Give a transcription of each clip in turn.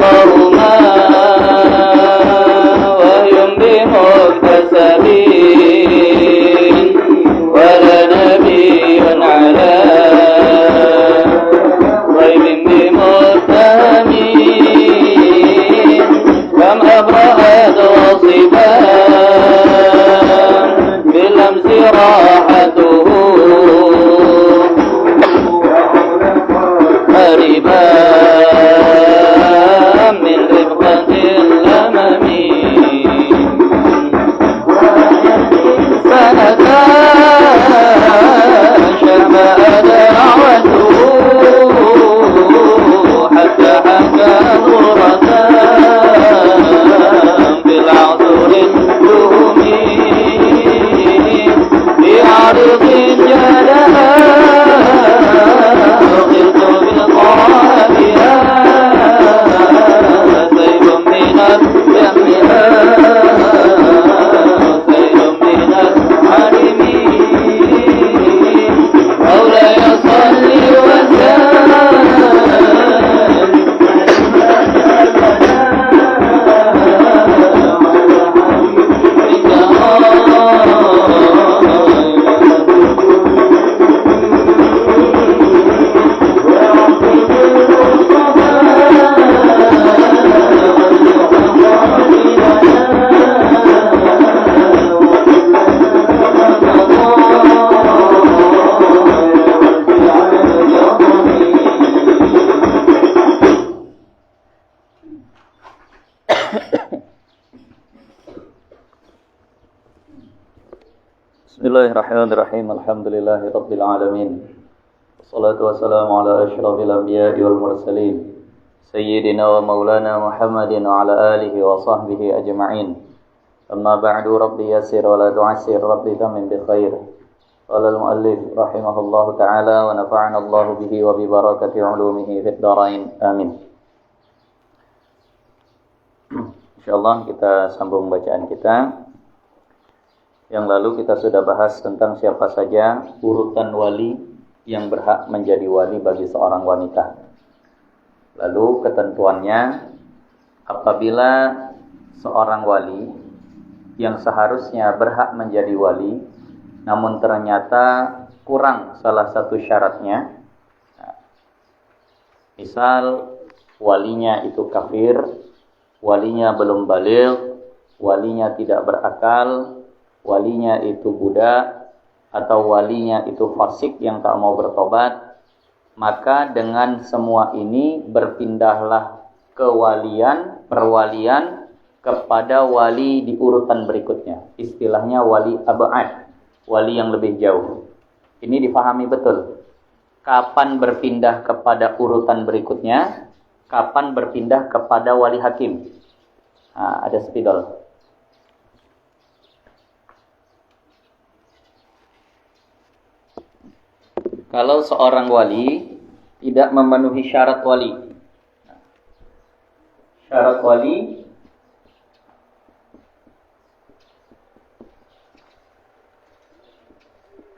قوما وهم بمكتسبين ولا نبي على غيب بمتهمين كم أبرأت وصفان بالأمس راحته قريبا من رفقة الأمم فأتى شمأ دعوته حتى حكى نورة بالعذر الدهمي بعرض جلها Bismillahirrahmanirrahim. Alhamdulillahi rabbil alamin. Wassalatu wassalamu ala asyrafil anbiya'i wal mursalin sayyidina wa maulana Muhammadin wa ala alihi wa sahbihi ajma'in. Amma ba'du, rabbi yassir wa la tu'assir, rabbi tamin bi khair. Qala al-muallif rahimahullahu ta'ala wa nafa'ana Allahu bihi wa bi barakati ulumihi fid dharain. Amin. Insyaallah kita sambung bacaan kita. Yang lalu kita sudah bahas tentang siapa saja urutan wali yang berhak menjadi wali bagi seorang wanita. Lalu ketentuannya, apabila seorang wali yang seharusnya berhak menjadi wali, namun ternyata kurang salah satu syaratnya, misal walinya itu kafir, walinya belum baligh, walinya tidak berakal, walinya itu budak, atau walinya itu fasik yang tak mau bertobat, maka dengan semua ini berpindahlah perwalian kepada wali di urutan berikutnya. Istilahnya wali ab'ad, wali yang lebih jauh. Ini difahami betul. Kapan berpindah kepada urutan berikutnya, kapan berpindah kepada wali hakim. Ada spidol. Kalau seorang wali tidak memenuhi syarat wali. Syarat wali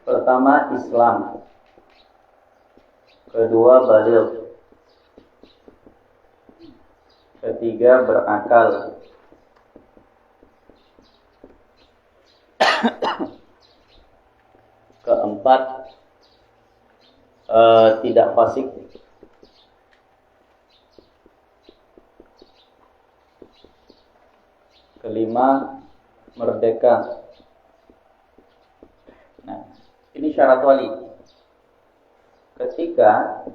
pertama Islam, kedua baligh, ketiga berakal, keempat tidak fasik, kelima merdeka. Nah, ini syarat wali. Ketika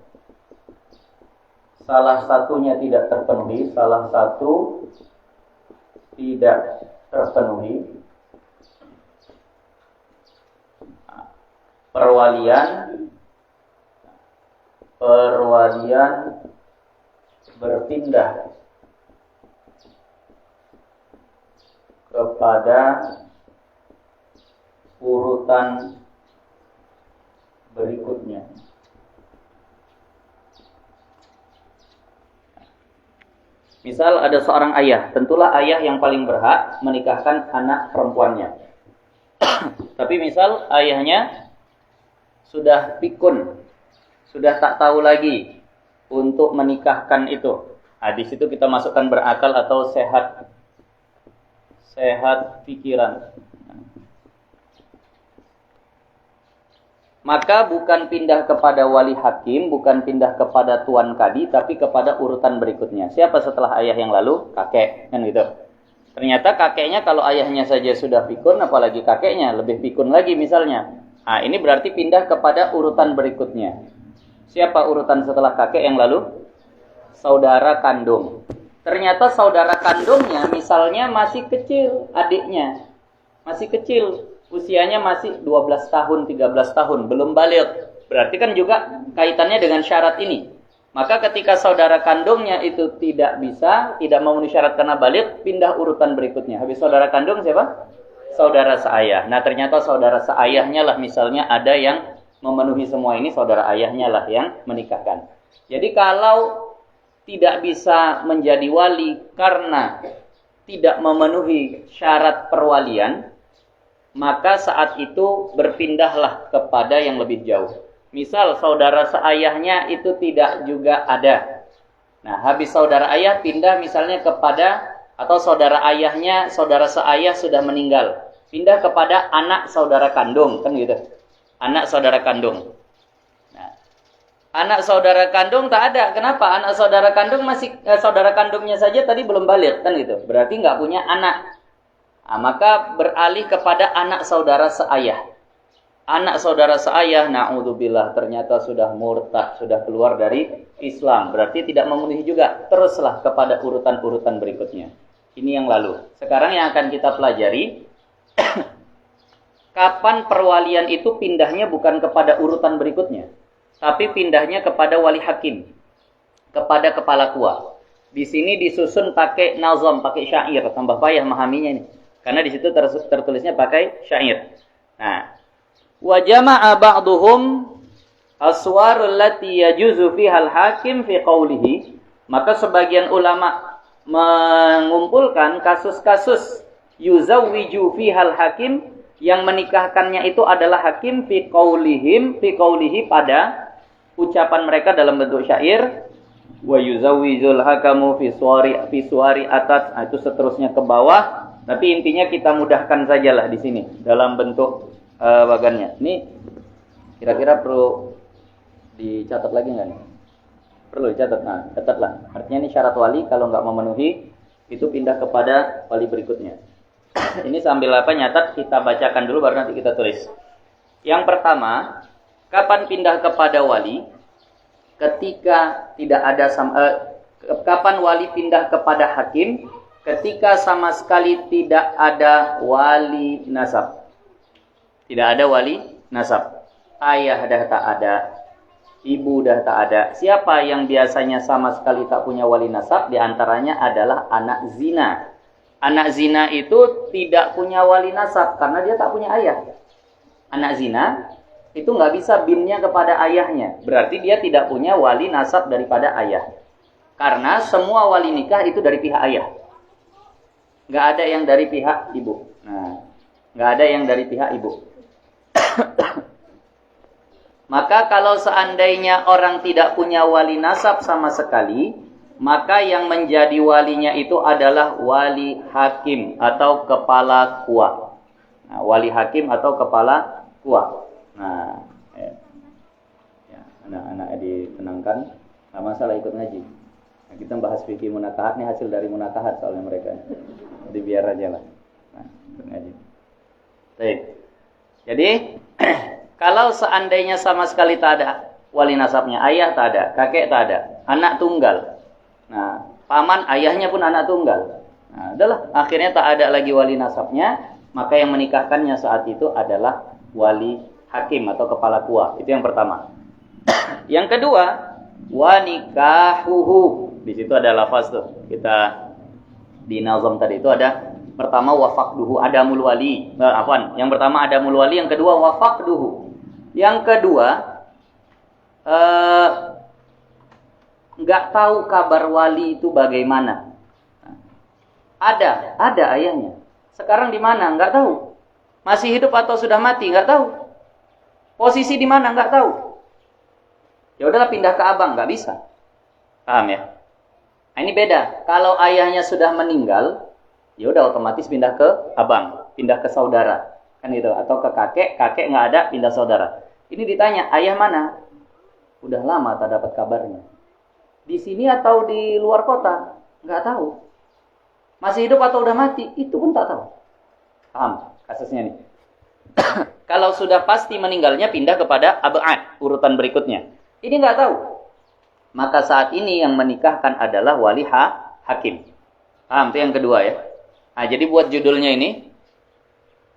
salah satunya tidak terpenuhi, salah satu tidak terpenuhi, perwalian berpindah kepada urutan berikutnya. Misal ada seorang ayah, tentulah ayah yang paling berhak menikahkan anak perempuannya. Tapi misal ayahnya sudah pikun, sudah tak tahu lagi untuk menikahkan itu, Nah, di situ kita masukkan berakal atau sehat pikiran. Maka bukan pindah kepada wali hakim, bukan pindah kepada tuan kadi, tapi kepada urutan berikutnya. Siapa setelah ayah yang lalu? Kakek, kan gitu. Ternyata kakeknya kalau ayahnya saja sudah pikun, apalagi kakeknya lebih pikun lagi misalnya. Nah, ini berarti pindah kepada urutan berikutnya. Siapa urutan setelah kakek yang lalu? Saudara kandung. Ternyata saudara kandungnya misalnya masih kecil, adiknya. Masih kecil. Usianya masih 12 tahun, 13 tahun, belum baligh. Berarti kan juga kaitannya dengan syarat ini. Maka ketika saudara kandungnya itu tidak memenuhi syarat karena baligh, pindah urutan berikutnya. Habis saudara kandung siapa? Saudara seayah. Nah, ternyata saudara seayahnya lah misalnya ada yang memenuhi semua ini, saudara ayahnya lah yang menikahkan. Jadi kalau tidak bisa menjadi wali karena tidak memenuhi syarat perwalian, maka saat itu berpindahlah kepada yang lebih jauh. Misal saudara seayahnya itu tidak juga ada. Nah, habis saudara ayah pindah misalnya kepada, atau saudara ayahnya, saudara seayah sudah meninggal, pindah kepada anak saudara kandung, kan gitu. Anak saudara kandung. Nah, anak saudara kandung tak ada. Kenapa? Anak saudara kandung saudara kandungnya saja tadi belum baligh, kan gitu. Berarti nggak punya anak. Nah, maka beralih kepada anak saudara seayah. Anak saudara seayah, na'udzubillah, ternyata sudah murtad, sudah keluar dari Islam. Berarti tidak memenuhi juga. Teruslah kepada urutan-urutan berikutnya. Ini yang lalu. Sekarang yang akan kita pelajari, kapan perwalian itu pindahnya bukan kepada urutan berikutnya, tapi pindahnya kepada wali hakim, kepada kepala tua. Di sini disusun pakai nazam, pakai syair. Tambah payah memahaminya ini. Karena di situ tertulisnya pakai syair. Nah, wa jama'a ba'duhum aswarul lati yajuzu fihal hakim fi qawlihi. Maka sebagian ulama mengumpulkan kasus-kasus yuzawwiju fihal hakim, yang menikahkannya itu adalah hakim fi qawlihi pada ucapan mereka dalam bentuk syair. Wa yuzawwijul hakamu fi suwari atat. Nah, itu seterusnya ke bawah. Tapi intinya kita mudahkan sajalah di sini dalam bentuk bagannya. Ini kira-kira perlu dicatat lagi nggak nih? Perlu dicatat. Nah, catatlah. Artinya ini syarat wali kalau nggak memenuhi itu pindah kepada wali berikutnya. Ini sambil nyatat, kita bacakan dulu baru nanti kita tulis. Yang pertama, kapan pindah kepada wali? Ketika tidak ada kapan wali pindah kepada hakim? Ketika sama sekali tidak ada wali nasab. Tidak ada wali nasab. Ayah dah tak ada, ibu dah tak ada. Siapa yang biasanya sama sekali tak punya wali nasab? Di antaranya adalah anak zina. Anak zina itu tidak punya wali nasab karena dia tak punya ayah. Anak zina itu nggak bisa binnya kepada ayahnya. Berarti dia tidak punya wali nasab daripada ayah. Karena semua wali nikah itu dari pihak ayah. Nggak ada yang dari pihak ibu. Nah, nggak ada yang dari pihak ibu. Maka kalau seandainya orang tidak punya wali nasab sama sekali, maka yang menjadi walinya itu adalah wali hakim atau kepala kuah. Nah, wali hakim atau kepala kuah. Nah, ya, anak-anak ditenangkan. Nggak masalah ikut ngaji. Nah, kita bahas fikih munakahat, ini hasil dari munakahat soalnya mereka. Jadi biar aja lah. Nah, ikut ngaji. Baik. Jadi kalau seandainya sama sekali tak ada wali nasabnya, ayah tak ada, kakek tak ada, anak tunggal. Nah, paman ayahnya pun anak tunggal. Nah, adalah akhirnya tak ada lagi wali nasabnya, maka yang menikahkannya saat itu adalah wali hakim atau kepala kuah. Itu yang pertama. Yang kedua, wa nikahuhu. Di situ ada lafaz tuh. Kita di nazam tadi itu ada pertama wafaqduhu, adamul wali. Yang pertama adamul wali, yang kedua wafaqduhu. Yang kedua nggak tahu kabar wali itu bagaimana. Ada ayahnya. Sekarang di mana? Nggak tahu. Masih hidup atau sudah mati? Nggak tahu. Posisi di mana? Nggak tahu. Ya udahlah pindah ke abang, nggak bisa. Paham ya? Nah, ini beda. Kalau ayahnya sudah meninggal, ya udah otomatis pindah ke abang, pindah ke saudara, kan gitu. Atau ke kakek, kakek nggak ada, pindah saudara. Ini ditanya, ayah mana? Udah lama tak dapat kabarnya. Di sini atau di luar kota? Nggak tahu. Masih hidup atau udah mati? Itu pun tak tahu. Paham kasusnya nih? Kalau sudah pasti meninggalnya, pindah kepada ab'ad, urutan berikutnya. Ini nggak tahu. Maka saat ini yang menikahkan adalah wali hakim. Paham? Itu yang kedua ya. Nah, jadi buat judulnya ini,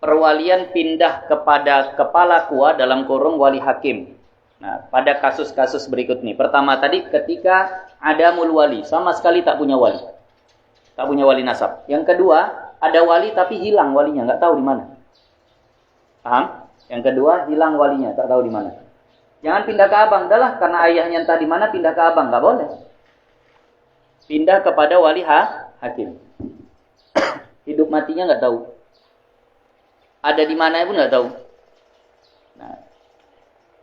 perwalian pindah kepada kepala kua dalam kurung wali hakim. Nah, pada kasus-kasus berikut nih. Pertama tadi ketika ada wali, sama sekali tak punya wali. Tak punya wali nasab. Yang kedua, ada wali tapi hilang walinya, nggak tahu di mana. Paham? Yang kedua, hilang walinya, tak tahu di mana. Jangan pindah ke abang, adalah karena ayahnya entah di mana, pindah ke abang, nggak boleh. Pindah kepada wali hakim. Hidup matinya nggak tahu. Ada di mana pun nggak tahu. Nah,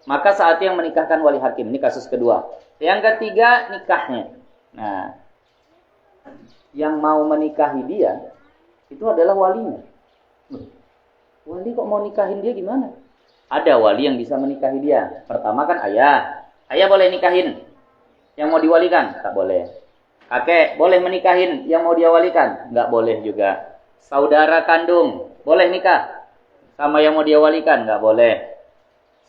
maka saat yang menikahkan wali hakim, ini kasus kedua. Yang ketiga, nikahnya. Nah, yang mau menikahi dia itu adalah walinya. Wali kok mau nikahin dia gimana? Ada wali yang bisa menikahi dia. Pertama kan ayah. Ayah boleh nikahin yang mau diwalikan? Tak boleh. Kakek boleh menikahin yang mau dia walikan? Nggak boleh juga. Saudara kandung boleh nikah sama yang mau dia walikan? Nggak boleh.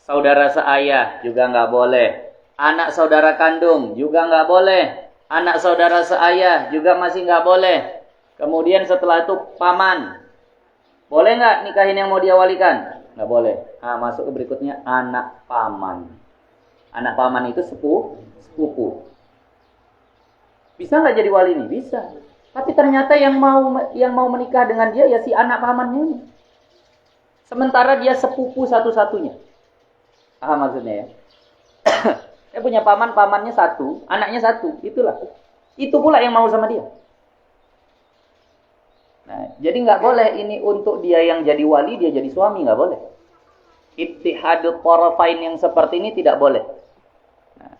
Saudara seayah juga nggak boleh. Anak saudara kandung juga nggak boleh. Anak saudara seayah juga masih nggak boleh. Kemudian setelah itu paman. Boleh nggak nikahin yang mau dia walikan? Nggak boleh. Nah, masuk ke berikutnya anak paman. Anak paman itu sepupu. Bisa nggak jadi wali nih? Bisa. Tapi ternyata yang mau menikah dengan dia ya si anak pamannya ini. Sementara dia sepupu satu-satunya. Maksudnya ya. Dia punya pamannya satu, anaknya satu. Itulah. Itu pula yang mau sama dia. Nah, jadi nggak boleh ini untuk dia yang jadi wali, dia jadi suami, nggak boleh. Ittihadul tarafain yang seperti ini tidak boleh. Nah,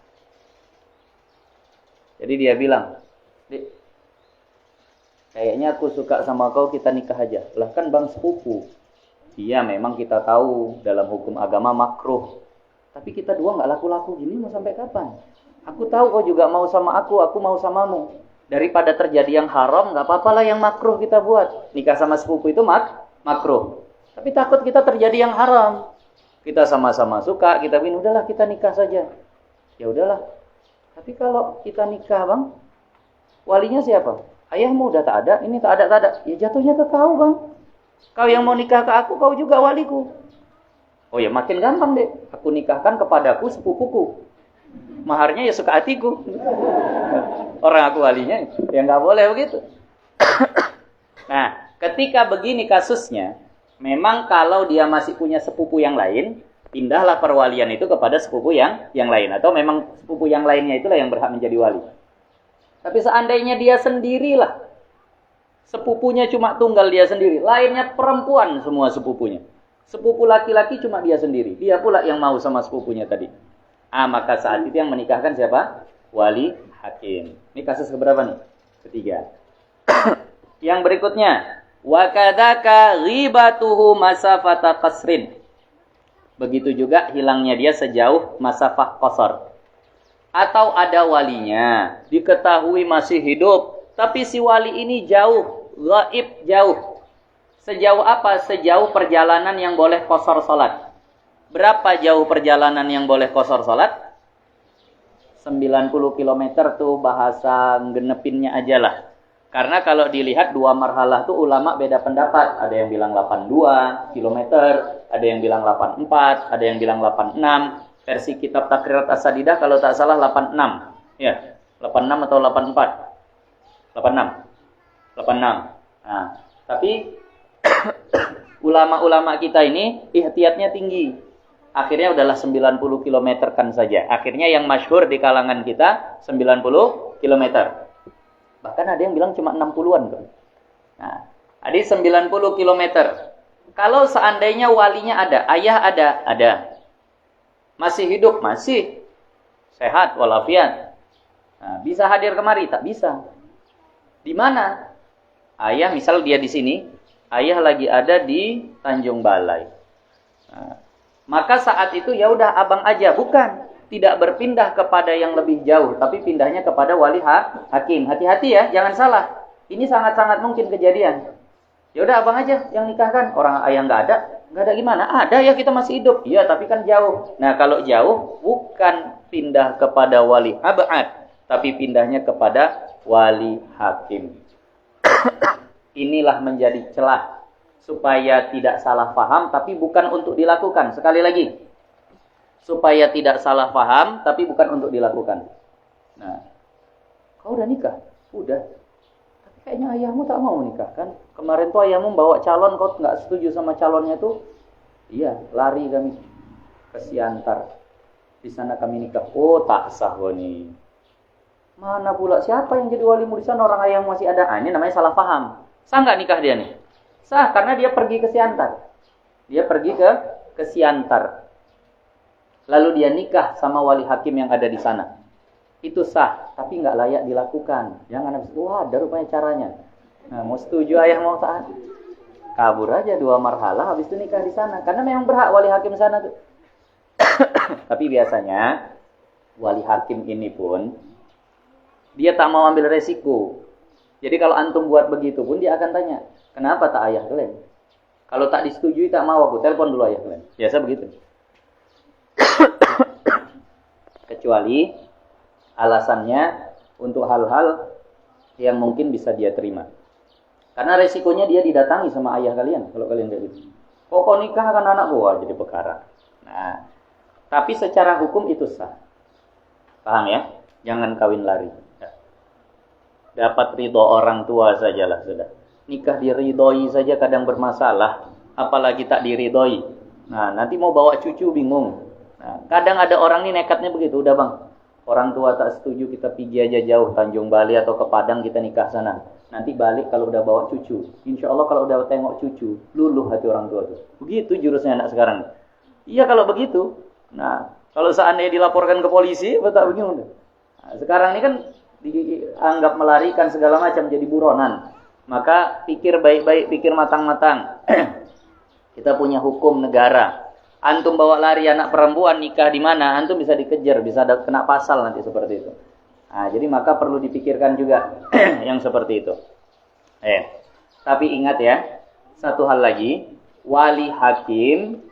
jadi dia bilang, Dek, kayaknya aku suka sama kau, kita nikah aja. Lah kan bang sepupu. Iya memang kita tahu dalam hukum agama makruh. Tapi kita dua nggak laku-laku gini mau sampai kapan? Aku tahu kau juga mau sama aku mau samamu. Daripada terjadi yang haram, nggak apa-apa lah yang makruh kita buat. Nikah sama sepupu itu makruh. Tapi takut kita terjadi yang haram. Kita sama-sama suka, kita ingin udahlah kita nikah saja. Ya udahlah. Tapi kalau kita nikah bang, walinya siapa? Ayahmu udah tak ada, ini tak ada. Ya jatuhnya ke kau bang. Kau yang mau nikah ke aku, kau juga waliku. Oh ya makin gampang deh. Aku nikahkan kepadaku sepupuku. Maharnya ya suka hatiku. Orang aku walinya, ya nggak boleh begitu. Nah, ketika begini kasusnya, memang kalau dia masih punya sepupu yang lain, pindahlah perwalian itu kepada sepupu yang lain. Atau memang sepupu yang lainnya itulah yang berhak menjadi wali. Tapi seandainya dia sendirilah, sepupunya cuma tunggal dia sendiri, lainnya perempuan semua sepupunya. Sepupu laki-laki cuma dia sendiri. Dia pula yang mau sama sepupunya tadi. Maka saat itu yang menikahkan siapa? Wali hakim. Ini kasus keberapa nih? Ketiga. Yang berikutnya, wa kadzaka ghibatuhu masafata qasrin. Begitu juga hilangnya dia sejauh masafah qasar. Atau ada walinya, diketahui masih hidup, tapi si wali ini jauh, gaib jauh. Sejauh apa? Sejauh perjalanan yang boleh qasar salat. Berapa jauh perjalanan yang boleh qasar salat? 90 km tuh bahasa genepinnya aja lah. Karena kalau dilihat dua marhalah tuh ulama beda pendapat. Ada yang bilang 82 km, ada yang bilang 84, ada yang bilang 86. Versi kitab Takrirat As-Sadidah kalau tak salah 86. Ya, 86 atau 84? 86. Nah, tapi ulama-ulama kita ini ihtiyatnya tinggi. Akhirnya udahlah 90 km kan saja. Akhirnya yang masyhur di kalangan kita 90 km. Bahkan ada yang bilang cuma 60-an kan. Nah, jadi 90 km. Kalau seandainya walinya ada, ayah ada. Masih hidup, masih sehat walafiat. Nah, bisa hadir kemari? Tak bisa. Di mana? Ayah misal dia di sini, ayah lagi ada di Tanjung Balai. Nah, maka saat itu ya udah abang aja, bukan, tidak berpindah kepada yang lebih jauh, tapi pindahnya kepada wali hakim. Hati-hati ya, jangan salah. Ini sangat-sangat mungkin kejadian. Ya udah abang aja yang nikahkan. Orang ayah nggak ada gimana? Ada ya, kita masih hidup. Iya, tapi kan jauh. Nah, kalau jauh bukan pindah kepada wali abad, tapi pindahnya kepada wali hakim. Inilah menjadi celah supaya tidak salah paham, tapi bukan untuk dilakukan. Sekali lagi, supaya tidak salah paham, tapi bukan untuk dilakukan. Nah, kau udah nikah? Udah. Tapi kayaknya ayahmu tak mau nikah kan? Kemarin tuh ayahmu bawa calon, kau nggak setuju sama calonnya tuh? Iya, lari kami ke Siantar. Di sana kami nikah. Oh, tak sah nih. Mana pula siapa yang jadi walimu di sana? Orang ayahmu masih ada. Ah, ini namanya salah paham. Sah nggak nikah dia nih? Sah, karena dia pergi ke Siantar. Dia pergi ke Siantar. Lalu dia nikah sama wali hakim yang ada di sana. Itu sah, tapi nggak layak dilakukan. Jangan habis itu, wah ada rupanya caranya. Nah, mau setuju ayah mau taat. Kabur aja 2 marhalah, habis itu nikah di sana. Karena memang berhak wali hakim sana tuh. Tapi biasanya, wali hakim ini pun, dia tak mau ambil resiko. Jadi kalau antum buat begitu pun dia akan tanya, kenapa tak ayah kalian? Kalau tak disetujui tak mau aku, telepon dulu ayah kalian. Biasa begitu. Kecuali alasannya untuk hal-hal yang mungkin bisa dia terima. Karena resikonya dia didatangi sama ayah kalian kalau kalian kayak gitu. Kok nikah kan anak gua jadi perkara. Nah, tapi secara hukum itu sah. Paham ya? Jangan kawin lari. Dapat ridho orang tua sajalah sudah. Nikah diridhoi saja kadang bermasalah, apalagi tak diridhoi. Nah, nanti mau bawa cucu bingung. Nah, kadang ada orang nih nekatnya begitu, udah bang, orang tua tak setuju, kita pergi aja jauh, Tanjung Bali atau ke Padang, kita nikah sana. Nanti balik kalau udah bawa cucu. Insya Allah kalau udah tengok cucu, luluh hati orang tua tuh. Begitu jurusnya anak sekarang. Iya kalau begitu. Nah, kalau seandainya dilaporkan ke polisi, betul begini. Nah, sekarang ini kan dianggap melarikan segala macam, jadi buronan. Maka pikir baik-baik, pikir matang-matang. Kita punya hukum negara. Antum bawa lari anak perempuan nikah di mana, antum bisa dikejar, bisa kena pasal nanti seperti itu. Nah, jadi maka perlu dipikirkan juga yang seperti itu. Tapi ingat ya, satu hal lagi, wali hakim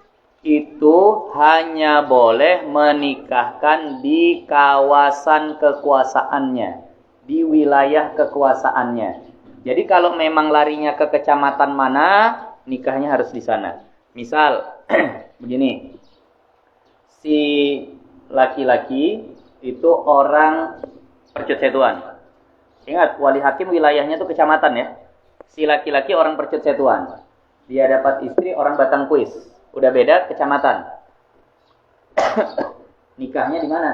itu hanya boleh menikahkan di kawasan kekuasaannya, di wilayah kekuasaannya. Jadi kalau memang larinya ke kecamatan mana, nikahnya harus di sana. Misal, begini, si laki-laki itu orang Percut-Setuan. Ingat, wali hakim wilayahnya itu kecamatan ya. Si laki-laki orang Percut-Setuan. Dia dapat istri orang Batangkuis. Udah beda kecamatan. Nikahnya di mana?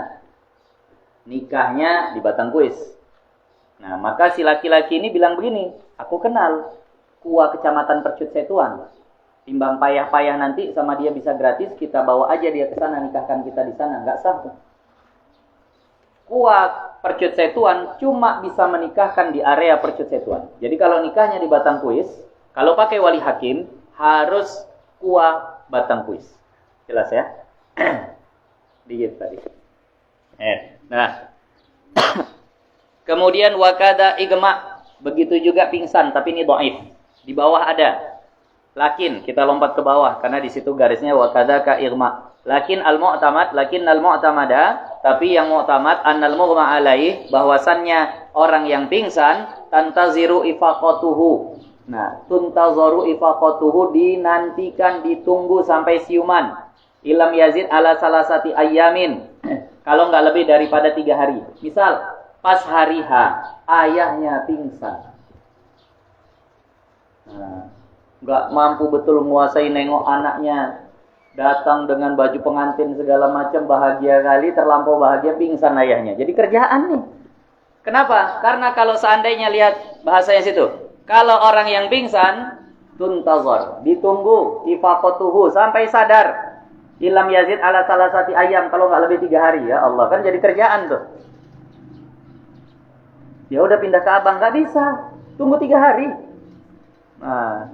Nikahnya di Batangkuis. Nah, maka si laki-laki ini bilang begini, aku kenal kua kecamatan Percut-Setuan. Timbang payah-payah nanti sama dia bisa gratis, kita bawa aja dia ke sana, nikahkan kita di sana. Enggak sah tuh. Kua Percut-Setuan cuma bisa menikahkan di area Percut-Setuan. Jadi kalau nikahnya di Batangkuis, kalau pakai wali hakim harus kua Batangkuis. Jelas ya? Dikit tadi. Nah. Kemudian wakada igma, begitu juga pingsan, tapi ini dhaif. Di bawah ada. Lakin kita lompat ke bawah karena di situ garisnya wakada ka igma. Lakin al-mu'tamad, tapi yang mu'tamad annal mughma alaih, bahwasannya orang yang pingsan tantaziru ifaqatuhu. Nah, tuntazaru ifaqatuhu, dinantikan, ditunggu sampai siuman. Ilam yazid ala salasati ayyamin. Kalau enggak lebih daripada 3 hari. Misal pas hari H, ayahnya pingsan. Nah, nggak mampu betul menguasai nengok anaknya. Datang dengan baju pengantin segala macam, bahagia kali, terlampau bahagia, pingsan ayahnya. Jadi kerjaan nih. Kenapa? Karena kalau seandainya lihat bahasanya situ. Kalau orang yang pingsan, tuntazor, ditunggu, ifaqatuhu, sampai sadar. Ilam yazid ala salasati ayam, kalau nggak lebih 3 hari. Ya Allah, kan jadi kerjaan tuh. Ya udah pindah ke abang, nggak bisa. Tunggu 3 hari. Nah,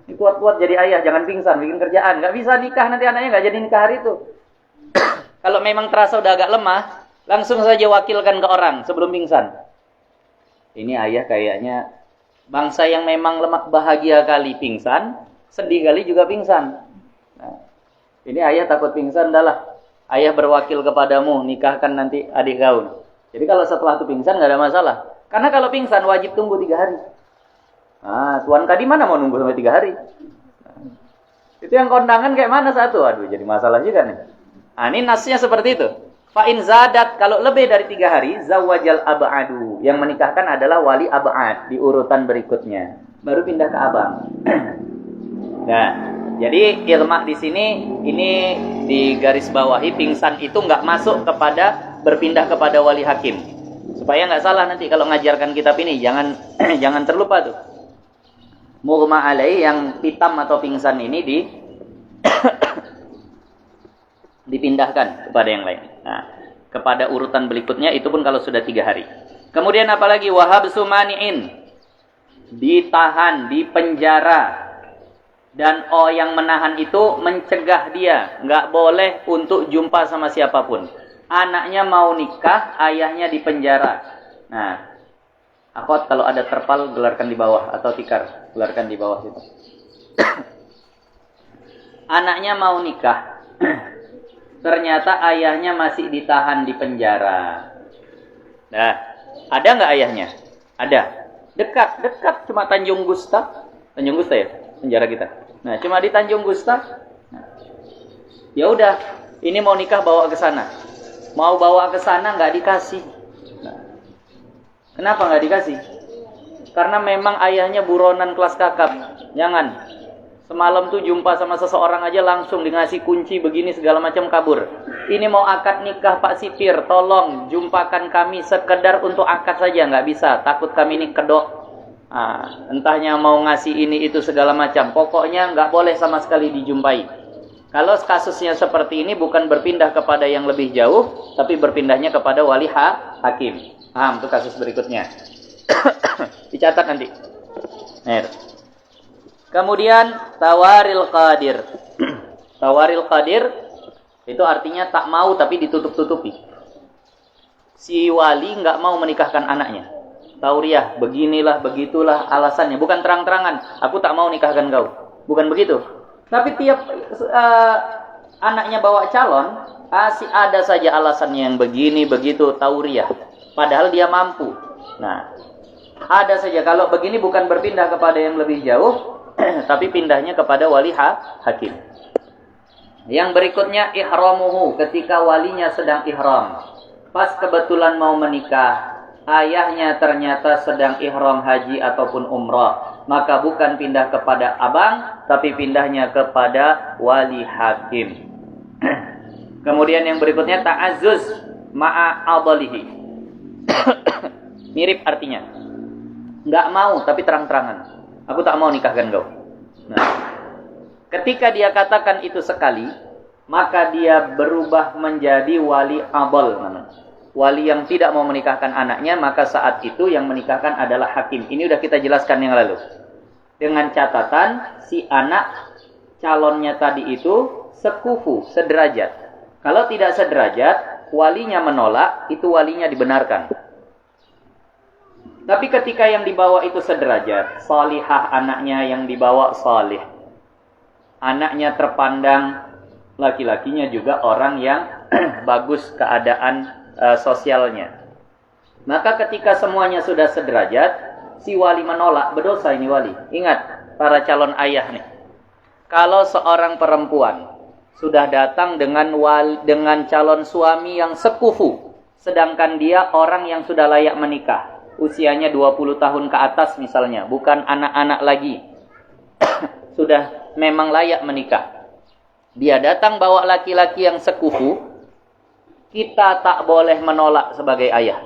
ini kuat-kuat jadi ayah, jangan pingsan, bikin kerjaan. Nggak bisa nikah, nanti anaknya nggak jadi nikah hari itu. Kalau memang terasa udah agak lemah, langsung saja wakilkan ke orang sebelum pingsan. Ini ayah kayaknya bangsa yang memang lemak bahagia kali pingsan, sedih kali juga pingsan. Nah, ini ayah takut pingsan, dah lah. Ayah berwakil kepadamu, nikahkan nanti adik kau. Jadi kalau setelah itu pingsan nggak ada masalah. Karena kalau pingsan wajib tunggu 3 hari. Nah, Tuan Kadi mana mau nunggu sampai 3 hari? Nah, itu yang kondangan kayak mana satu? Aduh, jadi masalah juga nih. Nah, ini nasnya seperti itu. Fa'in zadat, kalau lebih dari 3 hari, zawajal ab'adu. Yang menikahkan adalah wali ab'ad di urutan berikutnya. Baru pindah ke abang. Nah, jadi ilma di sini ini di garis bawahi, pingsan itu nggak masuk kepada berpindah kepada wali hakim. Supaya nggak salah nanti kalau ngajarkan kitab ini, jangan jangan terlupa tuh. Mughma alaih yang hitam atau pingsan ini dipindahkan kepada yang lain. Nah, kepada urutan berikutnya itu pun kalau sudah 3 hari. Kemudian apalagi wahab sumaniin, ditahan, dipenjara. Dan yang menahan itu mencegah dia, nggak boleh untuk jumpa sama siapapun. Anaknya mau nikah, ayahnya dipenjara. Nah, akhwat kalau ada terpal gelarkan di bawah atau tikar gelarkan di bawah situ. Anaknya mau nikah, ternyata ayahnya masih ditahan di penjara. Nah, ada nggak ayahnya? Ada. Dekat, cuma Tanjung Gusta. Tanjung Gusta ya, penjara kita. Nah, cuma di Tanjung Gusta. Ya udah, ini mau nikah bawa ke sana. Mau bawa ke sana nggak dikasih. Nah, kenapa nggak dikasih? Karena memang ayahnya buronan kelas kakap. Jangan. Semalam tuh jumpa sama seseorang aja langsung dikasih kunci begini segala macam kabur. Ini mau akad nikah Pak Sipir, tolong jumpakan kami sekedar untuk akad saja, nggak bisa. Takut kami ini kedok. Nah, entahnya mau ngasih ini itu segala macam. Pokoknya nggak boleh sama sekali dijumpai. Kalau kasusnya seperti ini bukan berpindah kepada yang lebih jauh, tapi berpindahnya kepada wali hakim. Paham tuh kasus berikutnya. Dicatat nanti. Nah, kemudian tawaril qadir. Tawaril qadir itu artinya tak mau tapi ditutup-tutupi. Si wali nggak mau menikahkan anaknya. Tauriah, beginilah, begitulah alasannya. Bukan terang-terangan, aku tak mau nikahkan kau. Bukan begitu. Tapi tiap anaknya bawa calon, ada saja alasannya yang begini, begitu, tauriah. Padahal dia mampu. Nah, ada saja. Kalau begini bukan berpindah kepada yang lebih jauh, tapi pindahnya kepada wali hakim. Yang berikutnya, ihramuhu, ketika walinya sedang ihram. Pas kebetulan mau menikah, ayahnya ternyata sedang ihram haji ataupun umrah, maka bukan pindah kepada abang, tapi pindahnya kepada wali hakim. Kemudian yang berikutnya ta'azzuz ma'a adalihi. Mirip artinya. Nggak mau tapi terang-terangan. Aku tak mau nikahkan kau. Nah, ketika dia katakan itu sekali, maka dia berubah menjadi wali adal namanya. Wali yang tidak mau menikahkan anaknya, maka saat itu yang menikahkan adalah hakim. Ini udah kita jelaskan yang lalu. Dengan catatan, si anak calonnya tadi itu sekufu, sederajat. Kalau tidak sederajat, walinya menolak, itu walinya dibenarkan. Tapi ketika yang dibawa itu sederajat, salihah anaknya yang dibawa salih. Anaknya terpandang, laki-lakinya juga orang yang bagus keadaan sosialnya. Maka ketika semuanya sudah sederajat, si wali menolak, berdosa ini wali. Ingat, para calon ayah nih. Kalau seorang perempuan sudah datang dengan calon suami yang sekufu, sedangkan dia orang yang sudah layak menikah, usianya 20 tahun ke atas misalnya, bukan anak-anak lagi, sudah memang layak menikah. Dia datang bawa laki-laki yang sekufu, kita tak boleh menolak sebagai ayah.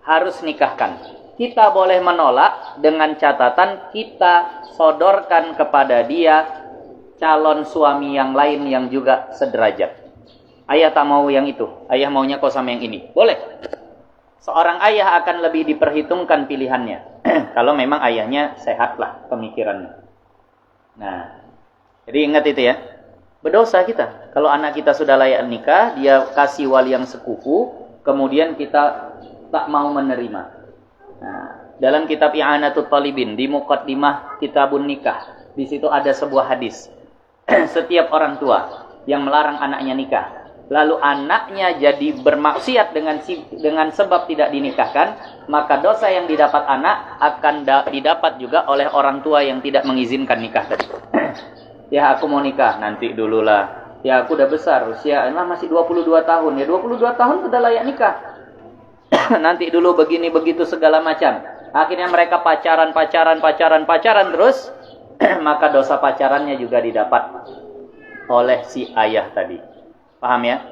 Harus nikahkan. Kita boleh menolak dengan catatan kita sodorkan kepada dia calon suami yang lain yang juga sederajat. Ayah tak mau yang itu. Ayah maunya kau sama yang ini. Boleh. seorang ayah akan lebih diperhitungkan pilihannya. Kalau memang ayahnya sehatlah pemikirannya. Nah, jadi ingat itu ya. Berdosa kita. Kalau anak kita sudah layak nikah, dia kasih wali yang sekufu, kemudian kita tak mau menerima. Nah, dalam kitab I'anatul Talibin, di Muqaddimah Kitabun Nikah, di situ ada sebuah hadis. Setiap orang tua yang melarang anaknya nikah, lalu anaknya jadi bermaksiat dengan sebab tidak dinikahkan, maka dosa yang didapat anak akan didapat juga oleh orang tua yang tidak mengizinkan nikah tadi. Ya aku mau nikah, nanti dululah. Ya aku udah besar, usia masih 22 tahun. Ya 22 tahun sudah layak nikah. Nanti dulu begini begitu segala macam. Akhirnya mereka pacaran terus. Maka dosa pacarannya juga didapat oleh si ayah tadi. Paham ya?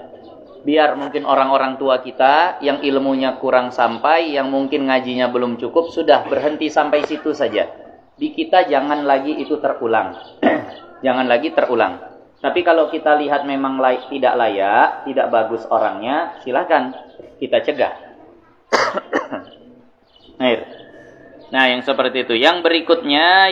Biar mungkin orang-orang tua kita yang ilmunya kurang sampai, yang mungkin ngajinya belum cukup, sudah berhenti sampai situ saja. Di kita jangan lagi itu terulang. Jangan lagi terulang. Tapi kalau kita lihat memang tidak layak, tidak bagus orangnya, silakan kita cegah. Nah, yang seperti itu. Yang berikutnya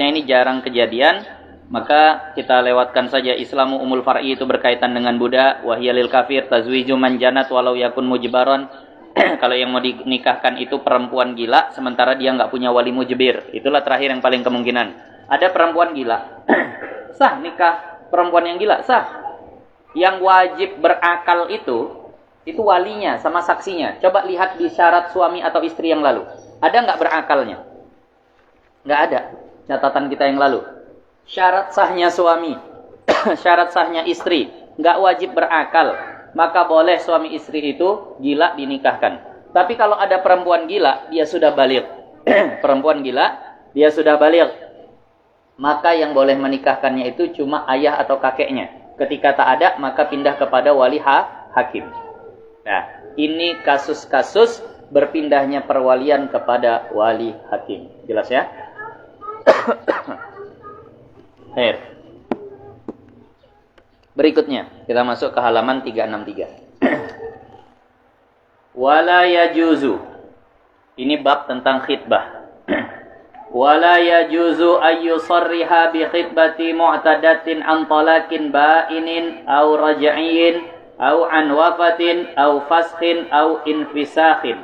ini jarang kejadian, maka kita lewatkan saja. Islamu umul far'i itu berkaitan dengan budak. Wahyalil kafir tazwiju manjanat walau yakun mujbaron. Kalau yang mau dinikahkan itu perempuan gila, sementara dia nggak punya wali mujbir. Itulah terakhir yang paling kemungkinan. Ada perempuan gila. Sah nikah perempuan yang gila, sah. Yang wajib berakal itu walinya sama saksinya. Coba lihat di syarat suami atau istri yang lalu. Ada nggak berakalnya? Nggak ada. Catatan kita yang lalu. Syarat sahnya suami, syarat sahnya istri, nggak wajib berakal. Maka boleh suami istri itu gila dinikahkan. Tapi kalau ada perempuan gila, dia sudah baligh. Perempuan gila, dia sudah baligh. Maka yang boleh menikahkannya itu cuma ayah atau kakeknya. Ketika tak ada, maka pindah kepada wali hakim. Nah, ini kasus-kasus berpindahnya perwalian kepada wali hakim. Jelas ya? Berikutnya, kita masuk ke halaman 363. Wala yajuzu. Ini bab tentang khitbah. Wala yajuzu ayyusarriha bi khitbati mu'tadatin an talakin ba'inin aw raj'iyyin aw an wafatin aw faskhin aw infisakhin.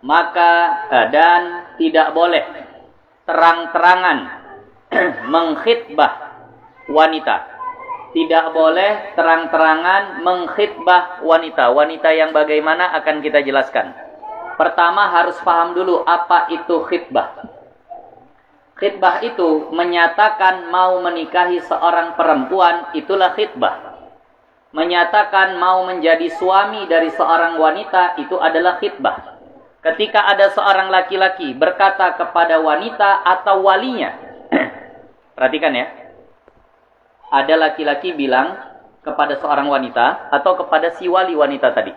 Maka dan tidak boleh terang-terangan mengkhitbah wanita. Tidak boleh terang-terangan mengkhitbah wanita. Wanita yang bagaimana akan kita jelaskan. Pertama harus paham dulu apa itu khitbah. Khitbah itu menyatakan mau menikahi seorang perempuan, itulah khitbah. Menyatakan mau menjadi suami dari seorang wanita, itu adalah khitbah. Ketika ada seorang laki-laki berkata kepada wanita atau walinya. Perhatikan ya. Ada laki-laki bilang kepada seorang wanita atau kepada si wali wanita tadi.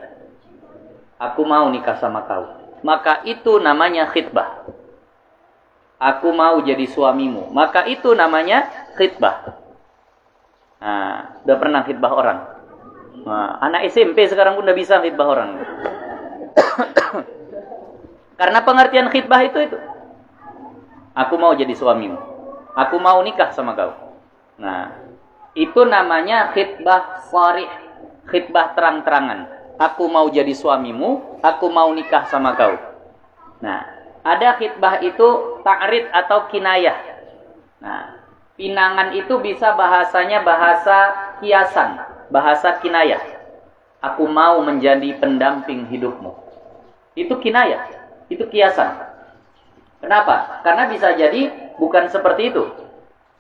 Aku mau nikah sama kau. Maka itu namanya khitbah. Aku mau jadi suamimu. Maka itu namanya khitbah. Nah, udah pernah khitbah orang. Nah, anak SMP sekarang pun udah bisa khitbah orang. Karena pengertian khitbah itu. Aku mau jadi suamimu. Aku mau nikah sama kau. Nah, itu namanya khitbah sharih. Khitbah terang-terangan. Aku mau jadi suamimu, aku mau nikah sama kau. Nah, ada khitbah itu ta'rid atau kinayah. Nah, pinangan itu bisa bahasanya bahasa kiasan, bahasa kinayah. Aku mau menjadi pendamping hidupmu. Itu kinayah, itu kiasan. Kenapa? Karena bisa jadi bukan seperti itu.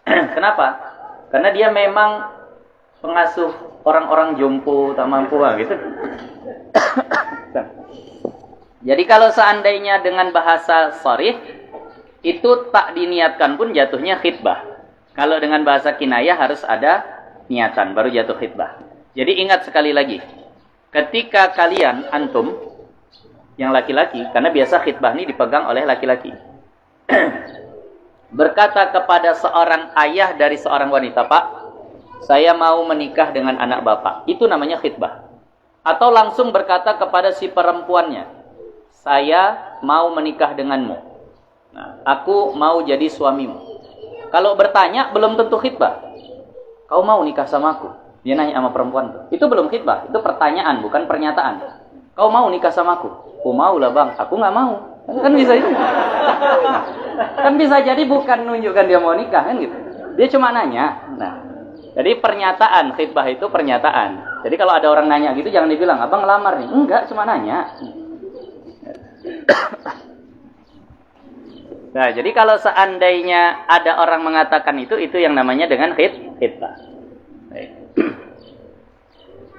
Kenapa? Karena dia memang pengasuh orang-orang jompo tak mampu gitu. Jadi kalau seandainya dengan bahasa sharih itu tak diniatkan pun jatuhnya khitbah. Kalau dengan bahasa kinayah harus ada niatan baru jatuh khitbah. Jadi ingat sekali lagi. Ketika kalian antum yang laki-laki, karena biasa khitbah ini dipegang oleh laki-laki. Berkata kepada seorang ayah dari seorang wanita, Pak, saya mau menikah dengan anak bapak. Itu namanya khitbah. Atau langsung berkata kepada si perempuannya, saya mau menikah denganmu. Nah, aku mau jadi suamimu. Kalau bertanya belum tentu khitbah. Kau mau nikah sama aku? Dia nanya sama perempuan. Itu belum khitbah, itu pertanyaan bukan pernyataan. Kau mau nikah sama aku? Oh mau lah bang, aku nggak mau. Kan bisa itu. Kan bisa jadi bukan menunjukkan dia mau nikah kan gitu. Dia cuma nanya. Nah, jadi pernyataan, khitbah itu pernyataan. Jadi kalau ada orang nanya gitu jangan dibilang, abang ngelamar nih. Enggak, cuma nanya. Nah, jadi kalau seandainya ada orang mengatakan itu yang namanya dengan khitbah.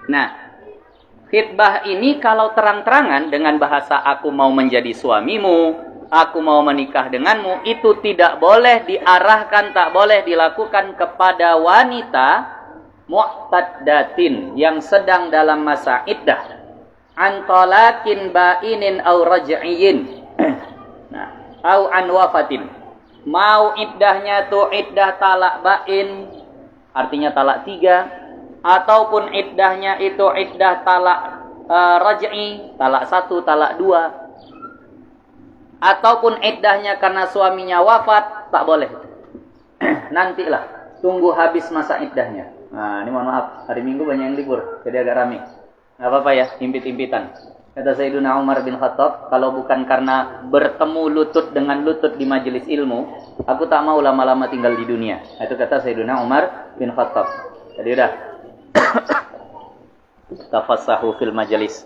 Nah, khitbah ini kalau terang-terangan dengan bahasa aku mau menjadi suamimu, aku mau menikah denganmu, itu tidak boleh diarahkan, tak boleh dilakukan kepada wanita mu'taddatin yang sedang dalam masa iddah. Antolakin ba'inin au raj'iyin. Nah, au an wafatin. Mau iddahnya tuh iddah talak ba'in, artinya talak 3, ataupun iddahnya itu iddah talak raj'i, talak 1, talak 2, ataupun iddahnya karena suaminya wafat, tak boleh. Nantilah, tunggu habis masa iddahnya. Nah, ini mohon maaf, hari Minggu banyak yang libur, jadi agak rame. Nggak apa-apa ya, impit-impitan. Kata Sayyidina Umar bin Khattab, kalau bukan karena bertemu lutut dengan lutut di majelis ilmu, aku tak mau lama-lama tinggal di dunia. Itu kata Sayyidina Umar bin Khattab. Jadi udah. Tafassahu fil majelis.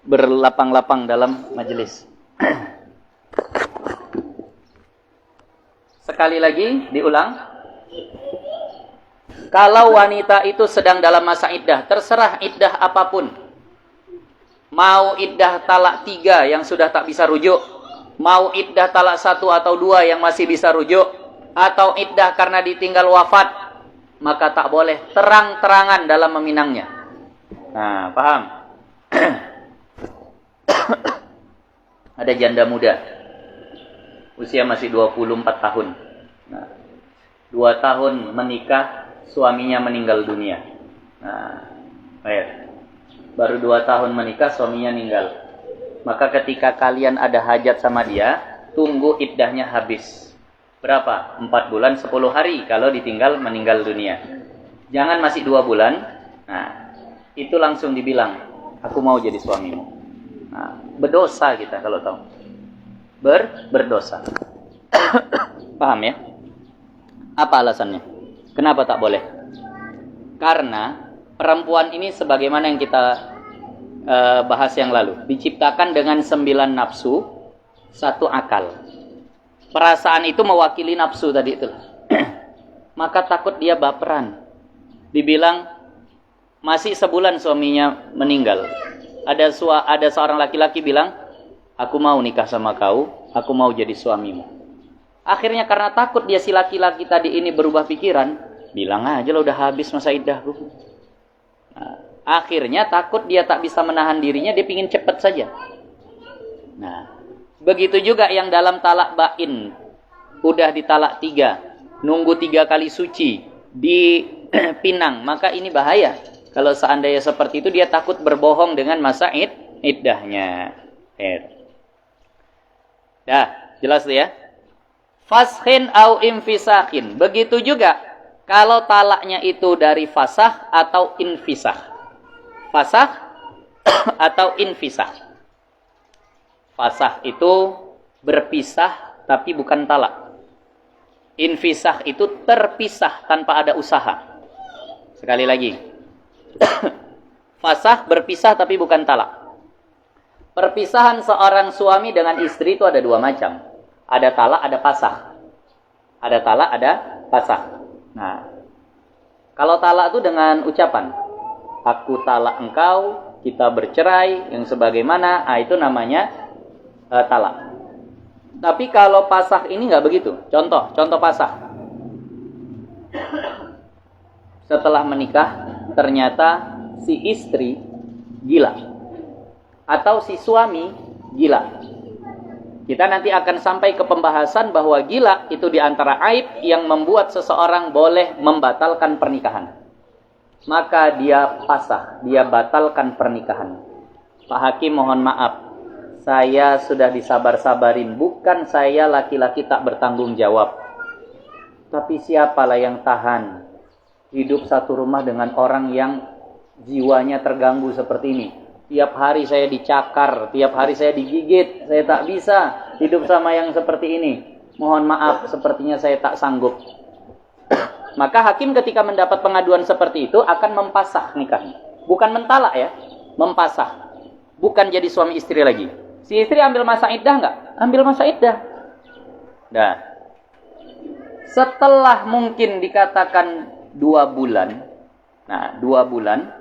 Berlapang-lapang dalam majelis. Sekali lagi diulang. Kalau wanita itu sedang dalam masa iddah, terserah iddah apapun. Mau iddah talak 3 yang sudah tak bisa rujuk, mau iddah talak 1 atau 2 yang masih bisa rujuk, atau iddah karena ditinggal wafat, maka tak boleh terang-terangan dalam meminangnya. Nah, paham? Ada janda muda, usia masih 24 tahun. Nah, 2 tahun menikah, suaminya meninggal dunia. Nah, baik. Baru 2 tahun menikah, suaminya meninggal. Maka ketika kalian ada hajat sama dia, tunggu iddahnya habis. Berapa? 4 bulan 10 hari kalau ditinggal meninggal dunia. Jangan masih 2 bulan. Nah, itu langsung dibilang, aku mau jadi suamimu. Nah, berdosa kita kalau tahu. Berdosa. Paham ya? Apa alasannya? Kenapa tak boleh? Karena perempuan ini sebagaimana yang kita bahas yang lalu, diciptakan dengan 9 nafsu, 1 akal. Perasaan itu mewakili nafsu tadi itu. Maka takut dia baperan. Dibilang masih sebulan suaminya meninggal. Ada seorang laki-laki bilang, aku mau nikah sama kau, aku mau jadi suamimu. Akhirnya karena takut dia si laki-laki tadi ini berubah pikiran, bilang aja lo udah habis masa iddahku. Nah, akhirnya takut dia tak bisa menahan dirinya, dia pingin cepat saja. Nah, begitu juga yang dalam talak bain, udah ditalak 3, nunggu 3 kali suci, dipinang, maka ini bahaya. Kalau seandainya seperti itu, dia takut berbohong dengan masa iddahnya. Dah, jelas tuh ya. Fashin au infisakhin. Begitu juga kalau talaknya itu dari fasah atau infisah. Fasah atau infisah. Fasah itu berpisah tapi bukan talak. Infisah itu terpisah tanpa ada usaha. Sekali lagi. Fasah berpisah tapi bukan talak. Perpisahan seorang suami dengan istri itu ada 2 macam. Ada talak, ada pasah. Ada talak, ada pasah. Nah, kalau talak itu dengan ucapan, aku talak engkau, kita bercerai, yang sebagaimana, itu namanya talak. Tapi kalau pasah ini nggak begitu. Contoh pasah. Setelah menikah, ternyata si istri gila. Atau si suami gila. Kita nanti akan sampai ke pembahasan bahwa gila itu diantara aib yang membuat seseorang boleh membatalkan pernikahan. maka dia pasah, dia batalkan pernikahan. Pak Hakim mohon maaf, saya sudah disabar-sabarin, bukan saya laki-laki tak bertanggung jawab. Tapi siapalah yang tahan hidup satu rumah dengan orang yang jiwanya terganggu seperti ini. Tiap hari saya dicakar, tiap hari saya digigit, saya tak bisa hidup sama yang seperti ini. Mohon maaf, sepertinya saya tak sanggup. Maka hakim ketika mendapat pengaduan seperti itu akan mempasah nikahnya. Bukan mentalak ya, mempasah. Bukan jadi suami istri lagi. Si istri ambil masa iddah enggak? Ambil masa iddah. Nah, setelah mungkin dikatakan 2 bulan. Nah, 2 bulan.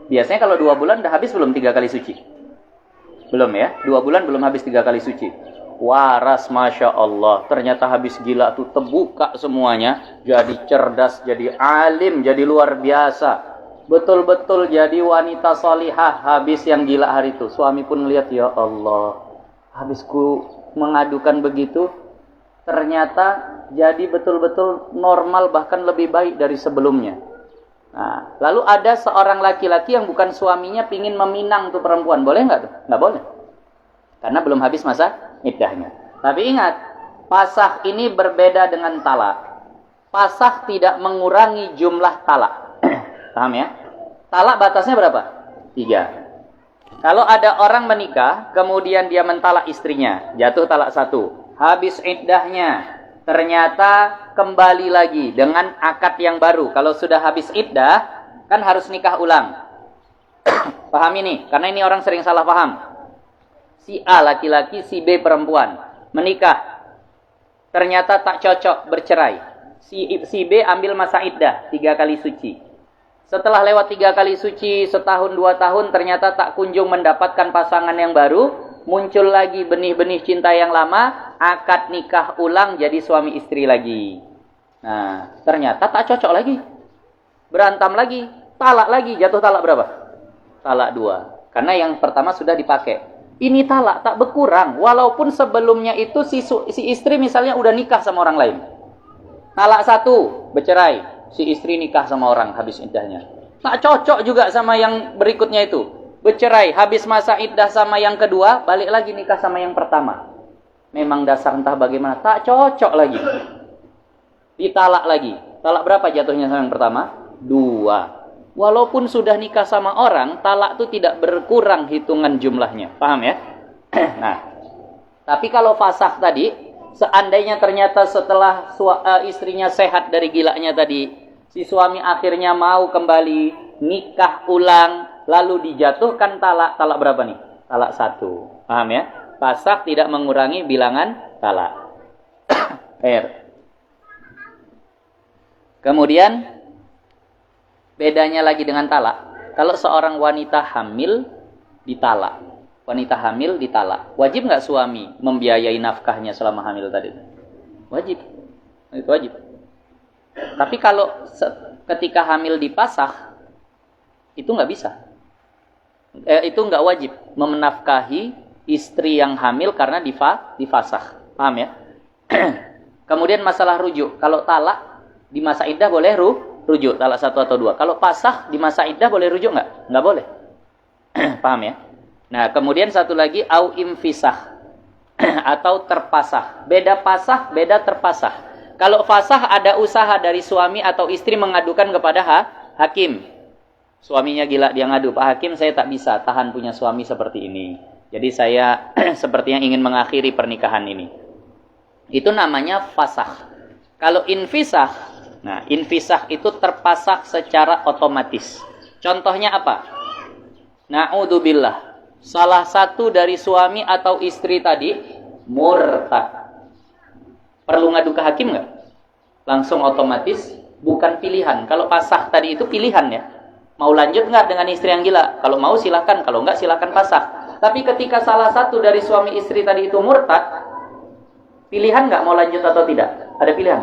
Biasanya kalau 2 bulan udah habis belum 3 kali suci? Belum ya? 2 bulan belum habis 3 kali suci. Waras, Masya Allah. Ternyata habis gila tuh terbuka semuanya. Jadi cerdas, jadi alim, jadi luar biasa. Betul-betul jadi wanita salihah habis yang gila hari itu. Suami pun lihat, ya Allah, habisku mengadukan begitu, ternyata jadi betul-betul normal, bahkan lebih baik dari sebelumnya. Nah, lalu ada seorang laki-laki yang bukan suaminya pingin meminang tuh perempuan. Boleh nggak tuh? Nggak boleh. Karena belum habis masa iddahnya. Tapi ingat, pasah ini berbeda dengan talak. Pasah tidak mengurangi jumlah talak. Paham ya? Talak batasnya berapa? 3. Kalau ada orang menikah, kemudian dia mentalak istrinya, jatuh talak 1. Habis iddahnya, ternyata kembali lagi dengan akad yang baru. Kalau sudah habis iddah, kan harus nikah ulang. Paham ini? Karena ini orang sering salah paham. Si A laki-laki, si B perempuan. Menikah. Ternyata tak cocok, bercerai. Si B ambil masa iddah, 3 kali suci. Setelah lewat 3 kali suci, setahun 2 tahun, ternyata tak kunjung mendapatkan pasangan yang baru. Muncul lagi benih-benih cinta yang lama, akad nikah ulang jadi suami istri lagi. Nah, ternyata tak cocok lagi. Berantam lagi, talak lagi, jatuh talak berapa? Talak 2. Karena yang pertama sudah dipakai. Ini talak tak berkurang, walaupun sebelumnya itu si istri misalnya udah nikah sama orang lain. Talak 1, bercerai. Si istri nikah sama orang habis iddahnya. Tak cocok juga sama yang berikutnya itu. Bercerai, habis masa iddah sama yang kedua, balik lagi nikah sama yang pertama. Memang dasar entah bagaimana, tak cocok lagi. Ditalak lagi. Talak berapa jatuhnya sama yang pertama? 2. Walaupun sudah nikah sama orang, talak itu tidak berkurang hitungan jumlahnya. Paham ya? Nah, tapi kalau fasakh tadi, seandainya ternyata setelah istrinya sehat dari gilanya tadi, si suami akhirnya mau kembali nikah ulang, lalu dijatuhkan talak. Talak berapa nih? Talak 1. Paham ya? Fasakh tidak mengurangi bilangan talak. Kemudian bedanya lagi dengan talak. Kalau seorang wanita hamil ditalak. Wanita hamil ditalak. Wajib nggak suami membiayai nafkahnya selama hamil tadi? Wajib. Itu wajib. Tapi kalau ketika hamil dipasah, itu nggak bisa. Itu nggak wajib menafkahi istri yang hamil karena difasah. Paham ya? Kemudian masalah rujuk. Kalau talak di masa iddah boleh rujuk. Talak 1 atau 2. Kalau pasah di masa iddah boleh rujuk nggak? Nggak boleh. Paham ya? Nah, kemudian satu lagi au infisah atau terpasah. Beda pasah, beda terpasah. Kalau fasah ada usaha dari suami atau istri mengadukan kepada hakim. Suaminya gila, dia ngadu, "Pak Hakim, saya tak bisa tahan punya suami seperti ini. Jadi saya sepertinya ingin mengakhiri pernikahan ini." Itu namanya fasah. Kalau infisah, nah infisah itu terpasah secara otomatis. Contohnya apa? Na'udzubillah. Salah satu dari suami atau istri tadi murtad. Perlu ngadu ke hakim nggak? Langsung otomatis, bukan pilihan. Kalau pasah tadi itu pilihan ya. Mau lanjut nggak dengan istri yang gila? Kalau mau silakan, kalau nggak silakan pasah. Tapi ketika salah satu dari suami istri tadi itu murtad, pilihan nggak mau lanjut atau tidak? Ada pilihan?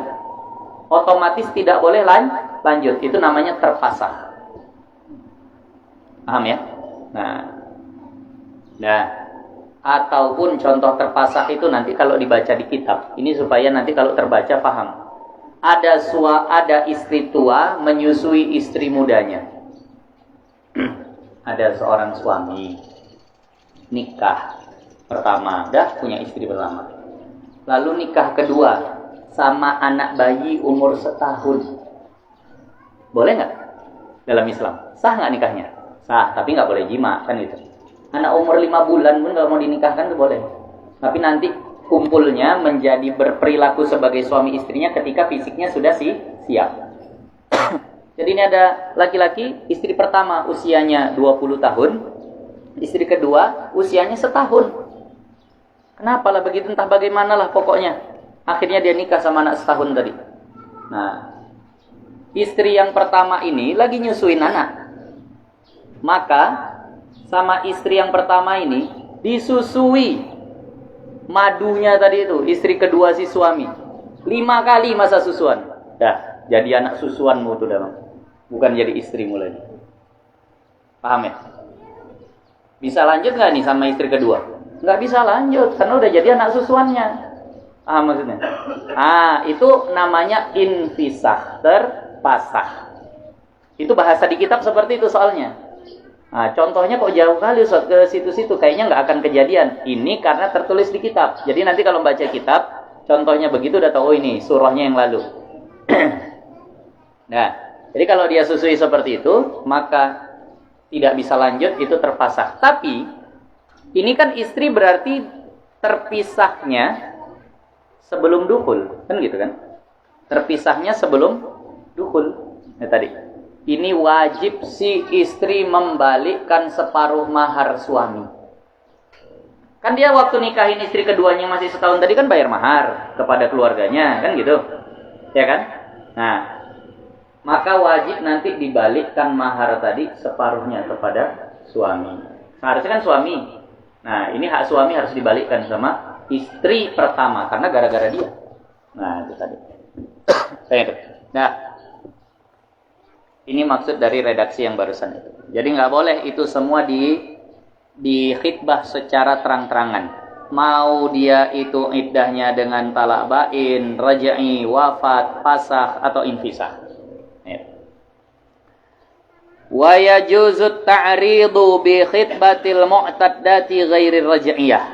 Otomatis tidak boleh lanjut. Itu namanya terpasah. Paham ya? Nah, ataupun contoh terpasah itu nanti kalau dibaca di kitab. Ini supaya nanti kalau terbaca paham. ada istri tua menyusui istri mudanya. Ada seorang suami nikah pertama, dah punya istri pertama. Lalu nikah kedua sama anak bayi umur setahun. Boleh nggak dalam Islam? Sah nggak nikahnya? Sah, tapi nggak boleh jima, kan gitu. Anak umur 5 bulan pun kalau mau dinikahkan itu boleh. Tapi nanti kumpulnya menjadi berperilaku sebagai suami istrinya ketika fisiknya sudah siap. Jadi ini ada laki-laki, istri pertama usianya 20 tahun, istri kedua usianya setahun. Kenapa lah begitu, entah bagaimanalah pokoknya. Akhirnya dia nikah sama anak setahun tadi. Nah, istri yang pertama ini lagi nyusuin anak. Maka sama istri yang pertama ini disusui madunya tadi itu, istri kedua si suami. 5 kali masa susuan. Dah, jadi anak susuanmu tuh dah. Bukan jadi istrimu lagi. Paham ya? Bisa lanjut nggak nih sama istri kedua? Nggak bisa lanjut, karena udah jadi anak susuannya. Paham maksudnya? Itu namanya infisah, terpasah. Itu bahasa di kitab seperti itu soalnya. Contohnya kok jauh kali Ustaz ke situ-situ, kayaknya nggak akan kejadian. Ini karena tertulis di kitab. Jadi nanti kalau baca kitab, contohnya begitu udah tahu, ini surahnya yang lalu. Nah, jadi kalau dia susui seperti itu, maka tidak bisa lanjut, itu terpasah. Tapi ini kan istri berarti terpisahnya sebelum dukhul, kan gitu kan? Terpisahnya sebelum dukhul. Nah tadi. Ini wajib si istri membalikkan separuh mahar suami. Kan dia waktu nikahin istri keduanya masih setahun tadi kan bayar mahar kepada keluarganya, kan gitu. Ya kan? Nah, maka wajib nanti dibalikkan mahar tadi separuhnya kepada suami. Seharusnya kan suami. Nah, ini hak suami harus dibalikkan sama istri pertama karena gara-gara dia. Nah, itu tadi. Nah, ini maksud dari redaksi yang barusan itu. Jadi nggak boleh itu semua di khitbah secara terang-terangan. Mau dia itu iddahnya dengan talak bain, raj'i, wafat, fasakh atau infisah. Wa yajuzu ta'ridu bi khitbatil mu'taddati ghairi raj'iyah.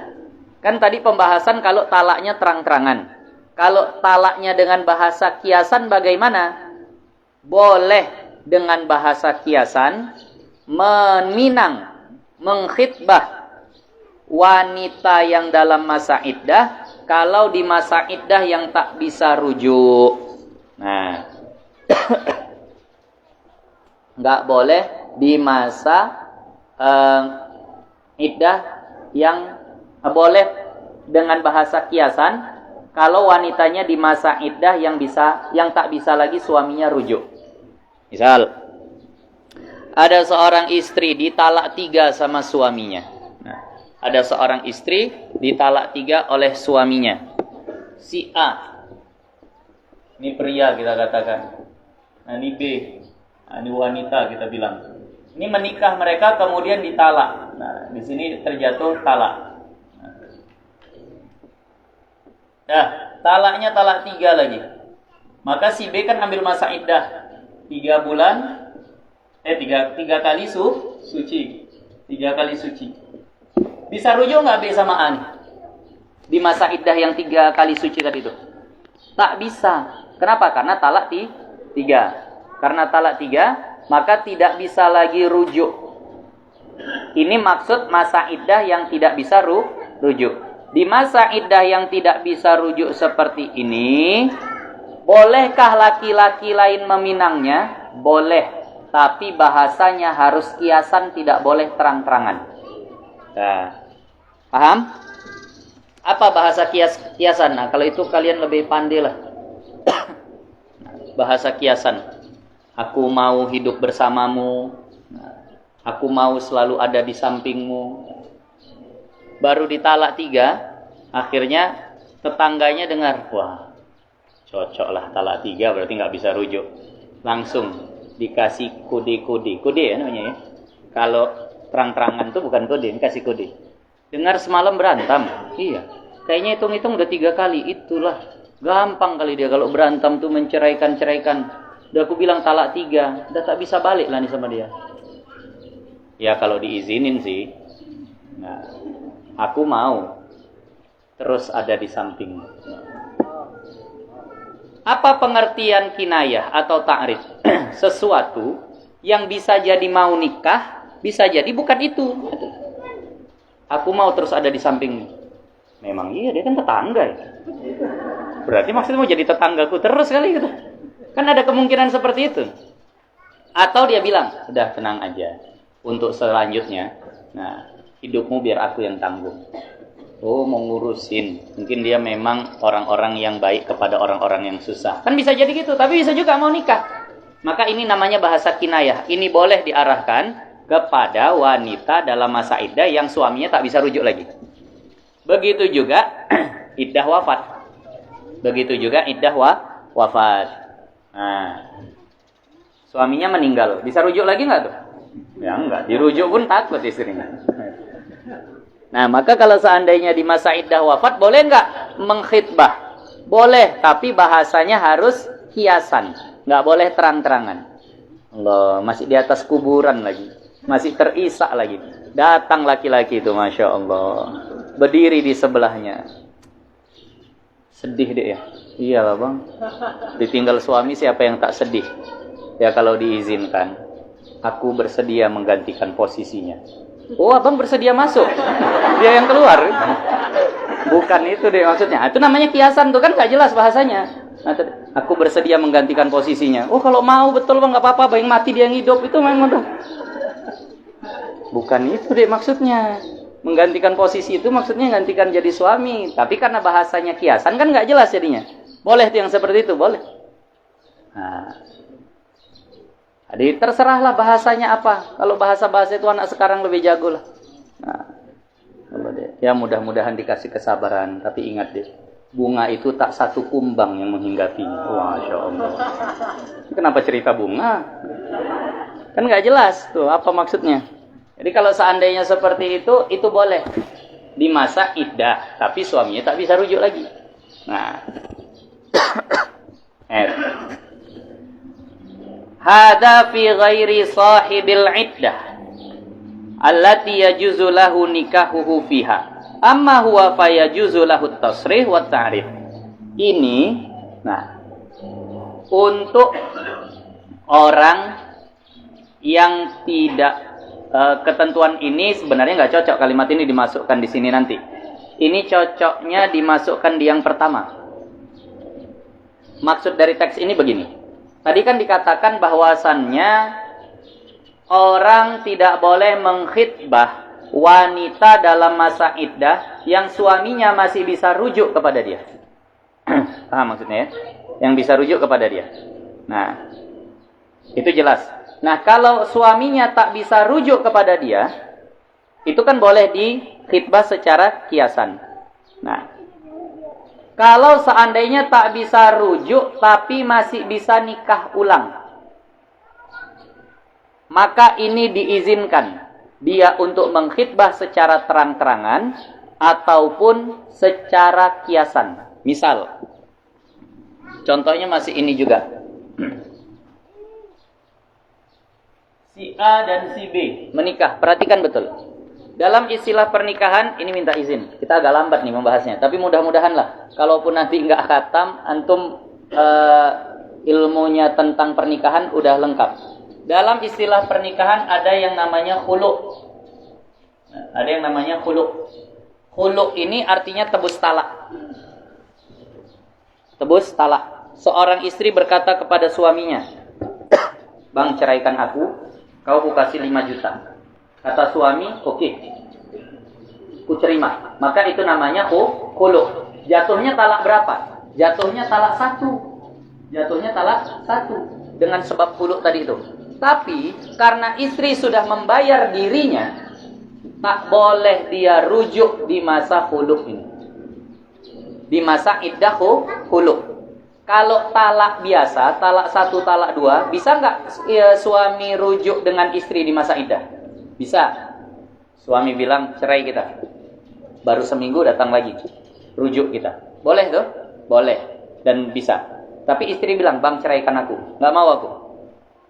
Kan tadi pembahasan kalau talaknya terang-terangan. Kalau talaknya dengan bahasa kiasan bagaimana? Boleh dengan bahasa kiasan meminang, mengkhitbah wanita yang dalam masa iddah kalau di masa iddah yang tak bisa rujuk. Nah, nggak boleh di masa iddah yang boleh dengan bahasa kiasan kalau wanitanya di masa iddah yang tak bisa lagi suaminya rujuk. Misal, ada seorang istri ditalak 3 sama suaminya. Nah, ada seorang istri ditalak 3 oleh suaminya. Si A, ini pria kita katakan. Nah, ini B, ini wanita kita bilang. Ini menikah mereka kemudian ditalak. Nah, di sini terjatuh talak. Nah, talaknya talak 3 lagi. Maka si B kan ambil masa iddah. 3 bulan, 3 kali suci. 3 kali suci. Bisa rujuk nggak B sama A nih? Di masa iddah yang 3 kali suci tadi itu? Tak bisa. Kenapa? Karena talak 3. Karena talak 3, maka tidak bisa lagi rujuk. Ini maksud masa iddah yang tidak bisa rujuk. Di masa iddah yang tidak bisa rujuk seperti ini, bolehkah laki-laki lain meminangnya? Boleh, tapi bahasanya harus kiasan, tidak boleh terang-terangan. Nah, paham? Apa bahasa kiasan? Nah, kalau itu kalian lebih pandai lah. Bahasa kiasan. Aku mau hidup bersamamu. Aku mau selalu ada di sampingmu. Baru ditalak 3, akhirnya tetangganya dengar, wah, cocok lah talak 3 berarti nggak bisa rujuk. Langsung dikasih kode ya namanya ya. Kalau terang-terangan tuh bukan kode, dikasih kode. Dengar semalam berantem, iya. Kayaknya hitung-hitung udah 3 kali, itulah Gampang kali dia kalau berantem tuh menceraikan-ceraikan. Udah aku bilang talak 3, udah tak bisa balik lah nih sama dia. Ya kalau diizinin sih. Nah, aku mau terus ada di samping. Apa pengertian kinayah atau ta'rif? Sesuatu yang bisa jadi mau nikah, bisa jadi bukan itu. Aku mau terus ada di samping. Memang iya, dia kan tetangga ya. Berarti maksudnya mau jadi tetanggaku terus kali gitu. Kan ada kemungkinan seperti itu. Atau dia bilang, udah tenang aja. Untuk selanjutnya, nah hidupmu biar aku yang tanggung. Oh, mau ngurusin. Mungkin dia memang orang-orang yang baik kepada orang-orang yang susah. Kan bisa jadi gitu, tapi bisa juga mau nikah. Maka ini namanya bahasa kinayah. Ini boleh diarahkan kepada wanita dalam masa iddah yang suaminya tak bisa rujuk lagi. Begitu juga iddah wafat. Begitu juga iddah wafat. Nah, suaminya meninggal. Bisa rujuk lagi nggak tuh? Ya enggak. Dirujuk pun takut istrinya. Nah, maka kalau seandainya di masa iddah wafat, boleh nggak mengkhitbah? Boleh, tapi bahasanya harus hiasan. Nggak boleh terang-terangan. Allah, masih di atas kuburan lagi. Masih terisak lagi. Datang laki-laki itu, Masya Allah. Berdiri di sebelahnya. Sedih deh ya. Iyalah bang. Ditinggal suami siapa yang tak sedih? Ya kalau diizinkan. Aku bersedia menggantikan posisinya. Oh, abang bersedia masuk. Dia yang keluar. Bukan itu deh maksudnya. Itu namanya kiasan tuh kan gak jelas bahasanya. Nah, aku bersedia menggantikan posisinya. Oh, kalau mau betul bang gak apa-apa. Yang mati dia yang hidup itu memang udah. Bukan itu deh maksudnya. Menggantikan posisi itu maksudnya gantikan jadi suami. Tapi karena bahasanya kiasan kan gak jelas jadinya. Boleh tuh yang seperti itu, boleh. Nah, jadi terserahlah bahasanya apa. Kalau bahasa-bahasa itu anak sekarang lebih jago lah. Nah, ya mudah-mudahan dikasih kesabaran. Tapi ingat deh, bunga itu tak satu kumbang yang menghinggapinya. Masya Allah. Kenapa cerita bunga? Kan nggak jelas tuh apa maksudnya. Jadi kalau seandainya seperti itu boleh di masa iddah. Tapi suaminya tak bisa rujuk lagi. Nah, hada fi ghairi sahibil iddah allati yajuzu lahu nikahuhu fiha amma huwa fa yajuzu lahu tasrih wa ta'rif. Ini nah untuk orang yang tidak ketentuan ini sebenarnya nggak cocok kalimat ini dimasukkan di sini nanti. Ini cocoknya dimasukkan di yang pertama. Maksud dari teks ini begini. Tadi kan dikatakan bahwasannya orang tidak boleh mengkhitbah wanita dalam masa iddah yang suaminya masih bisa rujuk kepada dia. Paham maksudnya ya? Yang bisa rujuk kepada dia. Nah, itu jelas. Nah, kalau suaminya tak bisa rujuk kepada dia, itu kan boleh dikhitbah secara kiasan. Nah, kalau seandainya tak bisa rujuk tapi masih bisa nikah ulang, maka ini diizinkan dia untuk mengkhitbah secara terang-terangan ataupun secara kiasan. Misal, contohnya masih ini juga. Si A dan si B menikah. Perhatikan betul. Dalam istilah pernikahan, ini minta izin. Kita agak lambat nih membahasnya. Tapi mudah-mudahan lah. Kalaupun nanti nggak khatam, antum ilmunya tentang pernikahan udah lengkap. Dalam istilah pernikahan ada yang namanya khulu'. Ada yang namanya khulu'. Khulu' ini artinya tebus talak. Tebus talak. Seorang istri berkata kepada suaminya, Bang, ceraikan aku. Kau kasih 5 juta. Kata suami, oke. Ku terima. Maka itu namanya khulu'. Jatuhnya talak berapa? Jatuhnya talak 1. Jatuhnya talak 1. Dengan sebab khulu' tadi itu. Tapi, karena istri sudah membayar dirinya, tak boleh dia rujuk di masa khulu' ini. Di masa iddah khulu'. Kalau talak biasa, talak 1, talak 2, bisa nggak suami rujuk dengan istri di masa iddah? Bisa. Suami bilang, cerai kita. Baru seminggu datang lagi. Rujuk kita. Boleh tuh? Boleh. dan bisa. Tapi istri bilang, "Bang, ceraikan aku." Nggak mau aku.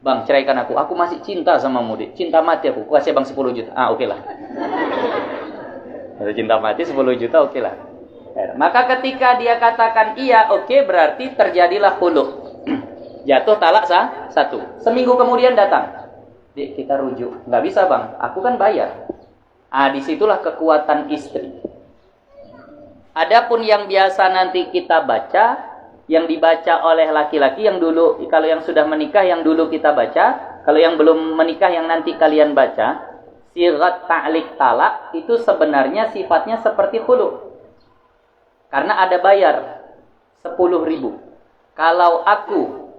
"Bang, ceraikan aku. Aku masih cinta sama Mudi. Cinta mati aku. Kasih Bang 10 juta." Ah, oke lah. Kalau cinta mati 10 juta oke lah. Maka ketika dia katakan iya, oke, berarti terjadilah khulu. Jatuh talak satu. Seminggu kemudian datang. "Dik, kita rujuk." "Nggak bisa, Bang. Aku kan bayar." Disitulah kekuatan istri. Adapun yang biasa nanti kita baca, yang dibaca oleh laki-laki yang dulu, kalau yang sudah menikah yang dulu kita baca, kalau yang belum menikah yang nanti kalian baca, sigat ta'liq talak itu sebenarnya sifatnya seperti khulu. Karena ada bayar 10.000. Kalau aku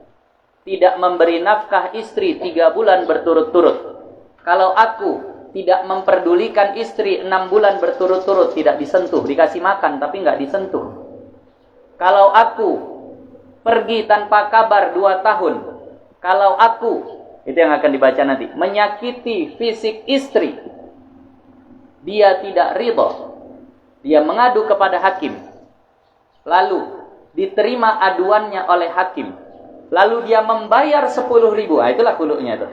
tidak memberi nafkah istri 3 bulan berturut-turut, kalau aku tidak memperdulikan istri 6 bulan berturut-turut, tidak disentuh, dikasih makan tapi nggak disentuh. Kalau aku pergi tanpa kabar 2 tahun, kalau aku, itu yang akan dibaca nanti, menyakiti fisik istri, dia tidak ridha, dia mengadu kepada hakim, lalu diterima aduannya oleh hakim, lalu dia membayar 10.000, itulah khulu'nya itu.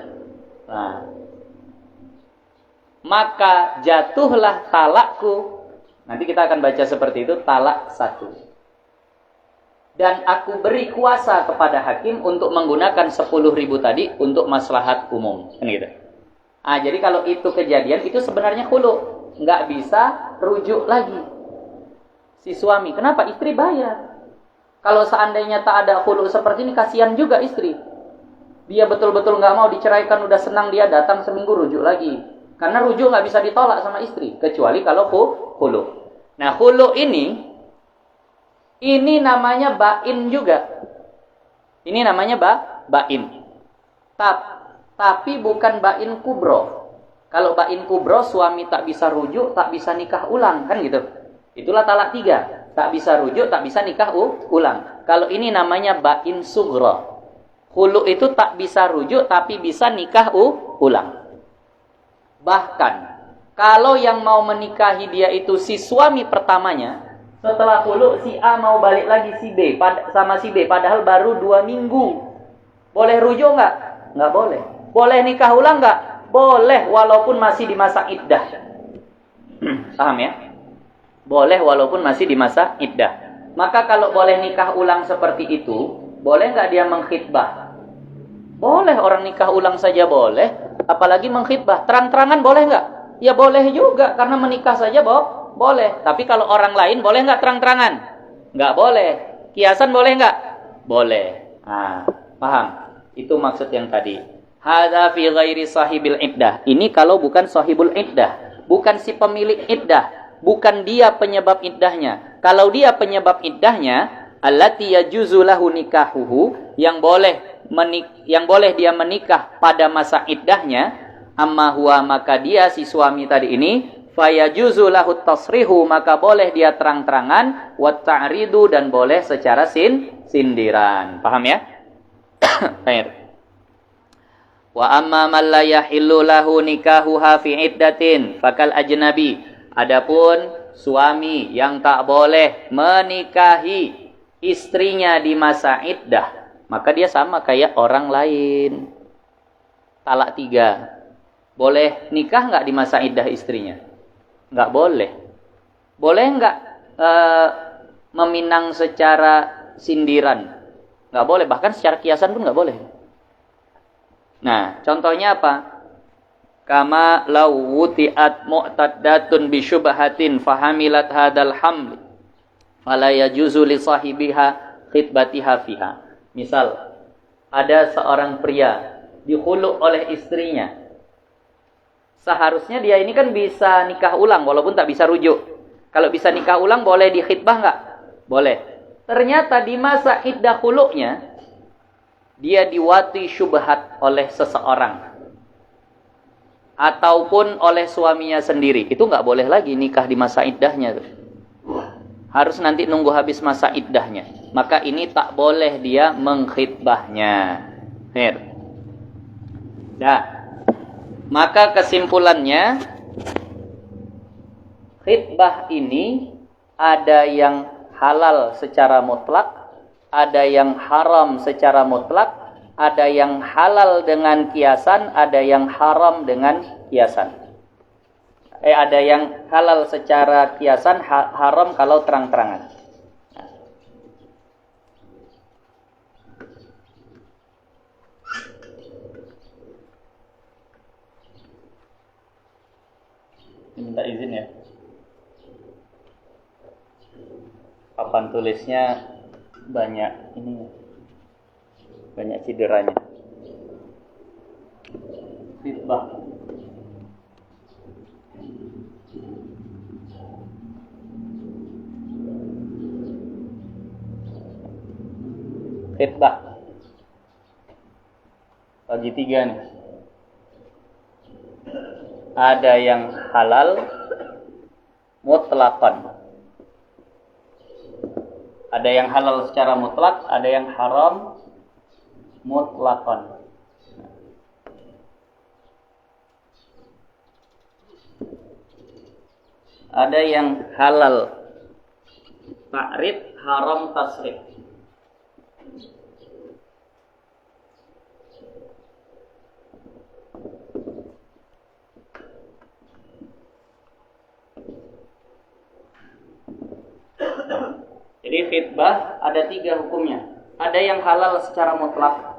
Maka jatuhlah talakku, nanti kita akan baca seperti itu, talak 1. Dan aku beri kuasa kepada hakim untuk menggunakan 10.000 tadi untuk maslahat umum. Kan gitu. Jadi kalau itu kejadian, itu sebenarnya khulu. Nggak bisa rujuk lagi. Si suami, kenapa? Istri bayar. Kalau seandainya tak ada khulu seperti ini, kasihan juga istri. Dia betul-betul nggak mau diceraikan, udah senang dia datang seminggu rujuk lagi. Karena rujuk nggak bisa ditolak sama istri. Kecuali kalau khulu. Nah, khulu ini namanya bain juga. Ini namanya bain. Tapi bukan bain kubro. Kalau bain kubro, suami tak bisa rujuk, tak bisa nikah ulang. Kan gitu. Itulah talak 3. Tak bisa rujuk, tak bisa nikah ulang. Kalau ini namanya bain sugro. Khulu itu tak bisa rujuk, tapi bisa nikah ulang. Bahkan, kalau yang mau menikahi dia itu si suami pertamanya, setelah khulu, si A mau balik lagi sama si B, padahal baru 2 minggu. Boleh rujuk nggak? Nggak boleh. Boleh nikah ulang nggak? Boleh, walaupun masih di masa iddah. Paham ya? Boleh walaupun masih di masa iddah. Maka kalau boleh nikah ulang seperti itu, boleh nggak dia mengkhitbah? Boleh, orang nikah ulang saja boleh. Apalagi mengkhitbah. Terang-terangan boleh nggak? Ya boleh juga, karena menikah saja boleh. Tapi kalau orang lain boleh nggak terang-terangan? Nggak boleh. Kiasan boleh nggak? Boleh. Paham? Itu maksud yang tadi. Hadza fi ghairi sahibil iddah. Ini kalau bukan sahibul iddah, bukan si pemilik iddah, bukan dia penyebab iddahnya. Kalau dia penyebab iddahnya, allati yajuzu lahu nikahuhu, yang boleh dia menikah pada masa iddahnya, amma huwa, maka dia si suami tadi ini, fayajuzu lahu tasrihu, maka boleh dia terang-terangan, wa ta'ridu, dan boleh secara sindiran. Paham ya? Baik. Wa amma man la yahillu lahu nikahuha fi iddatin fakal ajnabi. Adapun suami yang tak boleh menikahi istrinya di masa iddah, maka dia sama kayak orang lain. Talak 3. Boleh nikah nggak di masa iddah istrinya? Nggak boleh. Boleh nggak meminang secara sindiran? Nggak boleh. Bahkan secara kiasan pun nggak boleh. Nah, contohnya apa? Kama law wuti'at mu'taddatun bi syubhatin fahamilat hadal haml fala yajuzu li sahibiha khitbatiha fiha. Misal, ada seorang pria dikhulu oleh istrinya. Seharusnya dia ini kan bisa nikah ulang walaupun tak bisa rujuk. Kalau bisa nikah ulang boleh dikhitbah nggak? Boleh. Ternyata di masa iddah khulunya dia diwati syubhat oleh seseorang ataupun oleh suaminya sendiri. Itu nggak boleh lagi nikah di masa iddahnya. Harus nanti nunggu habis masa iddahnya. Maka ini tak boleh dia mengkhitbahnya. Nah, maka kesimpulannya, khitbah ini ada yang halal secara mutlak, ada yang haram secara mutlak, ada yang halal dengan kiasan, ada yang haram dengan kiasan. Ada yang halal secara kiasan, haram kalau terang-terangan. Minta izin ya. Papan tulisnya banyak ini, banyak cederanya. Khitbah. Khitbah. Bagi 3 nih. Ada yang halal mutlaqan. Ada yang halal secara mutlak, ada yang haram mutlaqan. Ada yang halal ta'rif, haram tasrif. Jadi khitbah ada 3 hukumnya. Ada yang halal secara mutlak,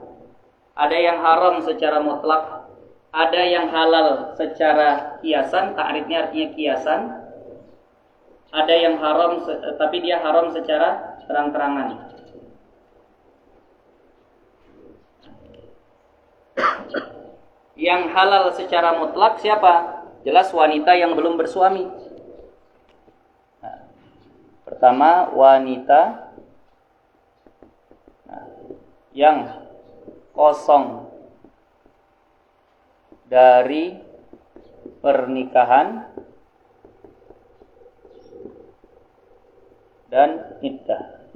ada yang haram secara mutlak, ada yang halal secara kiasan, ta'rifnya artinya kiasan. Ada yang haram tapi dia haram secara terang-terangan. Yang halal secara mutlak siapa? Jelas wanita yang belum bersuami. Pertama, wanita yang kosong dari pernikahan dan iddah.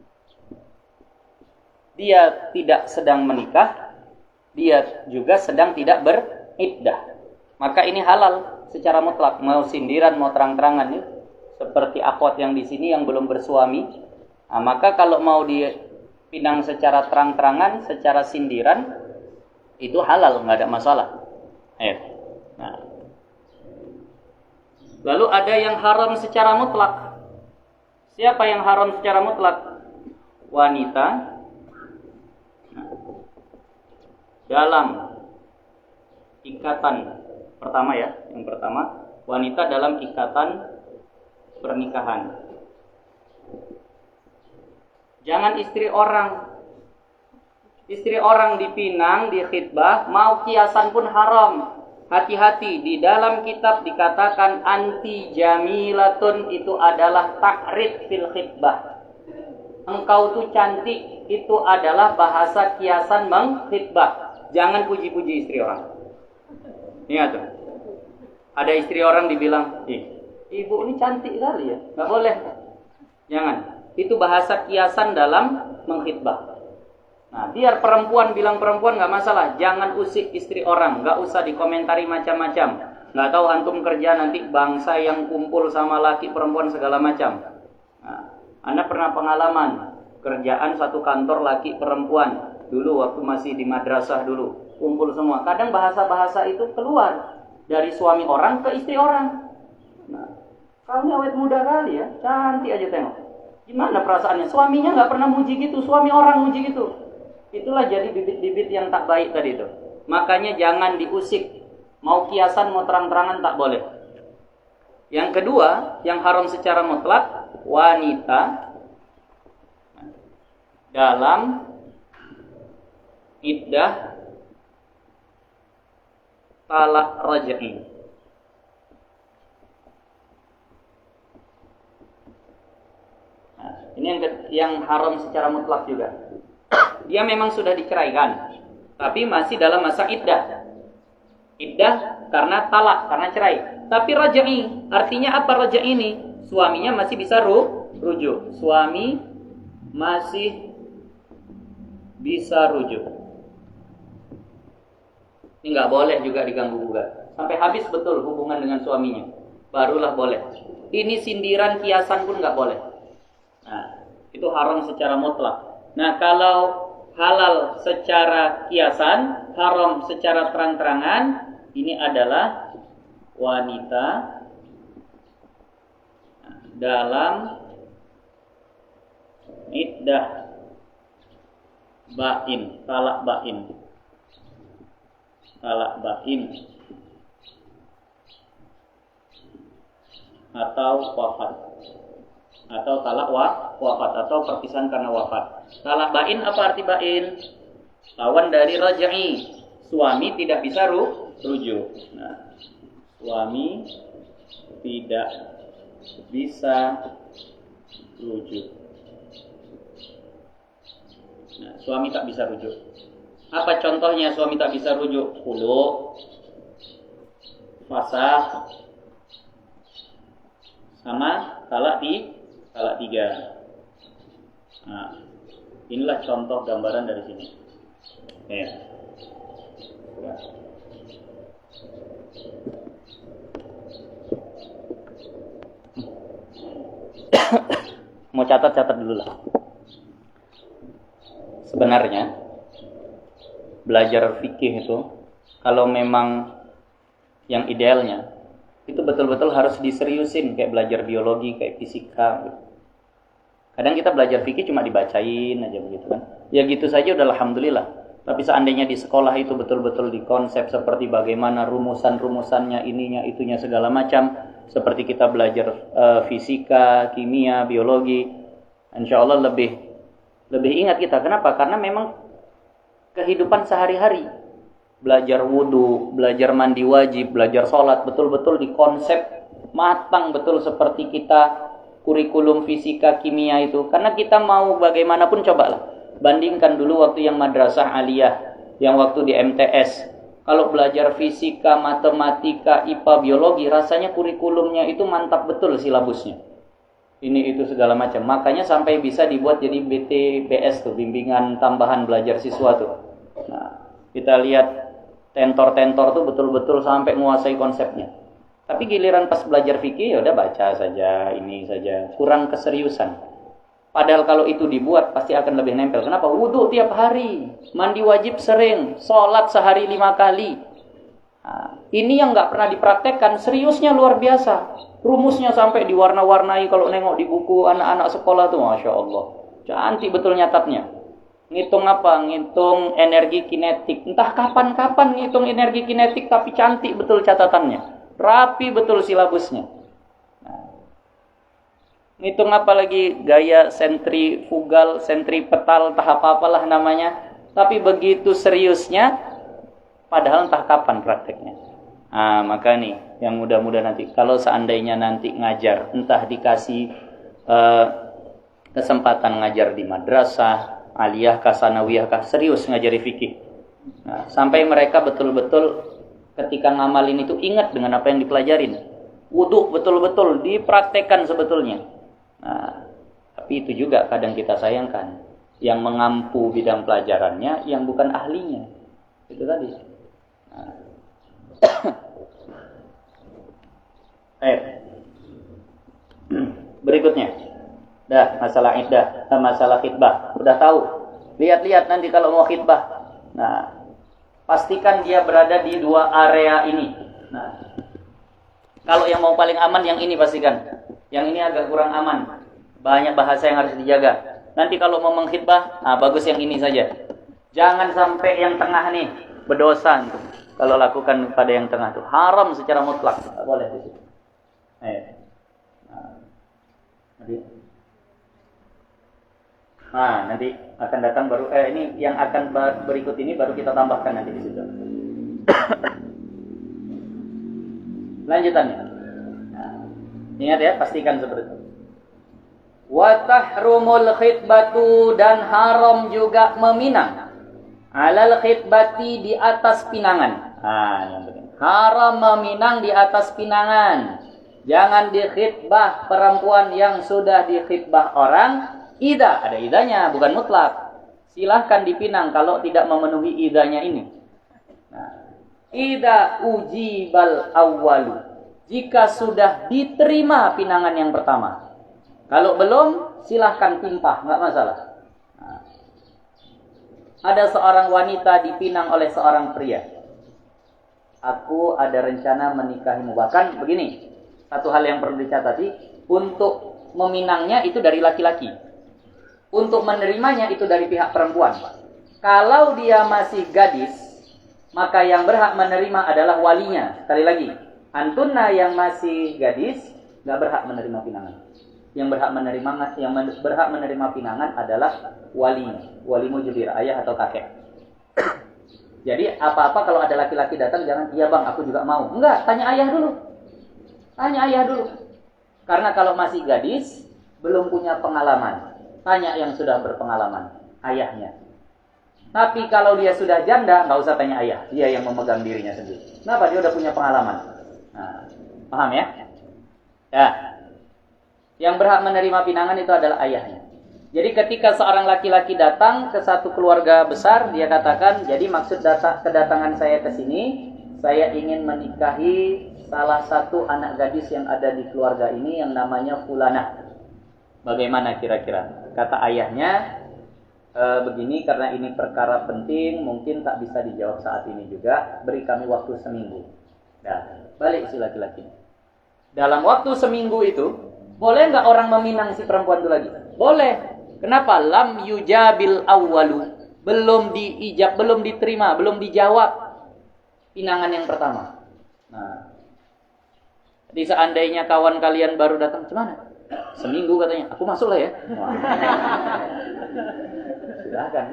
Dia tidak sedang menikah, dia juga sedang tidak beriddah. Maka ini halal secara mutlak, mau sindiran mau terang-terangan ya. Seperti akhwat yang di sini yang belum bersuami. Nah, maka kalau mau dipinang secara terang-terangan, secara sindiran, itu halal, nggak ada masalah. Nah. Lalu ada yang haram secara mutlak. Siapa yang haram secara mutlak? Wanita dalam ikatan pertama ya, yang pertama, wanita dalam ikatan pernikahan. Jangan istri orang. Istri orang dipinang, di khitbah, mau kiasan pun haram. Hati-hati, di dalam kitab dikatakan anti jamilatun, itu adalah takrib fil khitbah. Engkau tuh cantik, itu adalah bahasa kiasan mengkhitbah. Jangan puji-puji istri orang. Ingat tuh. Ada istri orang dibilang, ibu ini cantik kali ya, nggak boleh. Jangan. Itu bahasa kiasan dalam mengkhitbah. Nah, biar perempuan bilang perempuan nggak masalah. Jangan usik istri orang, nggak usah dikomentari macam-macam. Nggak tahu antum kerja nanti bangsa yang kumpul sama laki perempuan segala macam. Nah, Anda pernah pengalaman kerjaan satu kantor laki perempuan dulu waktu masih di madrasah dulu kumpul semua. Kadang bahasa-bahasa itu keluar dari suami orang ke istri orang. Nah, kamu awet muda kali ya, cantik aja tengok. Gimana perasaannya? Suaminya nggak pernah muji gitu, suami orang muji gitu. Itulah jadi bibit-bibit yang tak baik tadi itu. Makanya jangan diusik. Mau kiasan, mau terang-terangan tak boleh. Yang kedua, yang haram secara mutlak, wanita dalam iddah talak raj'i. Ini yang haram secara mutlak juga. Dia memang sudah diceraikan, tapi masih dalam masa iddah. Iddah karena talak, karena cerai. Tapi raj'i, artinya apa raj'i ini? Suaminya masih bisa rujuk. Suami masih bisa rujuk. Ini nggak boleh juga diganggu-gugat. Sampai habis betul hubungan dengan suaminya, barulah boleh. Ini sindiran kiasan pun nggak boleh. Nah, itu haram secara mutlak. Nah, kalau halal secara kiasan, haram secara terang-terangan, ini adalah wanita dalam iddah bain, talak bain. Talak bain atau wafat. Atau talak wafat atau perpisahan karena wafat. Talak bain apa arti bain? Lawan dari raj'i. Suami tidak bisa rujuk. Nah, suami tidak bisa rujuk. Nah, suami tak bisa rujuk. Apa contohnya suami tak bisa rujuk? Khulu, fasakh, sama talak tiga. Nah, inilah contoh gambaran dari sini. Ya. Mau catat dulu lah. Sebenarnya belajar fikih itu kalau memang yang idealnya itu betul-betul harus diseriusin, kayak belajar biologi, kayak fisika. Kadang kita belajar fikih cuma dibacain aja begitu kan. Ya gitu saja udah alhamdulillah. Tapi seandainya di sekolah itu betul-betul dikonsep seperti bagaimana rumusan-rumusannya, ininya, itunya segala macam, seperti kita belajar fisika, kimia, biologi, insya Allah lebih ingat kita. Kenapa? Karena memang kehidupan sehari-hari, belajar wudu, belajar mandi wajib, belajar sholat, betul-betul dikonsep matang betul seperti kita kurikulum fisika, kimia itu. Karena kita mau bagaimanapun cobalah, bandingkan dulu waktu yang madrasah aliyah, yang waktu di MTS. Kalau belajar fisika, matematika, IPA, biologi, rasanya kurikulumnya itu mantap betul silabusnya. Ini itu segala macam. Makanya sampai bisa dibuat jadi BTBS tuh, bimbingan tambahan belajar siswa tuh. Nah, kita lihat tentor-tentor tuh betul-betul sampai menguasai konsepnya. Tapi giliran pas belajar fikih ya udah baca saja, ini saja, kurang keseriusan. Padahal kalau itu dibuat pasti akan lebih nempel. Kenapa? Wudu tiap hari, mandi wajib sering, sholat sehari 5 kali. Nah, ini yang nggak pernah dipraktekkan, seriusnya luar biasa. Rumusnya sampai diwarna-warnai kalau nengok di buku anak-anak sekolah tuh, Masya Allah. Cantik betul nyatatnya. Ngitung apa? Ngitung energi kinetik. Entah kapan-kapan ngitung energi kinetik, tapi cantik betul catatannya. Rapi betul silabusnya. Nah, ngitung apa lagi? Gaya sentrifugal, sentripetal, tahap apalah namanya. Tapi begitu seriusnya, padahal entah kapan prakteknya. Nah, maka nih, yang mudah-mudah nanti, kalau seandainya nanti ngajar, entah dikasih kesempatan ngajar di madrasah, aliyah kah, sanawiyah kah, serius ngajari fikih. Nah, sampai mereka betul-betul ketika ngamalin itu ingat dengan apa yang dipelajarin. Wudu betul-betul dipraktekkan sebetulnya. Nah, tapi itu juga kadang kita sayangkan, yang mengampu bidang pelajarannya, yang bukan ahlinya. Itu tadi. Nah. Berikutnya, masalah iddah, masalah khitbah. Udah tahu. Lihat-lihat nanti kalau mau khitbah. Nah, pastikan dia berada di 2 area ini. Nah, kalau yang mau paling aman yang ini pastikan. Yang ini agak kurang aman. Banyak bahasa yang harus dijaga. Nanti kalau mau mengkhitbah, bagus yang ini saja. Jangan sampai yang tengah nih berdosa. Kalau lakukan pada yang tengah itu haram secara mutlak. Tidak boleh di situ. Nanti akan datang baru ini yang akan berikut ini baru kita tambahkan nanti di situ. Lanjutannya. Ingat ya, pastikan seperti itu. Wa tahrumul khitbatu, dan haram juga meminang. Alal khitbati, di atas pinangan. Yang penting. Haram meminang di atas pinangan. Jangan dikhitbah perempuan yang sudah dikhitbah orang. Ida, ada idanya, bukan mutlak. Silahkan dipinang kalau tidak memenuhi idanya ini. Ida ujibal awwalu, jika sudah diterima pinangan yang pertama. Kalau belum, silahkan timpah, nggak masalah. ada seorang wanita dipinang oleh seorang pria. Aku ada rencana menikahimu. Bahkan begini, satu hal yang perlu dicatati, untuk meminangnya itu dari laki-laki. Untuk menerimanya itu dari pihak perempuan. Kalau dia masih gadis, maka yang berhak menerima adalah walinya. Sekali lagi, antunna yang masih gadis nggak berhak menerima pinangan. Yang berhak menerima pinangan adalah walinya, wali mujbir, ayah atau kakek. Jadi apa-apa kalau ada laki-laki datang jangan, iya bang, aku juga mau. Enggak, tanya ayah dulu. Tanya ayah dulu. Karena kalau masih gadis, belum punya pengalaman. Tanya yang sudah berpengalaman, ayahnya. Tapi kalau dia sudah janda, nggak usah tanya ayah. Dia yang memegang dirinya sendiri. Kenapa? Dia udah punya pengalaman. Nah, paham ya? Ya. Yang berhak menerima pinangan itu adalah ayahnya. Jadi ketika seorang laki-laki datang ke satu keluarga besar, dia katakan, jadi maksud kedatangan saya ke sini, saya ingin menikahi salah satu anak gadis yang ada di keluarga ini yang namanya Fulanah. Bagaimana kira-kira? Kata ayahnya, begini, karena ini perkara penting, mungkin tak bisa dijawab saat ini juga, beri kami waktu seminggu. Nah, balik si laki-laki. Dalam waktu seminggu itu, boleh nggak orang meminang si perempuan itu lagi? Boleh. Kenapa? Lam yujabil awwalu. Belum diijab, belum diterima, belum dijawab pinangan yang pertama. Nah, jadi seandainya kawan kalian baru datang, gimana? Seminggu katanya, aku masuk lah ya. Silahkan.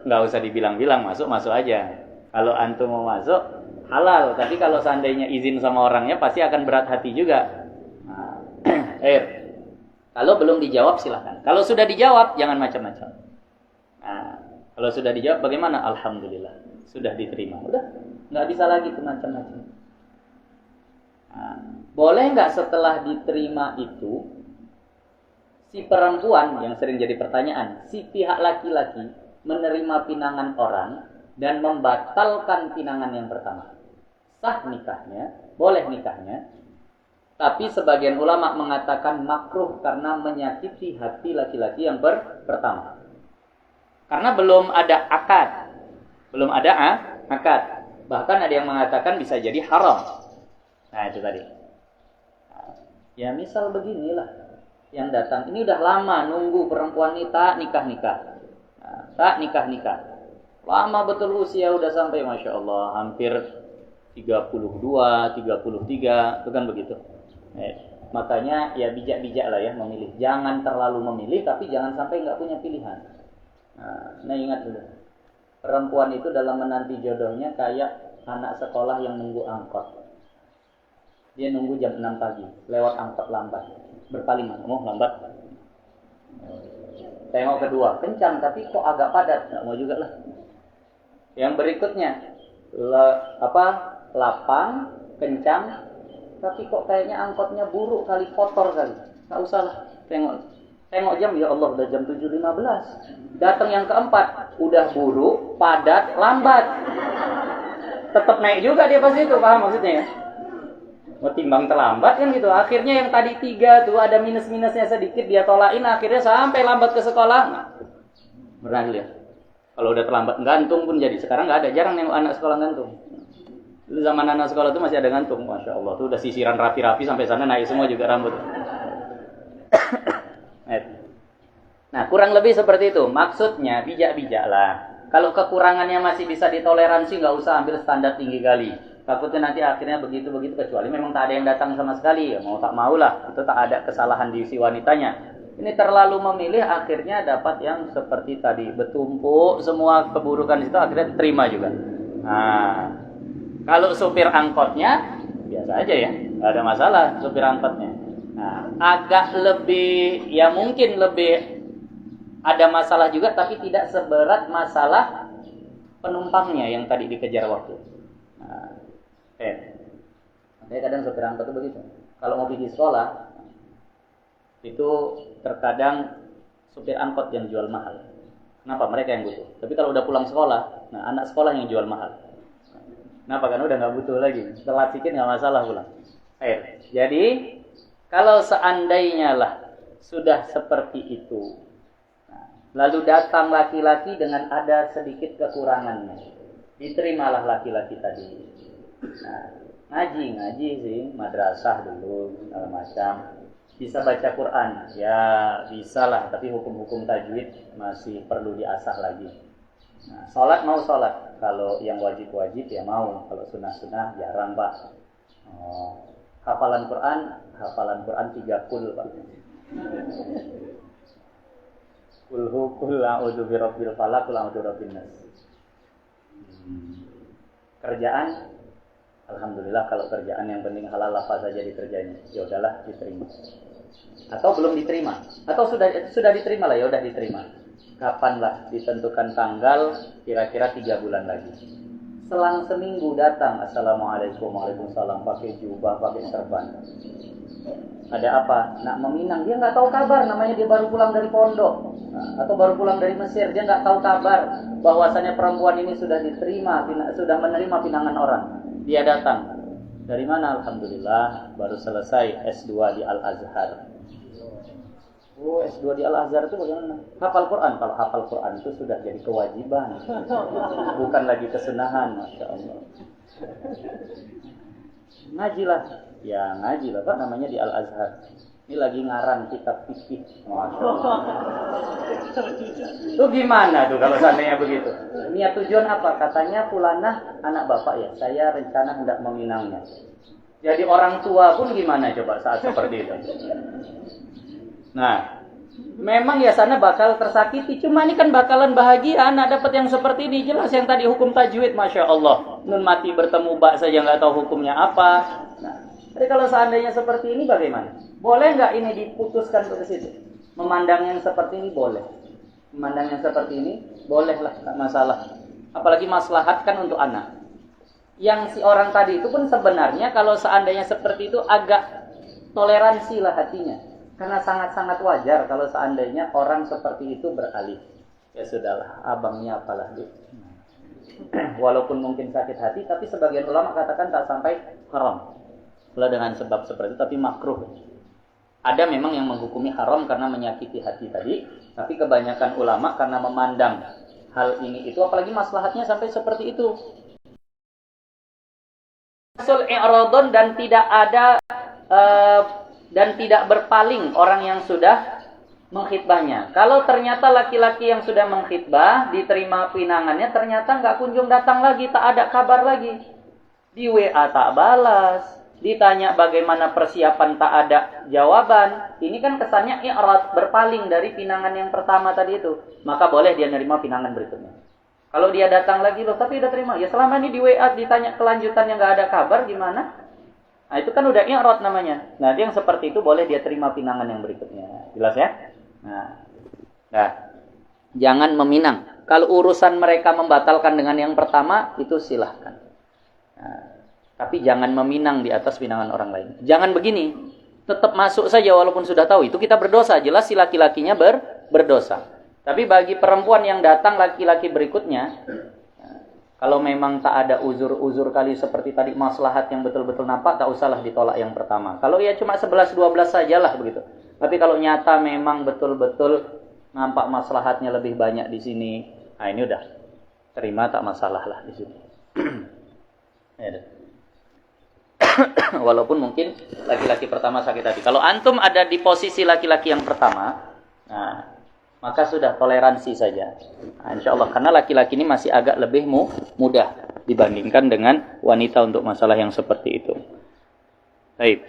Nggak usah dibilang-bilang, masuk aja. Kalau antum mau masuk, halal. Tapi kalau seandainya izin sama orangnya, pasti akan berat hati juga. Nah, kalau belum dijawab, silahkan. Kalau sudah dijawab, jangan macam-macam. Nah, kalau sudah dijawab, bagaimana? Alhamdulillah, sudah diterima. Udah, nggak bisa lagi tuh macam-macam. Nah, boleh nggak setelah diterima itu, si perempuan yang sering jadi pertanyaan, si pihak laki-laki menerima pinangan orang dan membatalkan pinangan yang pertama. Sah nikahnya, boleh nikahnya, tapi sebagian ulama mengatakan makruh karena menyakiti hati laki-laki yang pertama. Karena belum ada akad. Belum ada akad. Bahkan ada yang mengatakan bisa jadi haram. Nah, itu tadi. Nah, ya misal beginilah. Yang datang ini udah lama nunggu perempuan ini tak nikah-nikah. Nah, tak nikah-nikah. Lama betul usia udah sampai Masya Allah hampir 32, 33, itu kan begitu. Makanya ya bijak-bijak lah ya memilih. Jangan terlalu memilih, tapi jangan sampai nggak punya pilihan. Nah ingat dulu, perempuan itu dalam menanti jodohnya kayak anak sekolah yang nunggu angkot. Dia nunggu jam 6 pagi, lewat angkot lambat, berpaling, lambat. Tengok kedua, kencang tapi kok agak padat, nggak mau juga lah. Yang berikutnya, lapang, kencang, tapi kok kayaknya angkotnya buruk kali, kotor kali. Nggak usah lah, tengok jam, ya Allah udah jam 7.15. Datang yang keempat, udah buruk, padat, lambat. Tetap naik juga dia pasti itu, paham maksudnya ya? Timbang terlambat kan gitu. Akhirnya yang tadi 3 tuh ada minus-minusnya sedikit, dia tolakin, akhirnya sampai lambat ke sekolah. Nah, pernah lihat? Kalau udah terlambat, gantung pun jadi. Sekarang nggak ada, jarang nengok anak sekolah gantung. Dulu zaman anak sekolah itu masih ada gantung, Masya Allah. Tuh udah sisiran rapi-rapi sampai sana naik semua juga rambut. Nah, kurang lebih seperti itu. Maksudnya bijak-bijak lah. Kalau kekurangannya masih bisa ditoleransi, nggak usah ambil standar tinggi kali. Takutnya nanti akhirnya begitu-begitu, kecuali memang tak ada yang datang sama sekali. Ya, mau tak maulah, itu tak ada kesalahan di si wanitanya. Ini terlalu memilih, akhirnya dapat yang seperti tadi. Bertumpuk semua keburukan itu, akhirnya diterima juga. Nah, kalau supir angkotnya, biasa aja ya. Nggak ada masalah supir angkotnya. Nah, agak lebih, ya mungkin lebih ada masalah juga, tapi tidak seberat masalah penumpangnya yang tadi dikejar waktu. Nah, makanya kadang supir angkot itu begitu. Kalau mau pergi sekolah, itu terkadang supir angkot yang jual mahal. Kenapa? Mereka yang butuh. Tapi kalau udah pulang sekolah, nah anak sekolah yang jual mahal. Kenapa? Karena udah nggak butuh lagi. Telat sedikit nggak masalah pulang. Jadi kalau seandainya lah sudah seperti itu, nah, lalu datang laki-laki dengan ada sedikit kekurangannya. Diterimalah laki-laki tadi. Nah, ngaji sih, madrasah dulu, segala macam. Bisa baca Quran, ya bisa lah, tapi hukum-hukum tajwid masih perlu diasah lagi. Nah, sholat mau sholat, kalau yang wajib-wajib ya mau, kalau sunnah-sunnah jarang Pak. Hafalan Quran 3 kul Pak. Kul a'udzu birabbil falaq, kul a'udzu birabbin nas. Kerjaan, alhamdulillah kalau kerjaan yang penting halal lafaz saja dikerjain, ya udahlah diterima. Atau belum diterima, atau sudah diterima lah, ya udah diterima. Kapan lah ditentukan tanggal, kira-kira 3 bulan lagi. Selang seminggu datang, assalamualaikum, waalaikumsalam, pakai jubah, pakai serban. Ada apa? Nak meminang, dia nggak tahu kabar, namanya dia baru pulang dari pondok, atau baru pulang dari Mesir, dia nggak tahu kabar bahwasanya perempuan ini sudah diterima, sudah menerima pinangan orang. Dia datang. Dari mana? Alhamdulillah, baru selesai S2 di Al-Azhar. Oh, S2 di Al-Azhar itu bagaimana? Hafal Quran. Kalau hafal Quran itu sudah jadi kewajiban, bukan lagi kesunahan, Masya Allah. Ngajilah. Ya ngajilah Pak, namanya di Al-Azhar. Ini lagi ngarang kitab fikih. Masya Allah. Itu gimana tuh kalau seandainya begitu? Niat tujuan apa? Katanya fulanah anak bapak ya, saya rencana hendak meminangnya. Jadi orang tua pun gimana coba saat seperti itu? Nah, memang ya sana bakal tersakiti. Cuma ini kan bakalan bahagia anak dapat yang seperti ini. Jelas yang tadi hukum tajwid, Masya Allah. Nun mati bertemu bak saja nggak tahu hukumnya apa. Nah, jadi kalau seandainya seperti ini bagaimana? Boleh nggak ini diputuskan ke situ? Memandang yang seperti ini boleh. Memandang yang seperti ini bolehlah, nggak masalah. Apalagi maslahat kan untuk anak. Yang si orang tadi itu pun sebenarnya kalau seandainya seperti itu agak toleransi lah hatinya. Karena sangat-sangat wajar kalau seandainya orang seperti itu beralih. Ya sudahlah, abangnya apalah dia. Walaupun mungkin sakit hati, tapi sebagian ulama katakan tak sampai haram. Kalau dengan sebab seperti itu, tapi makruh. Ada memang yang menghukumi haram karena menyakiti hati tadi, tapi kebanyakan ulama karena memandang hal ini itu, apalagi maslahatnya sampai seperti itu. Sul i'radun dan tidak ada dan tidak berpaling orang yang sudah mengkhitbahnya. Kalau ternyata laki-laki yang sudah mengkhitbah diterima pinangannya, ternyata nggak kunjung datang lagi, tak ada kabar lagi. Di WA tak balas, ditanya bagaimana persiapan tak ada jawaban. Ini kan kesannya i'rad, berpaling dari pinangan yang pertama tadi itu. Maka boleh dia nerima pinangan berikutnya. Kalau dia datang lagi, loh tapi udah terima. Ya selama ini di WA ditanya kelanjutannya nggak ada kabar, gimana? Nah itu kan udah i'rad namanya. Nah yang seperti itu boleh dia terima pinangan yang berikutnya. Jelas ya? Nah, jangan meminang. Kalau urusan mereka membatalkan dengan yang pertama, itu silahkan. Nah, tapi jangan meminang di atas pinangan orang lain. Jangan begini. Tetap masuk saja walaupun sudah tahu. Itu kita berdosa. Jelas si laki-lakinya berdosa. Tapi bagi perempuan yang datang laki-laki berikutnya, kalau memang tak ada uzur-uzur kali seperti tadi maslahat yang betul-betul nampak, tak usahlah ditolak yang pertama. Kalau ya cuma 11-12 sajalah begitu. Tapi kalau nyata memang betul-betul nampak maslahatnya lebih banyak di sini, nah ini udah terima, tak masalah lah di sini. Walaupun mungkin laki-laki pertama sakit hati. Kalau antum ada di posisi laki-laki yang pertama, nah maka sudah toleransi saja. Nah, insya Allah karena laki-laki ini masih agak lebih mudah dibandingkan dengan wanita untuk masalah yang seperti itu. Baik.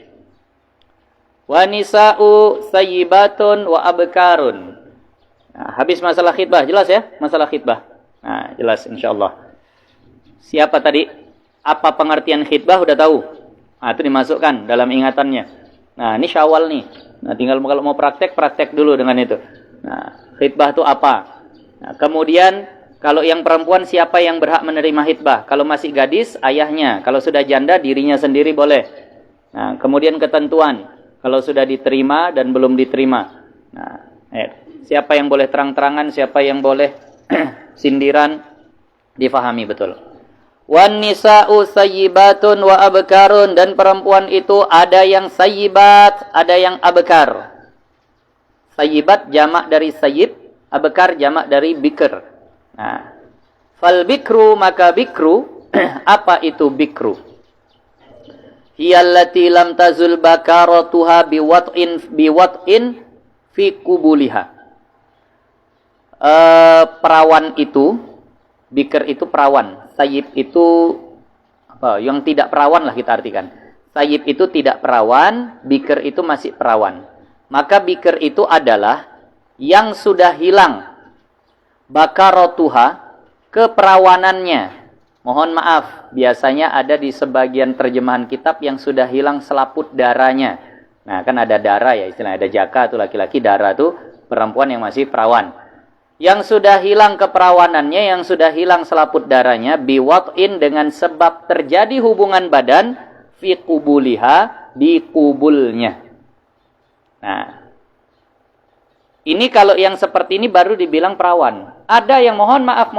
Wa nisa'u sayyibatun wa abkarun. Nah, habis masalah khitbah, jelas ya? Masalah khitbah. Nah, jelas insya Allah. Siapa tadi? Apa pengertian khitbah udah tahu? Nah, itu dimasukkan dalam ingatannya. Nah, ini Syawal nih. Nah, tinggal kalau mau praktek dulu dengan itu. Nah, khitbah itu apa? Nah, kemudian kalau yang perempuan siapa yang berhak menerima khitbah? Kalau masih gadis, ayahnya. Kalau sudah janda, dirinya sendiri boleh. Nah, kemudian ketentuan. Kalau sudah diterima dan belum diterima. Nah, siapa yang boleh terang-terangan, siapa yang boleh sindiran, difahami betul. Wan nisa'u sayyibatun wa abkarun, dan perempuan itu ada yang sayyibat, ada yang abkar. Sayyibat jamak dari sayyib, Abkar jamak dari bikr. Nah, fal bikru, maka bikru, apa itu bikru? Hiyallati lam tazul bakaratuha biwat'in fi kubuliha. Perawan itu, bikr itu perawan, sayyib itu apa? Yang tidak perawan lah kita artikan. Sayyib itu tidak perawan, bikr itu masih perawan. Maka bikr itu adalah yang sudah hilang bakaratuha, keperawanannya. Mohon maaf, biasanya ada di sebagian terjemahan kitab yang sudah hilang selaput darahnya. Nah, kan ada darah ya, istilahnya ada jaka itu laki-laki, darah itu perempuan yang masih perawan. Yang sudah hilang keperawanannya, yang sudah hilang selaput darahnya, biwat'in, dengan sebab terjadi hubungan badan, fi kubuliha, di kubulnya. Nah, ini kalau yang seperti ini baru dibilang perawan. Ada yang mohon maaf,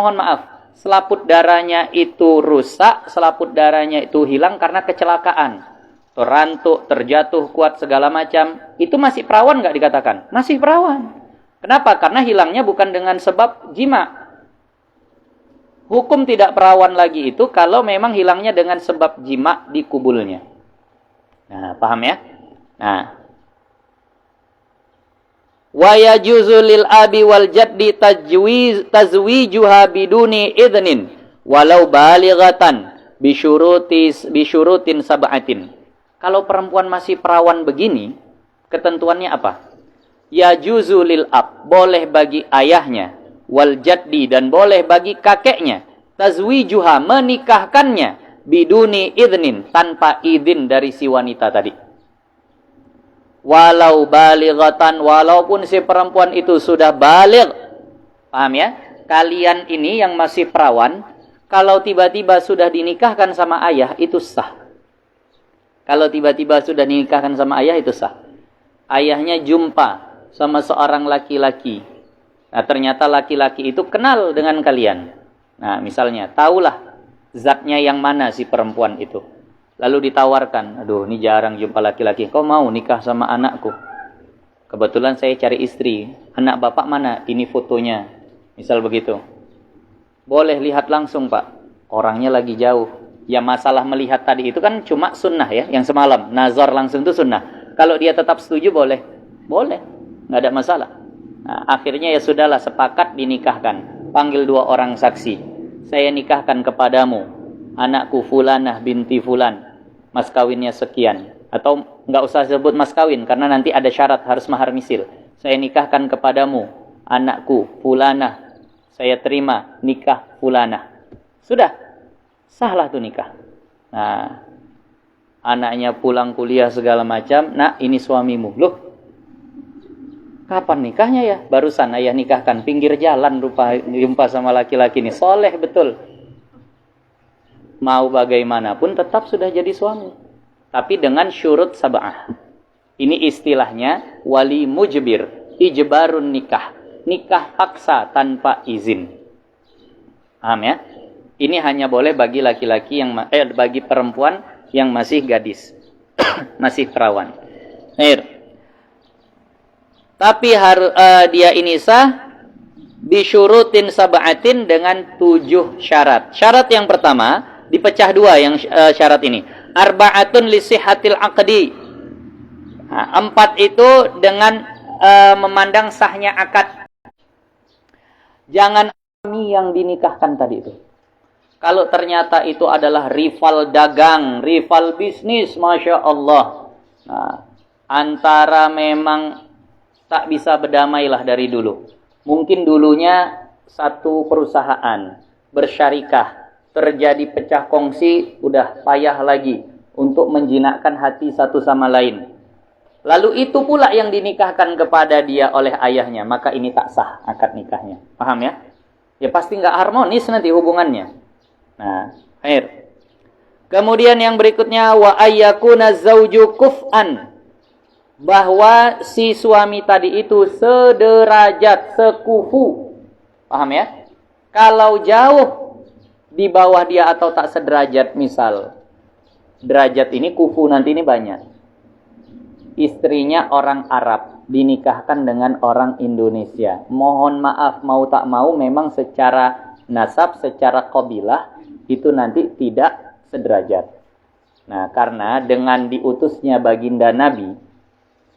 selaput darahnya itu rusak, selaput darahnya itu hilang karena kecelakaan. Terantuk, terjatuh kuat segala macam. Itu masih perawan nggak dikatakan? Masih perawan. Kenapa? Karena hilangnya bukan dengan sebab jima. Hukum tidak perawan lagi itu kalau memang hilangnya dengan sebab jima di kubulnya. Nah, paham ya? Nah, wa yajuzu lil abi wal jaddi tazwijuha biduni idnin walau balighatan bisyurutin sab'atin. Kalau perempuan masih perawan begini, ketentuannya apa? Yajuzu lil ab, boleh bagi ayahnya, wal jaddi, dan boleh bagi kakeknya, tazwijuha, menikahkannya, biduni idnin, tanpa izin dari si wanita tadi. Walau balighatan, walaupun si perempuan itu sudah baligh. Paham ya? Kalian ini yang masih perawan, kalau tiba-tiba sudah dinikahkan sama ayah, itu sah. Kalau tiba-tiba sudah dinikahkan sama ayah, itu sah. Ayahnya jumpa sama seorang laki-laki. Nah, ternyata laki-laki itu kenal dengan kalian. Nah, misalnya, tahulah zatnya yang mana si perempuan itu. Lalu ditawarkan, aduh ini jarang jumpa laki-laki, kau mau nikah sama anakku? Kebetulan saya cari istri, anak bapak mana? Ini fotonya. Misal begitu. Boleh lihat langsung pak, orangnya lagi jauh. Ya masalah melihat tadi itu kan cuma sunnah ya, yang semalam. Nazar langsung itu sunnah. Kalau dia tetap setuju boleh. Boleh, nggak ada masalah. Nah, akhirnya ya sudahlah, sepakat dinikahkan. Panggil 2 orang saksi. Saya nikahkan kepadamu anakku fulanah binti fulan, mas kawinnya sekian. Atau nggak usah sebut mas kawin, karena nanti ada syarat harus mahar misil. Saya nikahkan kepadamu anakku fulanah, saya terima nikah fulanah. Sudah, sahlah tuh nikah. Nah, anaknya pulang kuliah segala macam, nah ini suamimu. Loh, kapan nikahnya ya? Barusan ayah nikahkan, pinggir jalan jumpa sama laki-laki ini. Soleh betul. Mau bagaimanapun tetap sudah jadi suami. Tapi dengan syurut sab'ah. Ini istilahnya wali mujbir, ijbarun nikah. Nikah paksa tanpa izin. Paham ya? Ini hanya boleh bagi laki-laki yang bagi perempuan yang masih gadis. Masih perawan. Tapi dia ini sah bisyurutin sab'atin, dengan 7 syarat. Syarat yang pertama dipecah 2 yang syarat ini. Arba'atun li sihhatil aqdi. Nah, 4 itu dengan memandang sahnya akad. Jangan yang dinikahkan tadi itu. Kalau ternyata itu adalah rival dagang, rival bisnis, Masya Allah. Nah, antara memang tak bisa berdamailah dari dulu. Mungkin dulunya satu perusahaan, bersyarikah, terjadi pecah kongsi, udah payah lagi untuk menjinakkan hati satu sama lain. Lalu itu pula yang dinikahkan kepada dia oleh ayahnya, maka ini tak sah akad nikahnya. Paham ya? Ya pasti nggak harmonis nanti hubungannya. Nah, kemudian yang berikutnya wa ayyakuna zauju kuf'an, bahwa si suami tadi itu sederajat, sekufu. Paham ya? Kalau jauh di bawah dia atau tak sederajat, misal derajat ini kufu nanti ini banyak. istrinya orang Arab dinikahkan dengan orang Indonesia. Mohon maaf, mau tak mau memang secara nasab, secara qabilah itu nanti tidak sederajat. Nah, karena dengan diutusnya baginda Nabi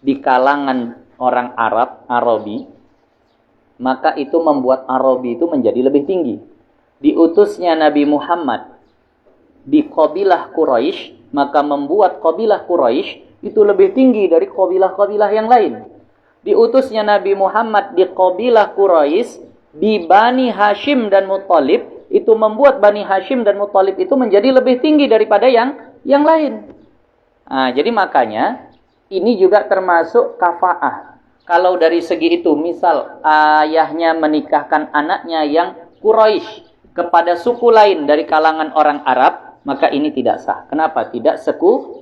di kalangan orang Arab, Arabi, maka itu membuat Arabi itu menjadi lebih tinggi. Diutusnya Nabi Muhammad di qabilah Quraisy, maka membuat qabilah Quraisy itu lebih tinggi dari qabilah-qabilah yang lain. Diutusnya Nabi Muhammad di qabilah Quraisy, di Bani Hashim dan Muttalib, itu membuat Bani Hashim dan Muttalib itu menjadi lebih tinggi daripada yang lain. Nah, jadi makanya ini juga termasuk kafaah. Kalau dari segi itu, misal ayahnya menikahkan anaknya yang Quraisy kepada suku lain dari kalangan orang Arab, maka ini tidak sah. Kenapa? Tidak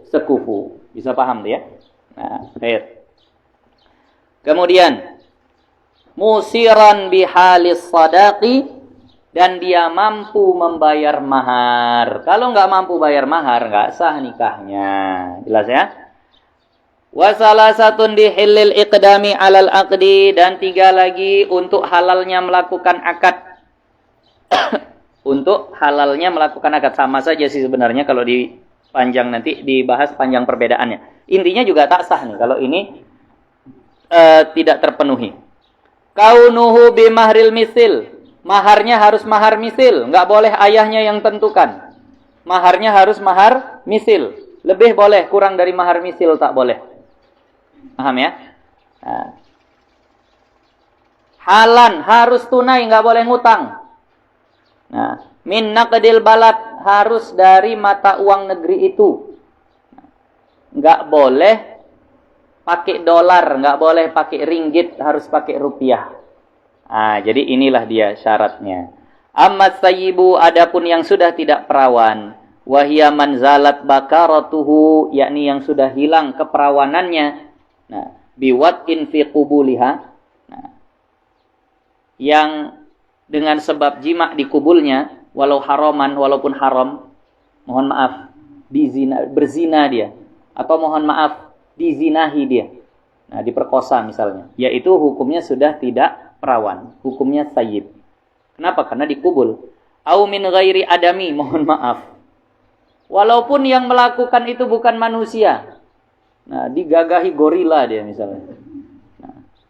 sekufu. Bisa paham ya? Nah, baik. Kemudian musiran bihalis sadaqi, dan dia mampu membayar mahar. Kalau nggak mampu bayar mahar, nggak sah nikahnya. Jelas ya? Wa salasatun dihillil iqdami alal aqdi, dan 3 lagi untuk halalnya melakukan akad. Untuk halalnya melakukan akad, sama saja sih sebenarnya, kalau dipanjang nanti dibahas panjang perbedaannya. Intinya juga tak sah nih kalau ini tidak terpenuhi. Kaunuhu bimahril misil, maharnya harus mahar misil, nggak boleh ayahnya yang tentukan. Maharnya harus mahar misil, lebih boleh, kurang dari mahar misil tak boleh. Paham ya? Nah. Halan harus tunai, nggak boleh ngutang. Nah, min naqdil balad, harus dari mata uang negeri itu. Nggak boleh pakai dolar, nggak boleh pakai ringgit, harus pakai rupiah. Nah, jadi inilah dia syaratnya. Ammat sayyibu, adapun yang sudah tidak perawan, wahia manzalat bakaratuhu, yakni yang sudah hilang keperawanannya. Nah, biwat'in fi qubuliha. Nah, yang dengan sebab jima di kubulnya, walau haraman, walaupun haram, mohon maaf, berzina dia, atau mohon maaf, dizinahi dia. Nah, diperkosa misalnya, yaitu hukumnya sudah tidak perawan, hukumnya sayyib. Kenapa? Karena dikubul. Au min ghairi adami, mohon maaf, walaupun yang melakukan itu bukan manusia. Nah, digagahi gorila dia misalnya.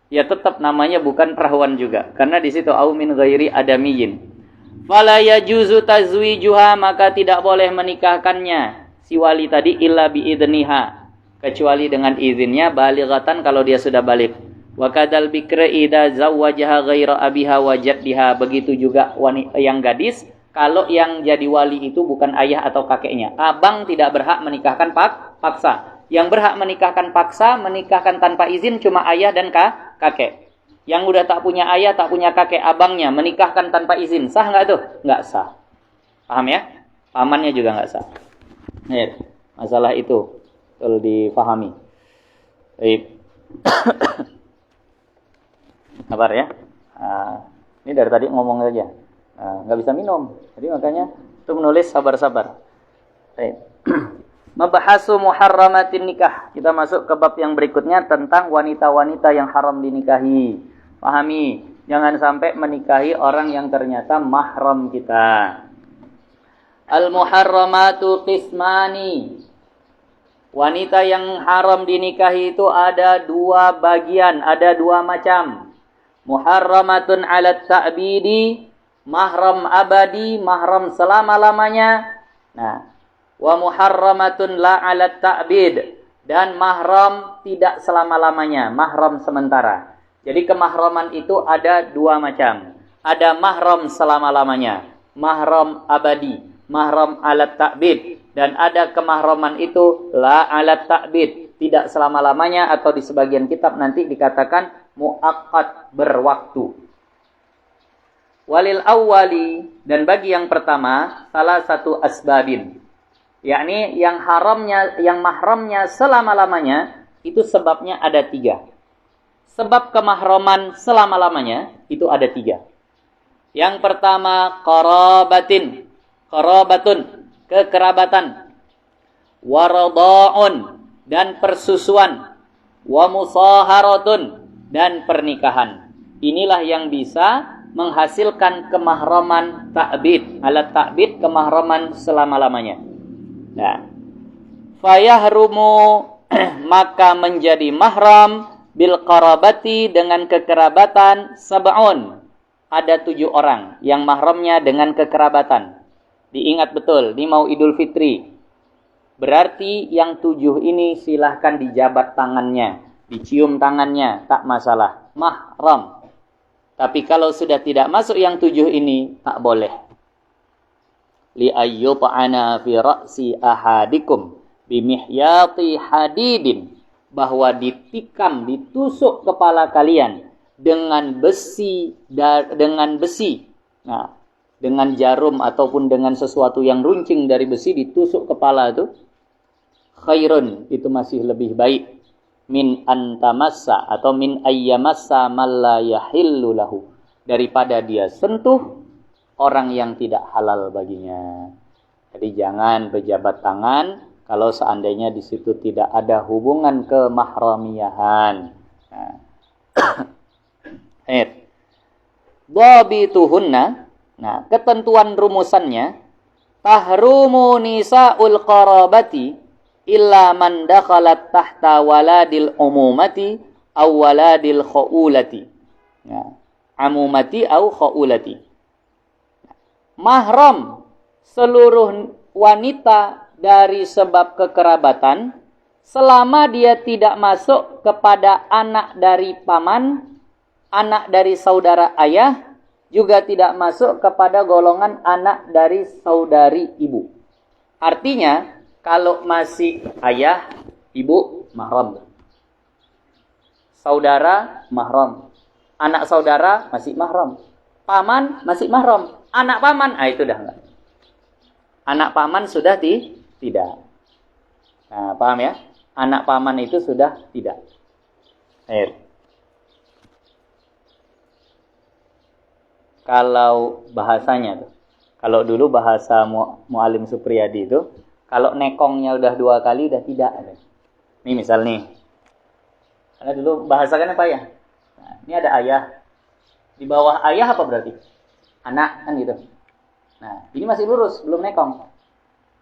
Ya tetap namanya bukan perawan juga, karena di situ au min ghairi adamiyin. Fala yajuzu tazwijuha, maka tidak boleh menikahkannya si wali tadi illa bi idniha, kecuali dengan izinnya, balighatan, kalau dia sudah balik. Wa kadzal bikra idza zawwajaha ghaira abiha wa jaddiha, begitu juga wanita yang gadis, kalau yang jadi wali itu bukan ayah atau kakeknya. Abang tidak berhak menikahkan paksa. Yang berhak menikahkan paksa, menikahkan tanpa izin cuma ayah dan kakek. Yang udah tak punya ayah, tak punya kakek, abangnya menikahkan tanpa izin, sah nggak tuh? Nggak sah. Paham ya? Pamannya juga nggak sah. Nah, masalah itu perlu difahami. Baik. Sabar ya. Ini dari tadi ngomong saja. Nggak bisa minum. Jadi makanya itu menulis sabar-sabar. Baik. Mabahasu muharramatin nikah. Kita masuk ke bab yang berikutnya tentang wanita-wanita yang haram dinikahi. Pahami, jangan sampai menikahi orang yang ternyata mahram kita. Al-muharramatu qismani. Wanita yang haram dinikahi itu ada 2 bagian, ada 2 macam. Muharramatun 'alat ta'bidi, mahram abadi, mahram selama-lamanya. Nah, wa muharramatun la 'alat ta'bid, dan mahram tidak selama-lamanya, mahram sementara. Jadi kemahraman itu ada 2 macam. Ada mahram selama-lamanya, mahram abadi, mahram 'alat ta'bid, dan ada kemahraman itu la 'alat ta'bid, tidak selama-lamanya, atau di sebagian kitab nanti dikatakan muaqqat, berwaktu. Walil awwali, dan bagi yang pertama, salah satu asbabin, yakni yang haramnya, yang mahramnya selama-lamanya, itu sebabnya ada 3. Sebab kemahraman selama-lamanya itu ada 3. Yang pertama qarabatun, kekerabatan. Waradha'un, dan persusuan. wa musaharatun, dan pernikahan. Inilah yang bisa menghasilkan kemahraman ta'bid. Alat ta'bid, kemahraman selama-lamanya. Nah, fayahrumu maka menjadi mahram bil qarabati, dengan kekerabatan, sab'un. Ada 7 orang yang mahramnya dengan kekerabatan. Diingat betul, ini mau Idul Fitri. Berarti yang 7 ini silahkan dijabat tangannya, dicium tangannya, tak masalah. Mahram. Tapi kalau sudah tidak masuk yang 7 ini, tak boleh. Li ayyut'ana fi ra'si ahadikum bimihyati hadidin, bahwa ditikam, ditusuk kepala kalian dengan besi, nah, dengan jarum ataupun dengan sesuatu yang runcing dari besi, ditusuk kepala itu, khairun, itu masih lebih baik, min antamassa atau min ayyamassa man la yahillu lahu, daripada dia sentuh orang yang tidak halal baginya. Jadi jangan berjabat tangan kalau seandainya di situ tidak ada hubungan kemahramiyahan. Nah. Dhabituhunna. Nah, ketentuan rumusannya, tahrumu nisa'ul qarabati illa man dakhalat tahta waladil umumati aw waladil khaulati. Nah, amumati aw khaulati. Mahram seluruh wanita dari sebab kekerabatan selama dia tidak masuk kepada anak dari paman, anak dari saudara ayah, juga tidak masuk kepada golongan anak dari saudari ibu. Artinya, kalau masih ayah, ibu, mahram. Saudara, mahram. Anak saudara, masih mahram. Paman, masih mahram. Anak paman, itu dah enggak. Anak paman sudah tidak. Nah, paham ya? Anak paman itu sudah tidak. Kalau bahasanya tuh, kalau dulu bahasa Mu'alim Supriyadi itu, kalau nekongnya udah 2 kali udah tidak. Nih misal nih, karena dulu bahasakan apa ya? Nah, ini ada ayah, di bawah ayah apa berarti? Anak, kan gitu. Nah, ini masih lurus, belum nekong.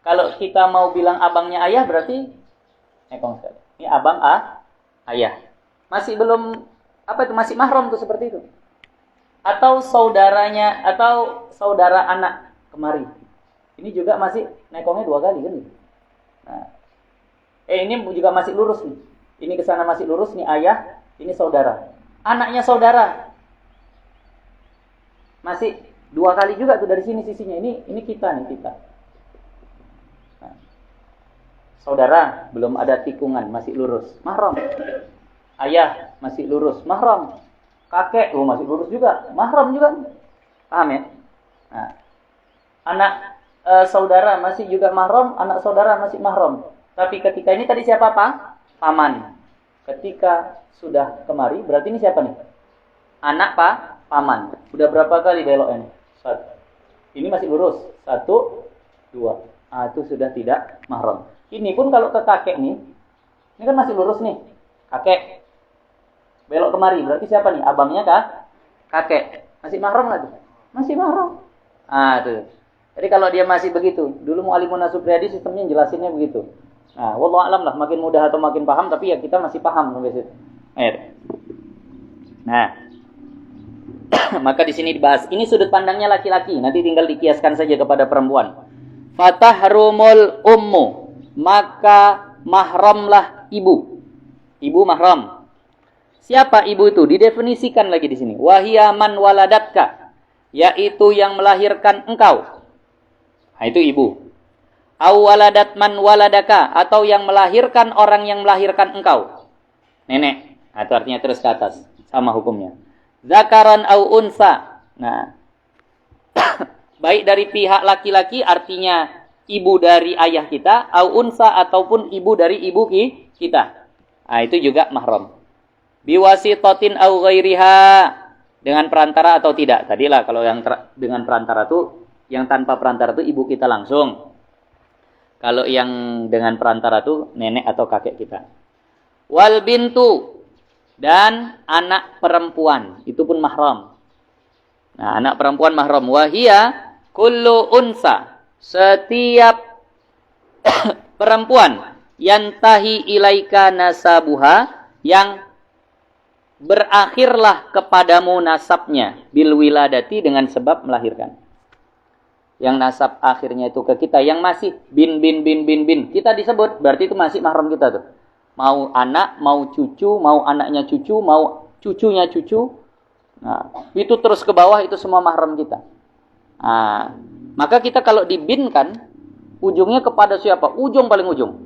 Kalau kita mau bilang abangnya ayah berarti nekong sekali. Ini abang ayah. Masih belum, apa itu, masih mahram tuh seperti itu. Atau saudaranya, atau saudara anak kemari. Ini juga masih nekongnya 2 kali kan gitu. Nah, ini juga masih lurus nih. Ini ke sana masih lurus, nih ayah, ini saudara. Anaknya saudara. Masih 2 kali juga tuh dari sini sisinya. Ini kita nih, kita. Nah, saudara belum ada tikungan, masih lurus, mahram. Ayah masih lurus, mahram. Kakek masih lurus juga, mahram juga. Paham ya? Nah, anak saudara masih juga mahram, anak saudara masih mahram. Tapi ketika ini tadi siapa, Pak? Paman. Ketika sudah kemari, berarti ini siapa nih? Anak Pak, paman. Udah berapa kali beloknya nih? 1. Ini masih lurus. 1, 2. Itu sudah tidak mahram. Ini pun kalau ke kakek nih, ini kan masih lurus nih. Kakek. Belok kemari, berarti siapa nih? Abangnya kah? Kakek. Masih mahram nggak tuh? Masih mahram. Tuh. Jadi kalau dia masih begitu, dulu Mu'alimun Supriyadi sistemnya jelasinnya begitu. Nah, wallahu a'lam lah, makin mudah atau makin paham, tapi ya kita masih paham sampai situ. Nah, maka di sini dibahas. Ini sudut pandangnya laki-laki, nanti tinggal dikiaskan saja kepada perempuan. Fatahrumul ummu, maka mahramlah ibu. Ibu mahram. Siapa ibu itu? Didefinisikan lagi di sini. Wahia man waladatka, yaitu yang melahirkan engkau. Nah, itu ibu. Au waladat man waladaka, atau yang melahirkan orang yang melahirkan engkau. Nenek. Nah, itu artinya terus ke atas. Sama hukumnya. Zakaran au unsa. Nah, baik dari pihak laki-laki artinya ibu dari ayah kita, au unsa ataupun ibu dari ibu kita. Nah, itu juga mahram. Biwasitatin au ghairiha, dengan perantara atau tidak. Tadilah kalau yang dengan perantara itu, yang tanpa perantara itu ibu kita langsung. Kalau yang dengan perantara itu nenek atau kakek kita. Wal bintu, dan anak perempuan, itu pun mahram. Nah, anak perempuan mahram. Wahia kullu unsa, setiap perempuan yantahi ilaika nasabuha, yang berakhirlah kepadamu nasabnya, bil wiladati, dengan sebab melahirkan. Yang nasab akhirnya itu ke kita, yang masih bin kita disebut, berarti itu masih mahram kita tuh. Mau anak, mau cucu, mau anaknya cucu, mau cucunya cucu. Nah, itu terus ke bawah, itu semua mahram kita. Nah, maka kita kalau dibinkan, ujungnya kepada siapa? Ujung paling ujung.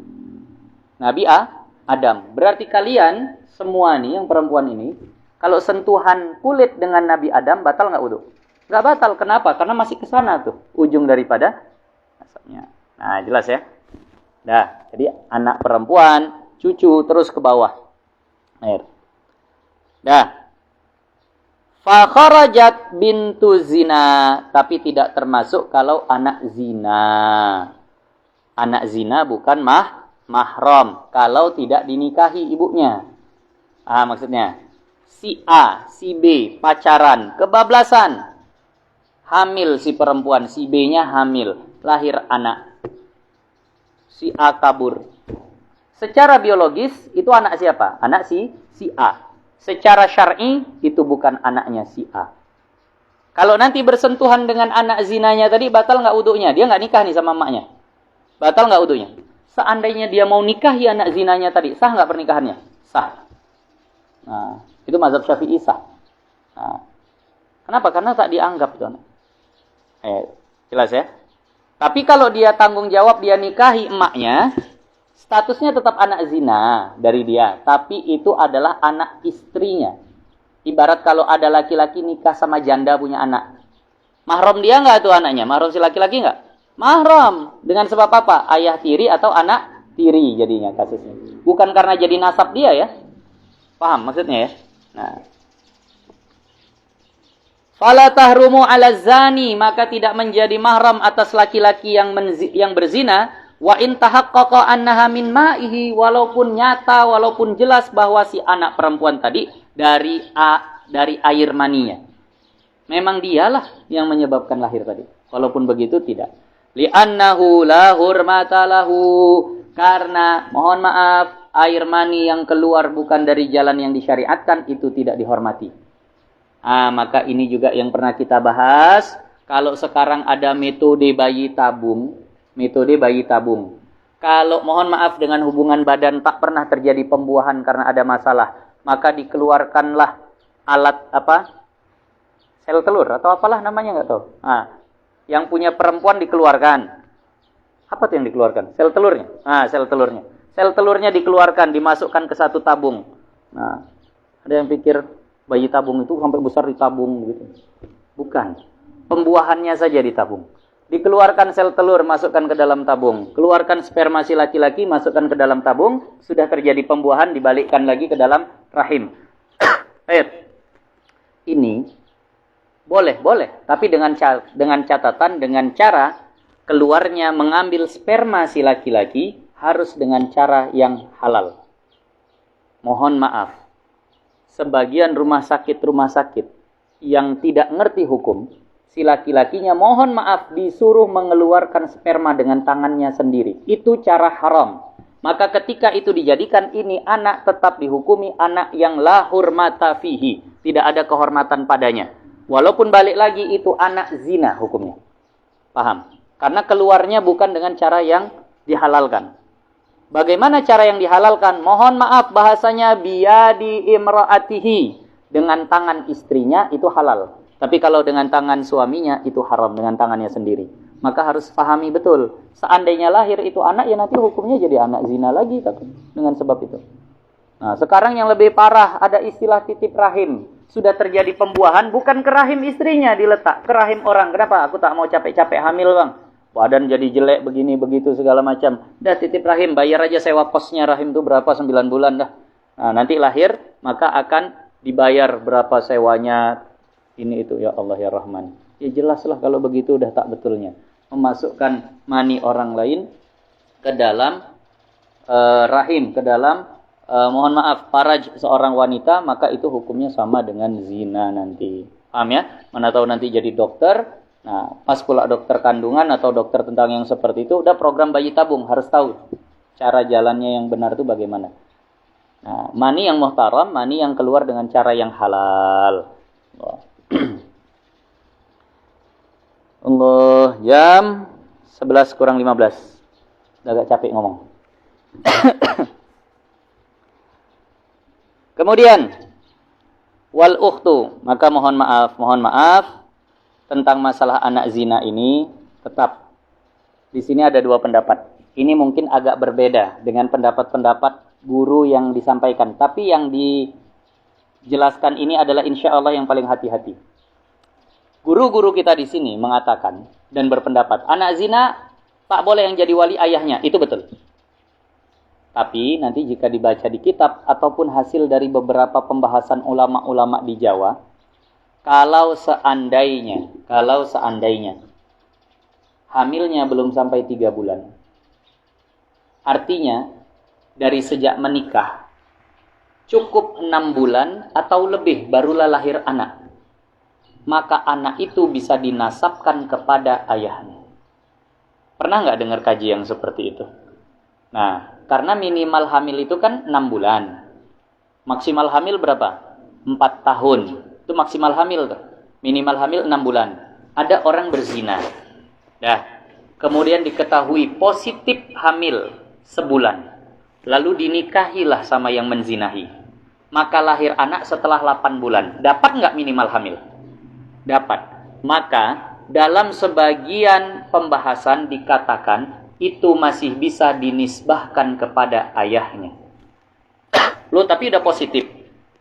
Nabi Adam. Berarti kalian semua nih, yang perempuan ini, kalau sentuhan kulit dengan Nabi Adam, batal nggak wudu? Nggak batal. Kenapa? Karena masih ke sana tuh, ujung daripada nasabnya. Nah, jelas ya? Nah, jadi anak perempuan, cucu, terus ke bawah. Air. Dah. Fa kharajat bintu zina, tapi tidak termasuk kalau anak zina. Anak zina bukan mahram kalau tidak dinikahi ibunya. Maksudnya si A, si B pacaran, kebablasan. Hamil si perempuan, si B-nya hamil, lahir anak. Si A kabur. Secara biologis itu anak siapa? Anak si A. Secara syar'i itu bukan anaknya si A. Kalau nanti bersentuhan dengan anak zinanya tadi, batal nggak wudunya? Dia nggak nikah nih sama emaknya. Batal nggak wudunya? Seandainya dia mau nikahi anak zinanya tadi, sah nggak pernikahannya? Sah. Nah, itu mazhab Syafi'i sah. Nah, kenapa? Karena tak dianggap itu anak. Jelas ya? Tapi kalau dia tanggung jawab, dia nikahi emaknya, statusnya tetap anak zina dari dia, tapi itu adalah anak istrinya. Ibarat kalau ada laki-laki nikah sama janda punya anak. Mahram dia nggak tuh anaknya? Mahram si laki-laki nggak? Mahram. Dengan sebab apa? Ayah tiri atau anak tiri jadinya kasusnya. Bukan karena jadi nasab dia ya. Paham maksudnya ya? Nah. Fala tahrumu ala zani, maka tidak menjadi mahram atas laki-laki yang berzina. Wa in tahaqqaqa annaha min ma'ihi, walaupun nyata, walaupun jelas bahwa si anak perempuan tadi dari air maninya. Memang dialah yang menyebabkan lahir tadi. Walaupun begitu tidak. Li'annahu la hurmata lahu, karena mohon maaf, air mani yang keluar bukan dari jalan yang disyariatkan itu tidak dihormati. Maka ini juga yang pernah kita bahas. Kalau sekarang ada metode bayi tabung, kalau mohon maaf dengan hubungan badan tak pernah terjadi pembuahan karena ada masalah, maka dikeluarkanlah alat sel telur atau apalah namanya nggak tahu. Yang punya perempuan dikeluarkan. Apa tuh yang dikeluarkan? Sel telurnya. Sel telurnya. Sel telurnya dikeluarkan, dimasukkan ke satu tabung. Nah, ada yang pikir bayi tabung itu sampai besar ditabung gitu. Bukan. Pembuahannya saja ditabung. Dikeluarkan sel telur, masukkan ke dalam tabung. Keluarkan sperma si laki-laki, masukkan ke dalam tabung. Sudah terjadi pembuahan, dibalikkan lagi ke dalam rahim. Ini boleh. Tapi dengan catatan, dengan cara keluarnya mengambil sperma si laki-laki harus dengan cara yang halal. Mohon maaf. Sebagian rumah sakit yang tidak ngerti hukum, si laki-lakinya mohon maaf disuruh mengeluarkan sperma dengan tangannya sendiri. Itu cara haram. Maka ketika itu dijadikan ini anak, tetap dihukumi anak yang la hurmata fihi. Tidak ada kehormatan padanya. Walaupun balik lagi itu anak zina hukumnya. Paham? Karena keluarnya bukan dengan cara yang dihalalkan. Bagaimana cara yang dihalalkan? Mohon maaf bahasanya biyadi imra'atihi. Dengan tangan istrinya itu halal. Tapi kalau dengan tangan suaminya itu haram, dengan tangannya sendiri. Maka harus pahami betul. Seandainya lahir itu anak, ya nanti hukumnya jadi anak zina lagi dengan sebab itu. Nah, sekarang yang lebih parah ada istilah titip rahim. Sudah terjadi pembuahan, bukan ke rahim istrinya diletak, ke rahim orang. Kenapa? Aku tak mau capek-capek hamil bang. Badan jadi jelek begini begitu segala macam. Dah titip rahim, bayar aja sewa kosnya rahim itu berapa 9 bulan dah. Nah, nanti lahir maka akan dibayar berapa sewanya ini itu, ya Allah ya Rahman. Ya jelaslah kalau begitu udah tak betulnya. Memasukkan mani orang lain ke dalam rahim, ke dalam mohon maaf, faraj seorang wanita, maka itu hukumnya sama dengan zina nanti. Paham ya? Mana tahu nanti jadi dokter. Nah, pas pula dokter kandungan atau dokter tentang yang seperti itu, udah program bayi tabung, harus tahu cara jalannya yang benar itu bagaimana. Nah, mani yang muhtaram, mani yang keluar dengan cara yang halal. Allah, jam 11 kurang 15. Udah agak capek ngomong. Kemudian wal ukhtu, maka mohon maaf tentang masalah anak zina ini, tetap di sini ada dua pendapat. Ini mungkin agak berbeda dengan pendapat-pendapat guru yang disampaikan, tapi yang dijelaskan ini adalah insya Allah yang paling hati-hati. Guru-guru kita di sini mengatakan dan berpendapat anak zina tak boleh yang jadi wali ayahnya, itu betul. Tapi nanti jika dibaca di kitab ataupun hasil dari beberapa pembahasan ulama-ulama di Jawa, kalau seandainya hamilnya belum sampai 3 bulan, artinya dari sejak menikah cukup 6 bulan atau lebih barulah lahir anak, maka anak itu bisa dinasabkan kepada ayahnya. Pernah nggak dengar kaji yang seperti itu? Nah, karena minimal hamil itu kan 6 bulan. Maksimal hamil berapa? 4 tahun. Itu maksimal hamil tuh. Minimal hamil 6 bulan. Ada orang berzina. Dah. Kemudian diketahui positif hamil sebulan. Lalu dinikahilah sama yang menzinahi. Maka lahir anak setelah 8 bulan. Dapat nggak minimal hamil? Dapat. Maka dalam sebagian pembahasan dikatakan itu masih bisa dinisbahkan kepada ayahnya. Loh, tapi udah positif.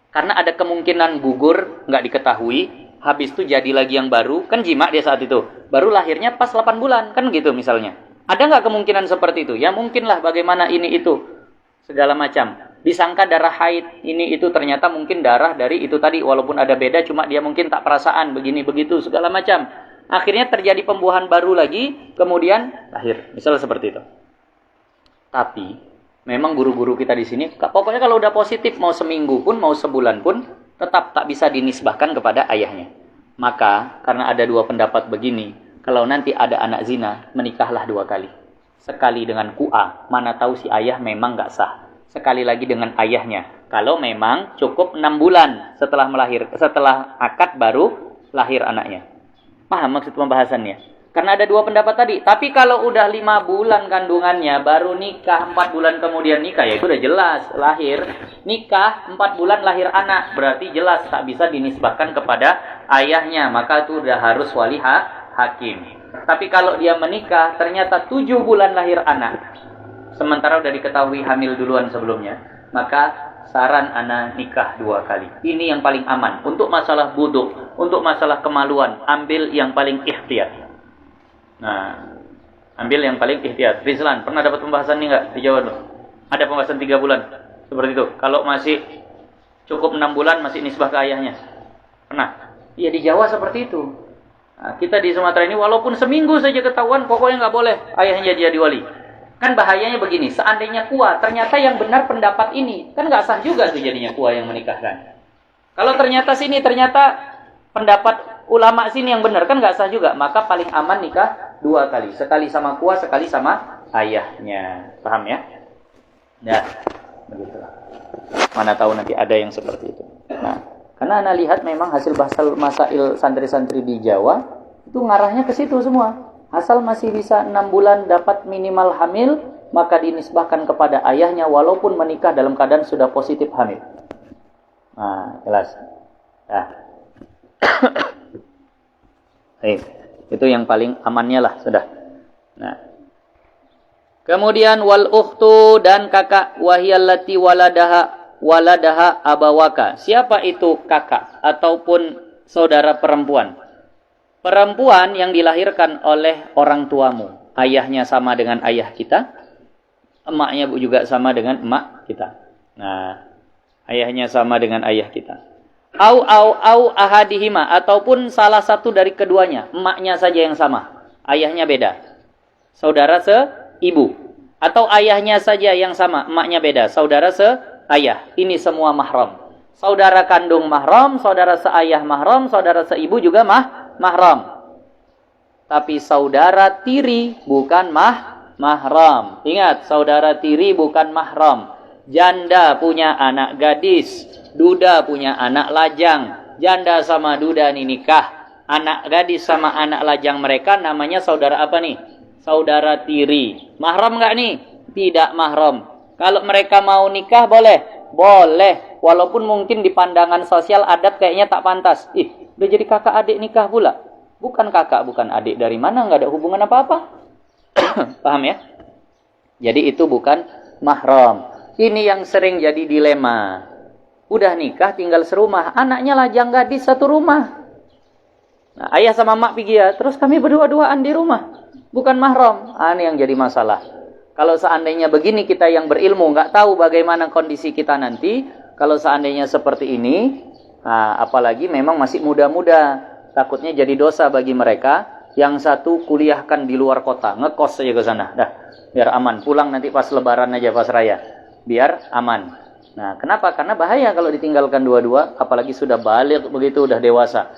Karena ada kemungkinan gugur, nggak diketahui, habis itu jadi lagi yang baru, kan jima dia saat itu. Baru lahirnya pas 8 bulan, kan gitu misalnya. Ada nggak kemungkinan seperti itu? Ya mungkinlah, bagaimana ini itu. Segala macam. Disangka darah haid, ini itu ternyata mungkin darah dari itu tadi. Walaupun ada beda, cuma dia mungkin tak perasaan, begini-begitu, segala macam. Akhirnya terjadi pembuahan baru lagi, kemudian lahir. Misalnya seperti itu. Tapi, memang guru-guru kita di sini, pokoknya kalau udah positif, mau seminggu pun, mau sebulan pun, tetap tak bisa dinisbahkan kepada ayahnya. Maka, karena ada dua pendapat begini, kalau nanti ada anak zina, menikahlah 2 kali. Sekali dengan ku'a, mana tahu si ayah memang nggak sah. Sekali lagi dengan ayahnya. Kalau memang cukup 6 bulan setelah akad baru lahir anaknya. Paham maksud pembahasannya? Karena ada 2 pendapat tadi. Tapi kalau udah 5 bulan kandungannya, baru nikah, 4 bulan kemudian nikah, ya itu udah jelas lahir. Nikah, 4 bulan lahir anak. Berarti jelas tak bisa dinisbahkan kepada ayahnya. Maka itu udah harus wali hakim. Tapi kalau dia menikah, ternyata 7 bulan lahir anak. Sementara udah diketahui hamil duluan sebelumnya. Maka saran ana nikah 2 kali. Ini yang paling aman. Untuk masalah buduk, untuk masalah kemaluan, ambil yang paling ihtiyat. Nah, ambil yang paling ihtiyat. Rizlan, pernah dapat pembahasan ini enggak di Jawa tuh? Ada pembahasan 3 bulan. Seperti itu. Kalau masih cukup 6 bulan, masih nisbah ke ayahnya. Pernah? Iya, di Jawa seperti itu. Nah, kita di Sumatera ini, walaupun seminggu saja ketahuan, pokoknya nggak boleh ayahnya jadi wali. Kan bahayanya begini, seandainya kuah, ternyata yang benar pendapat ini, kan nggak sah juga tuh jadinya kuah yang menikahkan. Kalau ternyata pendapat ulama sini yang benar, kan nggak sah juga. Maka paling aman nikah 2 kali. Sekali sama kuah, sekali sama ayahnya. Paham ya? Ya, begitulah. Mana tahu nanti ada yang seperti itu. Nah, karena Anda lihat memang hasil masail santri-santri di Jawa, itu ngarahnya ke situ semua. Asal masih bisa 6 bulan dapat minimal hamil, maka dinisbahkan kepada ayahnya walaupun menikah dalam keadaan sudah positif hamil. Nah, jelas. Nah. Itu yang paling amannya lah, sudah. Nah. Kemudian wal ukhtu, dan kakak, wahiyallati waladaha abawaka. Siapa itu kakak ataupun saudara perempuan? Perempuan yang dilahirkan oleh orang tuamu. Ayahnya sama dengan ayah kita. Emaknya juga sama dengan emak kita. Nah, ayahnya sama dengan ayah kita. Au ahadihima, ataupun salah satu dari keduanya. Emaknya saja yang sama, ayahnya beda. Saudara seibu. Atau ayahnya saja yang sama, emaknya beda. Saudara ayah. Ini semua mahram. Saudara kandung mahram, saudara seayah mahram, saudara seibu juga mahram. Tapi saudara tiri bukan mahram. Ingat, saudara tiri bukan mahram. Janda punya anak gadis, duda punya anak lajang. Janda sama duda ini nikah. Anak gadis sama anak lajang mereka namanya saudara apa nih? Saudara tiri. Mahram enggak nih? Tidak mahram. Kalau mereka mau nikah boleh? Boleh. Walaupun mungkin di pandangan sosial adat kayaknya tak pantas. Udah jadi kakak adik nikah pula. Bukan kakak, bukan adik. Dari mana? Enggak ada hubungan apa-apa. Paham ya? Jadi itu bukan mahram. Ini yang sering jadi dilema. Udah nikah tinggal serumah. Anaknya lajang gadis satu rumah. Nah, ayah sama mak pergi ya. Terus kami berdua-duaan di rumah. Bukan mahram. Ini yang jadi masalah. Kalau seandainya begini kita yang berilmu. Nggak tahu bagaimana kondisi kita nanti. Kalau seandainya seperti ini. Apalagi memang masih muda-muda. Takutnya jadi dosa bagi mereka. Yang satu kuliahkan di luar kota. Ngekos saja ke sana. Dah, biar aman. Pulang nanti pas lebaran aja, pas raya. Biar aman. Nah, kenapa? Karena bahaya kalau ditinggalkan dua-dua, apalagi sudah balik begitu, udah dewasa.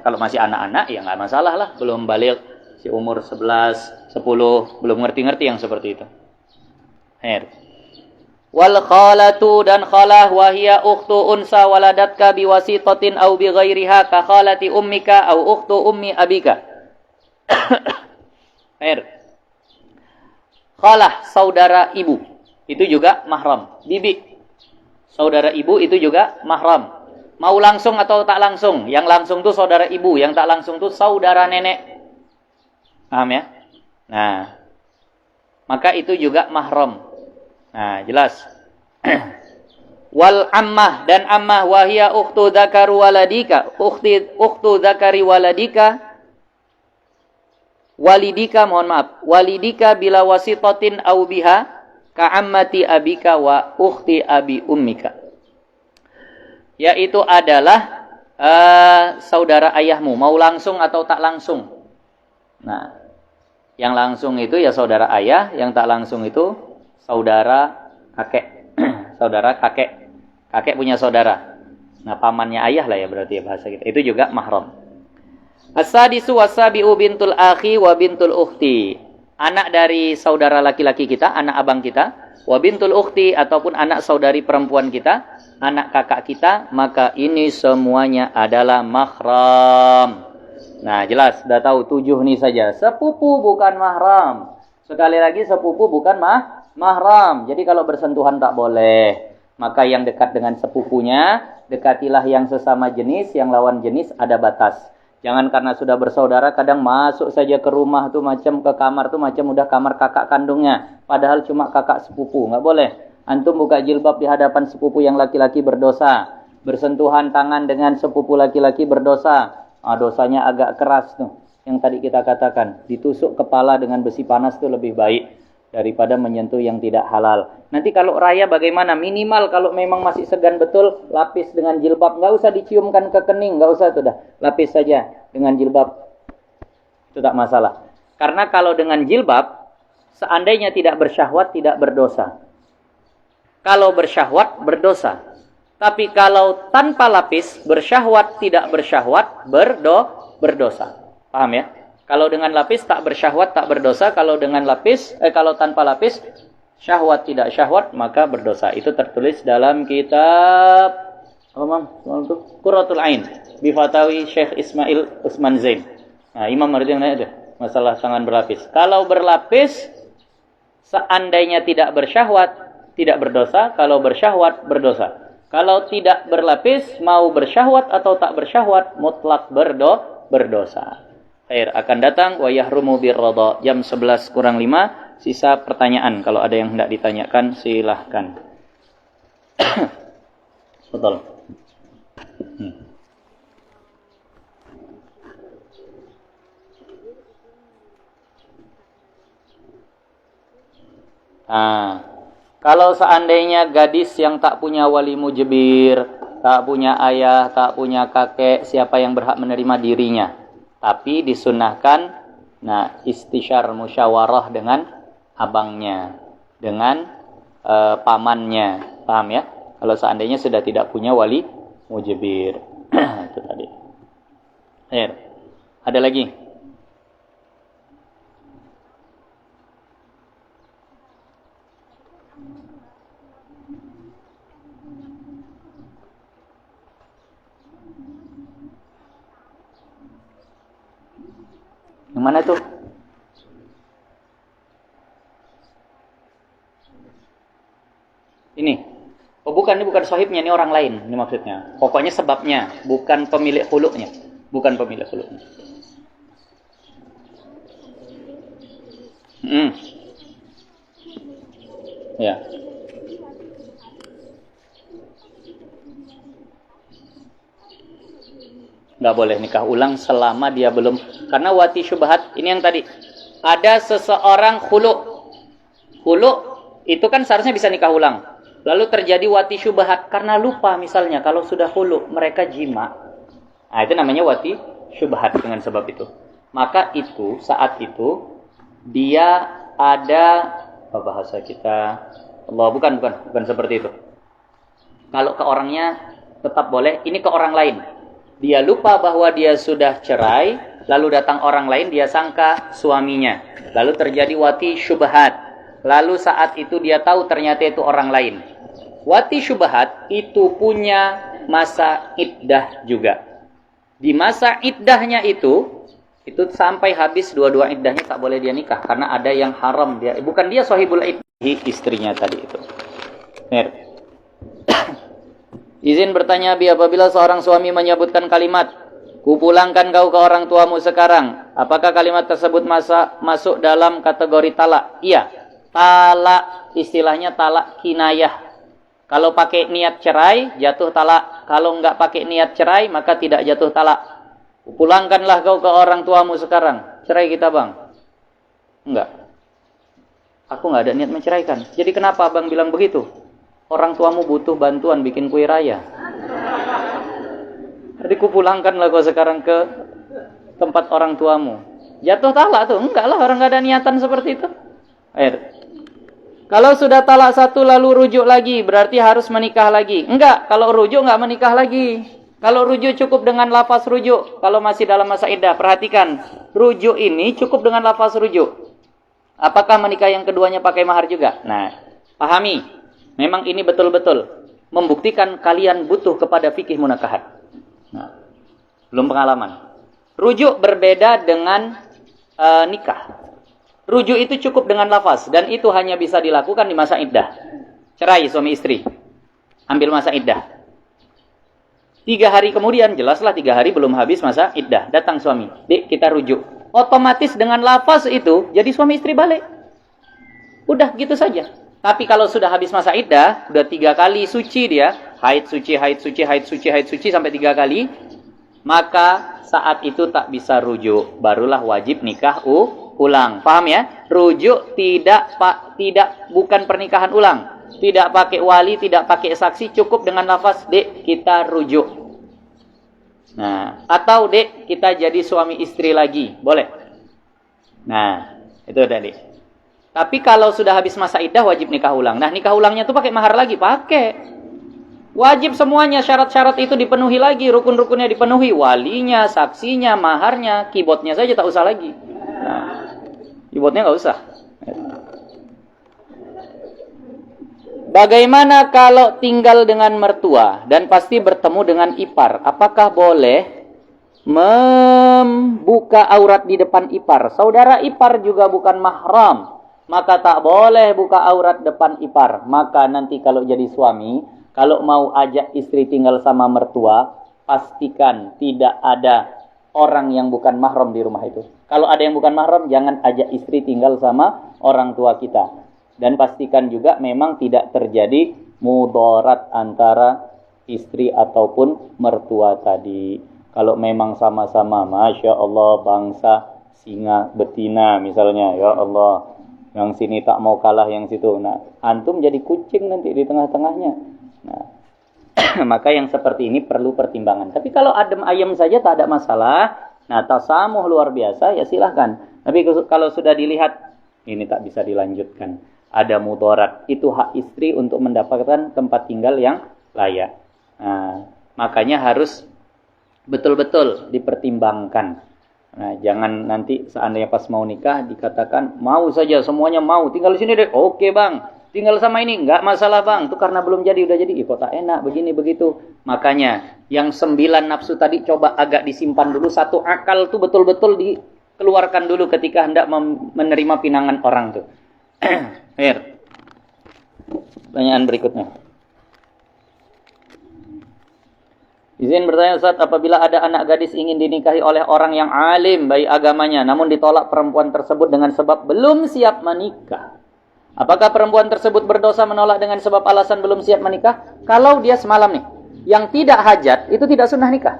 Kalau masih anak-anak ya nggak masalah lah, belum balik, si umur 11, 10, belum ngerti-ngerti yang seperti itu. Wal khalatu dan khalah wa hiya ukhtu unsa waladatka biwasitatin aw bighairiha ka khalati ummika aw ukhtu ummi abika. Khalah, saudara ibu. Itu juga mahram. Bibi, saudara ibu itu juga mahram. Mau langsung atau tak langsung? Yang langsung itu saudara ibu, yang tak langsung itu saudara nenek. Paham ya? Nah, maka itu juga mahram. Nah, jelas. Wal ammah dan ammah wahia ukhtu dzakari waladika, ukhtu dzakari waladika. Walidika bila wasitatin au biha ka'ammati abika wa ukhti abi ummika. Yaitu adalah saudara ayahmu, mau langsung atau tak langsung. Nah, yang langsung itu ya saudara ayah, yang tak langsung itu saudara kakek. Saudara kakek. Kakek punya saudara. Nah, pamannya ayah lah ya berarti ya bahasa kita. Itu juga mahram. As-sadisu was-sabi'u bintul akhi wa bintul ukhti. Anak dari saudara laki-laki kita, anak abang kita, wa bintul ukhti ataupun anak saudari perempuan kita, anak kakak kita, maka ini semuanya adalah mahram. Nah, jelas, sudah tahu 7 nih saja. Sepupu bukan mahram. Sekali lagi sepupu bukan mahram. Jadi kalau bersentuhan tak boleh. Maka yang dekat dengan sepupunya, dekatilah yang sesama jenis, yang lawan jenis ada batas. Jangan karena sudah bersaudara kadang masuk saja ke rumah tuh macam ke kamar tuh macam udah kamar kakak kandungnya. Padahal cuma kakak sepupu. Nggak boleh. Antum buka jilbab di hadapan sepupu yang laki-laki berdosa. Bersentuhan tangan dengan sepupu laki-laki berdosa. Dosanya agak keras tuh. Yang tadi kita katakan. Ditusuk kepala dengan besi panas tuh lebih baik daripada menyentuh yang tidak halal. Nanti kalau raya bagaimana? Minimal kalau memang masih segan betul, lapis dengan jilbab. Nggak usah diciumkan ke kening, nggak usah tuh dah. Lapis saja dengan jilbab. Itu tak masalah. Karena kalau dengan jilbab, seandainya tidak bersyahwat, tidak berdosa. Kalau bersyahwat, berdosa. Tapi kalau tanpa lapis, bersyahwat, tidak bersyahwat, berdosa. Paham ya? Kalau dengan lapis tak bersyahwat, tak berdosa. Kalau dengan lapis, kalau tanpa lapis, syahwat tidak syahwat, maka berdosa. Itu tertulis dalam kitab Qurratul Ain Bifatawi Syekh Ismail Usman Zain. Nah, Imam Mardi yang nanya itu masalah tangan berlapis. Kalau berlapis, seandainya tidak bersyahwat, tidak berdosa. Kalau bersyahwat, berdosa. Kalau tidak berlapis, mau bersyahwat atau tak bersyahwat, mutlak berdosa. Akan datang wa yahrumu birradha jam 11 kurang 5. Sisa pertanyaan kalau ada yang hendak ditanyakan silahkan. Betul. Kalau seandainya gadis yang tak punya wali mujbir, tak punya ayah, tak punya kakek, siapa yang berhak menerima dirinya? Tapi disunnahkan istisyar musyawarah dengan abangnya, dengan pamannya. Paham ya? Kalau seandainya sudah tidak punya wali mujibir. Itu tadi. Ada lagi? Yang mana tuh? Ini. Oh bukan, ini bukan sahibnya, ini orang lain. Ini maksudnya. Pokoknya sebabnya, bukan pemilik huluknya. Bukan pemilik huluknya. Ya. Nggak boleh nikah ulang selama dia belum. Karena wati syubhat, ini yang tadi. Ada seseorang huluk. Huluk itu kan seharusnya bisa nikah ulang. Lalu terjadi wati syubhat karena lupa misalnya kalau sudah huluk mereka jima. Nah, itu namanya wati syubhat dengan sebab itu. Maka itu saat itu dia ada apa bahasa kita Allah bukan seperti itu. Kalau ke orangnya tetap boleh, ini ke orang lain. Dia lupa bahwa dia sudah cerai, lalu datang orang lain dia sangka suaminya. Lalu terjadi wati syubhat. Lalu saat itu dia tahu ternyata itu orang lain. Wati syubhat itu punya masa iddah juga. Di masa iddahnya itu sampai habis dua-dua iddahnya tak boleh dia nikah karena ada yang haram dia. Bukan dia sahibul iddah, istrinya tadi itu. Izin bertanya Bi, apabila seorang suami menyebutkan kalimat, kupulangkan kau ke orang tuamu sekarang, apakah kalimat tersebut masuk dalam kategori talak? Iya. Talak istilahnya talak kinayah. Kalau pakai niat cerai, jatuh talak. Kalau enggak pakai niat cerai, maka tidak jatuh talak. Pulangkanlah kau ke orang tuamu sekarang. Cerai kita, Bang. Enggak. Aku enggak ada niat menceraikan. Jadi kenapa Bang bilang begitu? Orang tuamu butuh bantuan bikin kue raya. Jadi kupulangkanlah kau sekarang ke tempat orang tuamu. Jatuh talak tuh? Enggak lah, orang enggak ada niatan seperti itu. Kalau sudah talak satu lalu rujuk lagi, berarti harus menikah lagi. Enggak, kalau rujuk enggak menikah lagi. Kalau rujuk cukup dengan lafaz rujuk. Kalau masih dalam masa iddah, perhatikan. Rujuk ini cukup dengan lafaz rujuk. Apakah menikah yang keduanya pakai mahar juga? Nah, pahami. Memang ini betul-betul membuktikan kalian butuh kepada fikih munakahat. Nah, belum pengalaman. Rujuk berbeda dengan nikah. Rujuk itu cukup dengan lafaz dan itu hanya bisa dilakukan di masa iddah. Cerai suami istri. Ambil masa iddah. 3 hari kemudian, jelaslah 3 hari belum habis masa iddah. Datang suami, "Dik, kita rujuk." Otomatis dengan lafaz itu jadi suami istri balik. Udah gitu saja. Tapi kalau sudah habis masa iddah, udah 3 kali suci dia, haid suci sampai 3 kali, maka saat itu tak bisa rujuk, barulah wajib nikah ulang. Paham ya? Rujuk bukan pernikahan ulang. Tidak pakai wali, tidak pakai saksi, cukup dengan lafaz, "Dek, kita rujuk." Nah, atau "Dek, kita jadi suami istri lagi." Boleh. Nah, itu tadi. Tapi kalau sudah habis masa iddah wajib nikah ulang. Nah, nikah ulangnya tuh pakai mahar lagi, pakai. Wajib semuanya, syarat-syarat itu dipenuhi lagi, rukun-rukunnya dipenuhi, walinya, saksinya, maharnya, keyboardnya saja tak usah lagi. Nah, keyboardnya nggak usah. Bagaimana kalau tinggal dengan mertua dan pasti bertemu dengan ipar? Apakah boleh membuka aurat di depan ipar? Saudara ipar juga bukan mahram. Maka tak boleh buka aurat depan ipar. Maka nanti kalau jadi suami, kalau mau ajak istri tinggal sama mertua, pastikan tidak ada orang yang bukan mahram di rumah itu. Kalau ada yang bukan mahram, jangan ajak istri tinggal sama orang tua kita. Dan pastikan juga memang tidak terjadi mudarat antara istri ataupun mertua tadi. Kalau memang sama-sama, Masya Allah, bangsa singa betina misalnya, ya Allah, yang sini tak mau kalah yang situ. Nah, antum jadi kucing nanti di tengah-tengahnya. Nah, maka yang seperti ini perlu pertimbangan. Tapi kalau adem ayam saja tak ada masalah. Nah, tasamuh luar biasa, ya silahkan. Tapi kalau sudah dilihat, ini tak bisa dilanjutkan. ada mudarat. Itu hak istri untuk mendapatkan tempat tinggal yang layak. Nah, makanya harus betul-betul dipertimbangkan. Nah, jangan nanti seandainya pas mau nikah dikatakan mau saja, semuanya mau, tinggal di sini deh. Oke bang, tinggal sama ini nggak masalah bang. Itu karena belum jadi, udah jadi, kok tak enak begini begitu. Makanya yang 9 nafsu tadi coba agak disimpan dulu. Satu akal tuh betul-betul dikeluarkan dulu ketika hendak menerima pinangan orang tuh. Her. Pertanyaan berikutnya. Izin bertanya Ustaz, apabila ada anak gadis ingin dinikahi oleh orang yang alim baik agamanya, namun ditolak perempuan tersebut dengan sebab belum siap menikah, apakah perempuan tersebut berdosa menolak dengan sebab alasan belum siap menikah? Kalau dia semalam nih, yang tidak hajat, itu tidak sunnah nikah.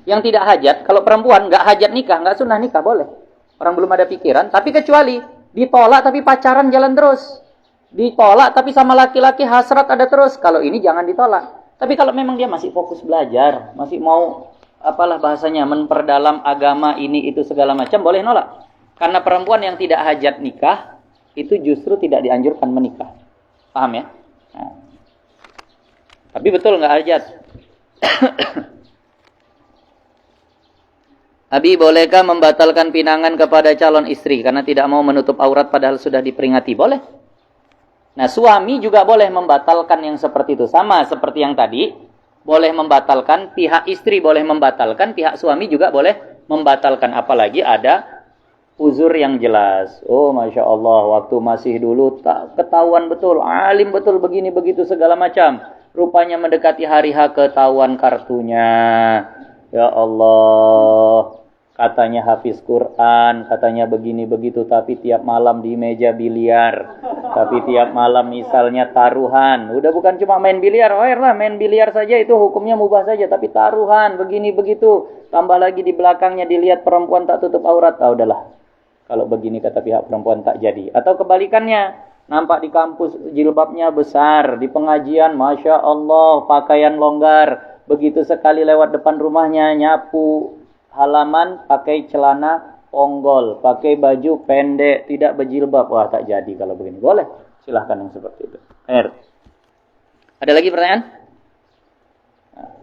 Yang tidak hajat, kalau perempuan nggak hajat nikah, nggak sunnah nikah, boleh. Orang belum ada pikiran, tapi kecuali ditolak tapi pacaran jalan terus. Ditolak tapi sama laki-laki hasrat ada terus. Kalau ini jangan ditolak. Tapi kalau memang dia masih fokus belajar, masih mau apalah bahasanya, memperdalam agama ini itu segala macam, boleh nolak. Karena perempuan yang tidak hajat nikah itu justru tidak dianjurkan menikah. Paham ya? Nah. Tapi betul nggak hajat. Abi, bolehkah membatalkan pinangan kepada calon istri karena tidak mau menutup aurat padahal sudah diperingati? Boleh. Nah, suami juga boleh membatalkan yang seperti itu. Sama seperti yang tadi, boleh membatalkan, pihak istri boleh membatalkan, pihak suami juga boleh membatalkan. Apalagi ada uzur yang jelas. Oh, Masya Allah, waktu masih dulu tak ketahuan betul, alim betul, begini, begitu, segala macam. Rupanya mendekati hari H ketahuan kartunya. Ya Allah, katanya hafiz Quran, katanya begini begitu, tapi tiap malam di meja biliar, tapi tiap malam misalnya taruhan, udah bukan cuma main biliar, lah main biliar saja itu hukumnya mubah saja, tapi taruhan begini begitu, tambah lagi di belakangnya dilihat perempuan tak tutup aurat, udahlah, kalau begini kata pihak perempuan tak jadi. Atau kebalikannya, nampak di kampus jilbabnya besar, di pengajian Masya Allah pakaian longgar, begitu sekali lewat depan rumahnya nyapu halaman pakai celana ponggol, pakai baju pendek, tidak berjilbab. Wah, tak jadi kalau begini. Boleh, silahkan yang seperti itu. Ada lagi pertanyaan? Nah,